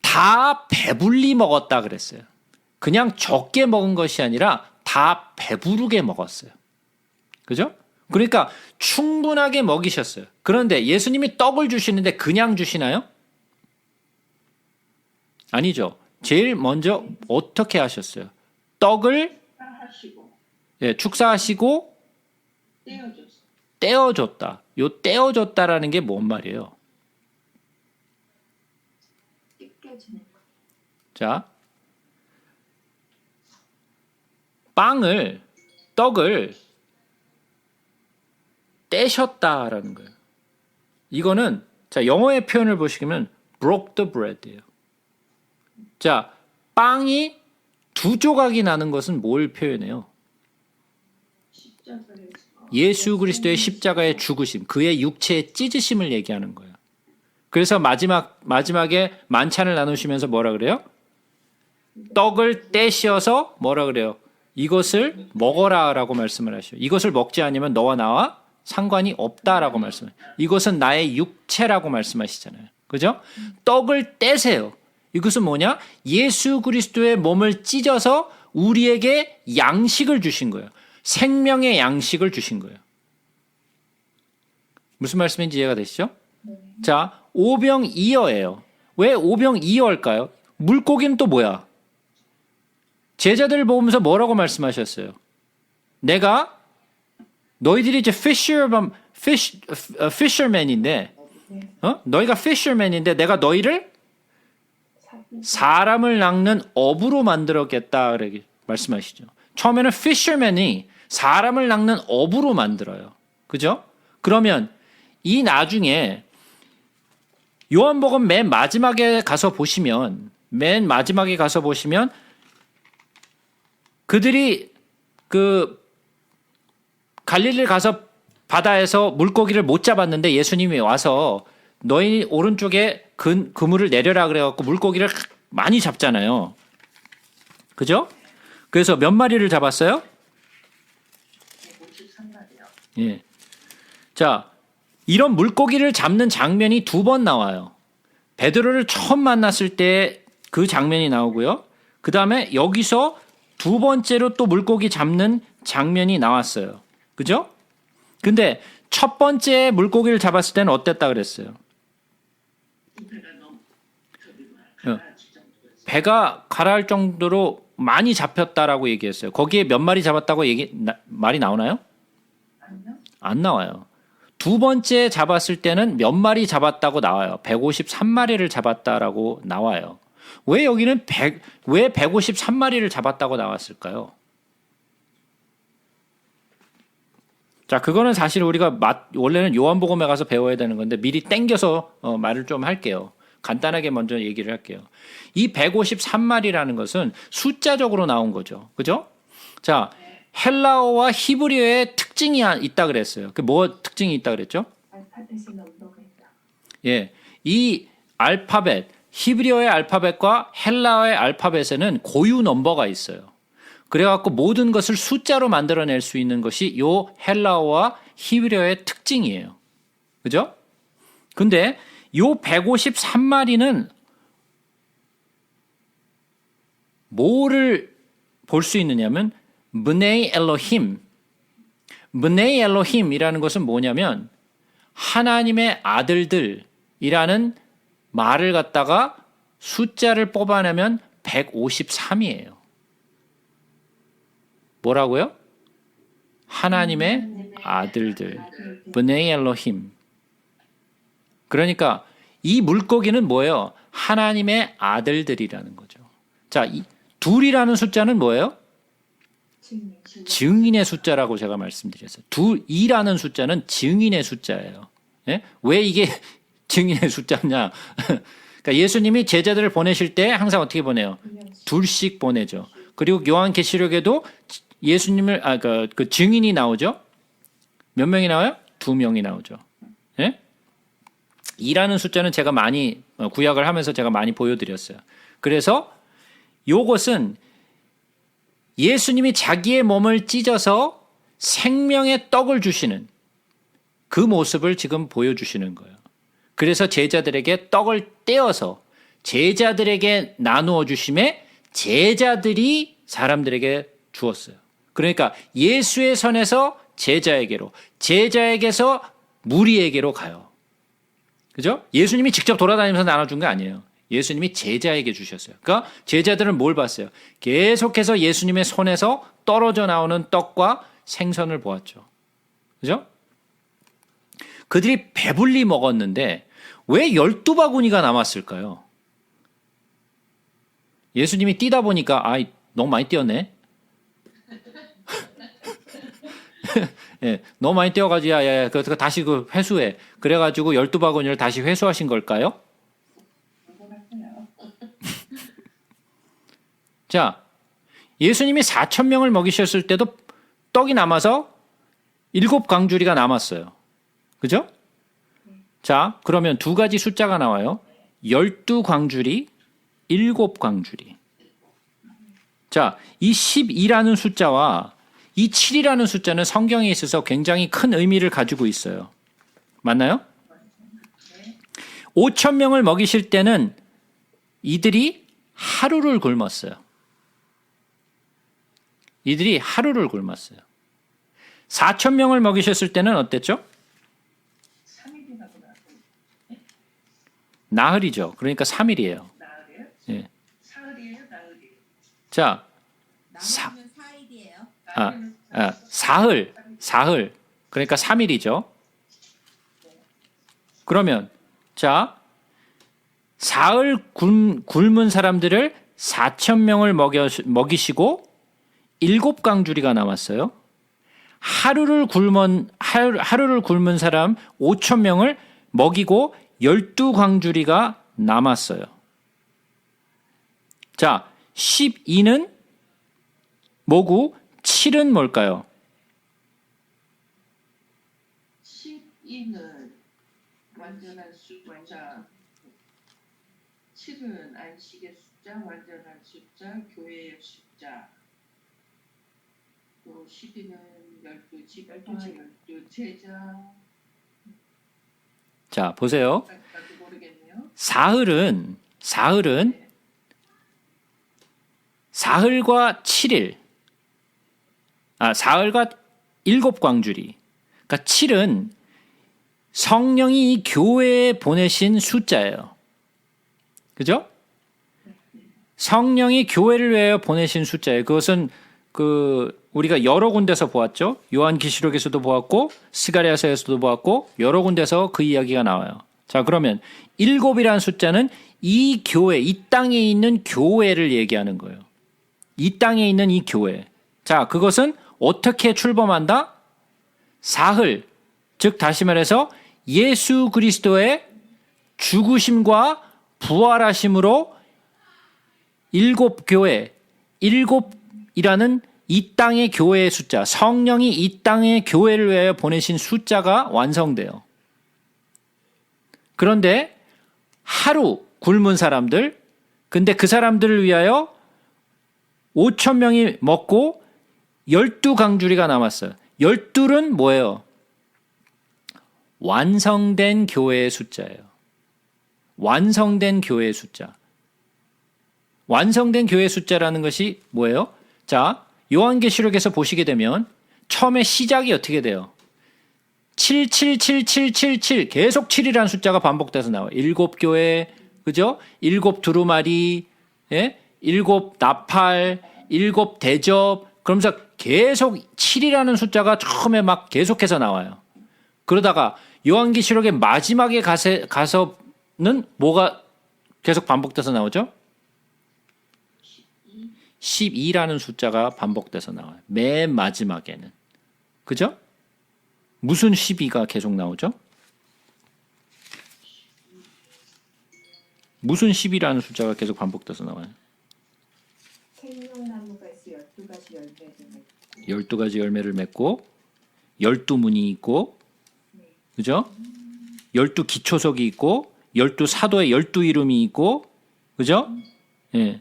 다 배불리 먹었다 그랬어요. 그냥 적게 먹은 것이 아니라 다 배부르게 먹었어요. 그죠? 그러니까 충분하게 먹이셨어요. 그런데 예수님이 떡을 주시는데 그냥 주시나요? 아니죠. 제일 먼저 어떻게 하셨어요? 떡을 하시고 축사하시고 떼어줬어. 떼어줬다. 요 떼어줬다라는 게 뭔 말이에요? 찢겨지는 거. 자, 떡을 떼셨다라는 거예요. 이거는 자, 영어의 표현을 보시면 broke the bread예요. 자, 빵이 두 조각이 나는 것은 뭘 표현해요? 예수 그리스도의 십자가의 죽으심, 그의 육체의 찢으심을 얘기하는 거예요. 그래서 마지막에 만찬을 나누시면서 뭐라 그래요? 떡을 떼셔서 뭐라 그래요? 이것을 먹어라라고 말씀을 하셔요. 이것을 먹지 않으면 너와 나와 상관이 없다라고 말씀해요. 이것은 나의 육체라고 말씀하시잖아요. 그죠? 떡을 떼세요. 이것은 뭐냐? 예수 그리스도의 몸을 찢어서 우리에게 양식을 주신 거예요. 생명의 양식을 주신 거예요. 무슨 말씀인지 이해가 되시죠? 자, 오병이어예요. 왜 오병이어일까요? 물고기는 또 뭐야? 제자들을 보면서 뭐라고 말씀하셨어요? 너희들이 이제 fisherman인데, 너희가 fisherman인데 내가 너희를 사람을 낚는 어부로 만들었겠다 그렇게 말씀하시죠. 처음에는 fisherman이 사람을 낚는 어부로 만들어요. 그죠? 그러면 이 나중에 요한복음 맨 마지막에 가서 보시면 그들이 그 갈릴리를 가서 바다에서 물고기를 못 잡았는데 예수님이 와서 너희 오른쪽에 그물을 내려라 그래갖고 물고기를 많이 잡잖아요. 그죠? 그래서 몇 마리를 잡았어요? 153마리요. 예. 자, 이런 물고기를 잡는 장면이 두 번 나와요. 베드로를 처음 만났을 때 그 장면이 나오고요. 그 다음에 여기서 두 번째로 또 물고기 잡는 장면이 나왔어요. 그죠? 근데 첫 번째 물고기를 잡았을 때는 어땠다 그랬어요? 배가 가라앉을 정도로 많이 잡혔다라고 얘기했어요. 거기에 몇 마리 잡았다고 말이 나오나요? 안 나와요. 두 번째 잡았을 때는 몇 마리 잡았다고 나와요. 153마리를 잡았다라고 나와요. 왜 여기는 왜 153마리를 잡았다고 나왔을까요? 자, 그거는 사실 우리가 원래는 요한복음에 가서 배워야 되는 건데 미리 땡겨서 말을 좀 할게요. 간단하게 먼저 얘기를 할게요. 이 153마리라는 것은 숫자적으로 나온 거죠. 그죠? 자, 헬라어와 히브리어의 특징이 있다 그랬어요. 그 뭐 특징이 있다 그랬죠? 알파벳의 넘버가 있다. 예. 이 알파벳, 히브리어의 알파벳과 헬라어의 알파벳에는 고유 넘버가 있어요. 그래갖고 모든 것을 숫자로 만들어낼 수 있는 것이 요 헬라어와 히브리어의 특징이에요. 그죠? 근데 요 153마리는 뭐를 볼 수 있느냐면 브네이 엘로힘이라는 것은 뭐냐면 하나님의 아들들이라는 말을 갖다가 숫자를 뽑아내면 153이에요. 뭐라고요? 하나님의 아들들. 브네이 엘로힘. 그러니까 이 물고기는 뭐예요? 하나님의 아들들이라는 거죠. 자, 이 둘이라는 숫자는 뭐예요? 증인의 숫자라고 제가 말씀드렸어요. 2라는 숫자는 증인의 숫자예요. 예? 왜 이게 증인의 숫자냐? 그러니까 예수님이 제자들을 보내실 때 항상 어떻게 보내요? 둘씩 보내죠. 그리고 요한계시록에도 예수님을 그 증인이 나오죠. 몇 명이 나와요? 2명이 나오죠. 예? 2라는 숫자는 제가 많이 구약을 하면서 제가 많이 보여드렸어요. 그래서 요것은 예수님이 자기의 몸을 찢어서 생명의 떡을 주시는 그 모습을 지금 보여주시는 거예요. 그래서 제자들에게 떡을 떼어서 제자들에게 나누어 주심에 제자들이 사람들에게 주었어요. 그러니까 예수의 손에서 제자에게로, 제자에게서 무리에게로 가요. 그죠? 예수님이 직접 돌아다니면서 나눠준 게 아니에요. 예수님이 제자에게 주셨어요. 그러니까 제자들은 뭘 봤어요? 계속해서 예수님의 손에서 떨어져 나오는 떡과 생선을 보았죠. 그죠? 그들이 배불리 먹었는데 왜 12바구니가 남았을까요? 예수님이 뛰다 보니까 너무 많이 뛰었네. 예, 너무 많이 뛰어가지고 그거 다시 그 회수해. 그래가지고 12바구니를 다시 회수하신 걸까요? 자, 예수님이 4,000명을 먹이셨을 때도 떡이 남아서 7광주리가 남았어요. 그죠? 자, 그러면 두 가지 숫자가 나와요. 12광주리, 7광주리. 자, 이 12라는 숫자와 이 7이라는 숫자는 성경에 있어서 굉장히 큰 의미를 가지고 있어요. 맞나요? 5,000명을 먹이실 때는 이들이 하루를 굶었어요. 이들이 하루를 굶었어요. 4,000명을 먹이셨을 때는 어땠죠? 나흘이죠. 그러니까 3일이에요. 예. 자, 나머지는 4일이에요. 사흘. 그러니까 3일이죠. 그러면 자, 사흘 굶은 사람들을 4,000명을 먹이시고 7광주리가 남았어요. 하루를 굶은 사람 5,000명을 먹이고 12광주리가 남았어요. 자, 12는 뭐고 7은 뭘까요? 12는 완전한 숫자, 7은 안식의 숫자, 완전한 숫자, 교회의 숫자, 또 12는 12 제자. 자, 보세요. 나도 모르겠네요. 사흘과 7일. 사흘과 7광주리. 그러니까 7은 성령이 이 교회에 보내신 숫자예요. 그죠? 성령이 교회를 위하여 보내신 숫자예요. 그것은 우리가 여러 군데서 보았죠. 요한계시록에서도 보았고 스가랴서에서도 보았고 여러 군데서 그 이야기가 나와요. 자, 그러면 7이라는 숫자는 이 교회, 이 땅에 있는 교회를 얘기하는 거예요. 이 땅에 있는 이 교회. 자, 그것은 어떻게 출범한다? 사흘, 즉 다시 말해서 예수 그리스도의 죽으심과 부활하심으로 7교회, 7이라는 이 땅의 교회의 숫자, 성령이 이 땅의 교회를 위하여 보내신 숫자가 완성돼요. 그런데 하루 굶은 사람들, 근데 그 사람들을 위하여 5,000명이 먹고 12광주리가 남았어요. 12는 뭐예요? 완성된 교회의 숫자예요. 완성된 교회의 숫자. 완성된 교회의 숫자라는 것이 뭐예요? 자, 요한계시록에서 보시게 되면 처음에 시작이 어떻게 돼요? 7777777 계속 7이라는 숫자가 반복돼서 나와요. 7교회, 그죠? 7 두루마리, 예? 7 나팔, 7 대접, 그러면서 계속 7이라는 숫자가 처음에 막 계속해서 나와요. 그러다가 요한계시록의 마지막에 가서는 뭐가 계속 반복돼서 나오죠? 12라는 숫자가 반복돼서 나와요. 맨 마지막에는. 그죠? 무슨 12가 계속 나오죠? 무슨 10이라는 숫자가 계속 반복돼서 나와요? 생명나무가 있어 12가지 열매를 맺고 12가지 열매를 맺고 12문이 있고 그죠? 12기초석이 있고 12사도의 12이름이 있고 그죠? 예.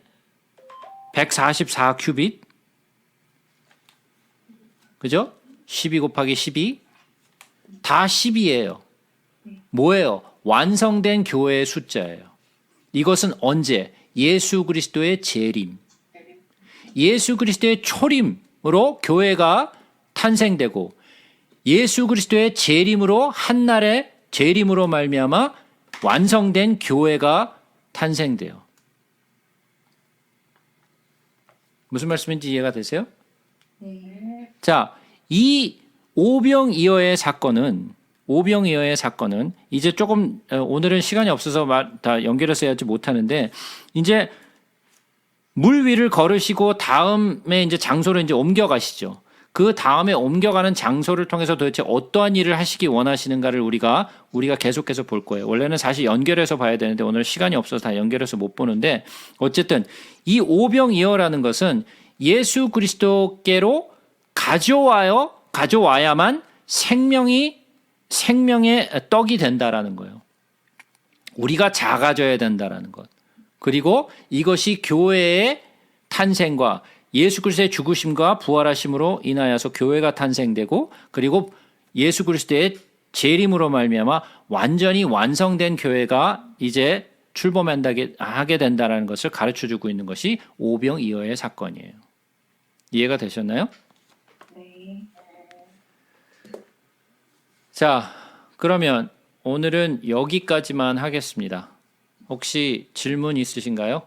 144큐빗 그죠? 12 곱하기 12 다 10이에요. 뭐예요? 완성된 교회의 숫자예요. 이것은 언제? 예수 그리스도의 재림. 예수 그리스도의 초림으로 교회가 탄생되고 예수 그리스도의 재림으로 한날의 재림으로 말미암아 완성된 교회가 탄생돼요. 무슨 말씀인지 이해가 되세요? 네. 자, 이 오병이어의 사건은 이제 조금 오늘은 시간이 없어서 다 연결해서 해야지 못하는데 이제 물 위를 걸으시고 다음에 이제 장소로 이제 옮겨가시죠. 그 다음에 옮겨가는 장소를 통해서 도대체 어떠한 일을 하시기 원하시는가를 우리가 계속해서 볼 거예요. 원래는 사실 연결해서 봐야 되는데 오늘 시간이 없어서 다 연결해서 못 보는데 어쨌든 이 오병이어라는 것은 예수 그리스도께로 가져와야만 생명의 떡이 된다라는 거예요. 우리가 작아져야 된다라는 것. 그리고 이것이 교회의 탄생과 예수 그리스도의 죽으심과 부활하심으로 인하여서 교회가 탄생되고 그리고 예수 그리스도의 재림으로 말미암아 완전히 완성된 교회가 이제 출범하게 된다라는 것을 가르쳐주고 있는 것이 오병이어의 사건이에요. 이해가 되셨나요? 네. 자, 그러면 오늘은 여기까지만 하겠습니다. 혹시 질문 있으신가요?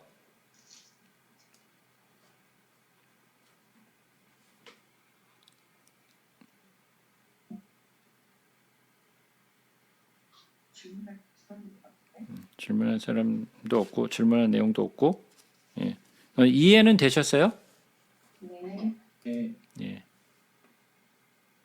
질문할 사람도 없고 질문할 내용도 없고 예. 이해는 되셨어요? 네. 네.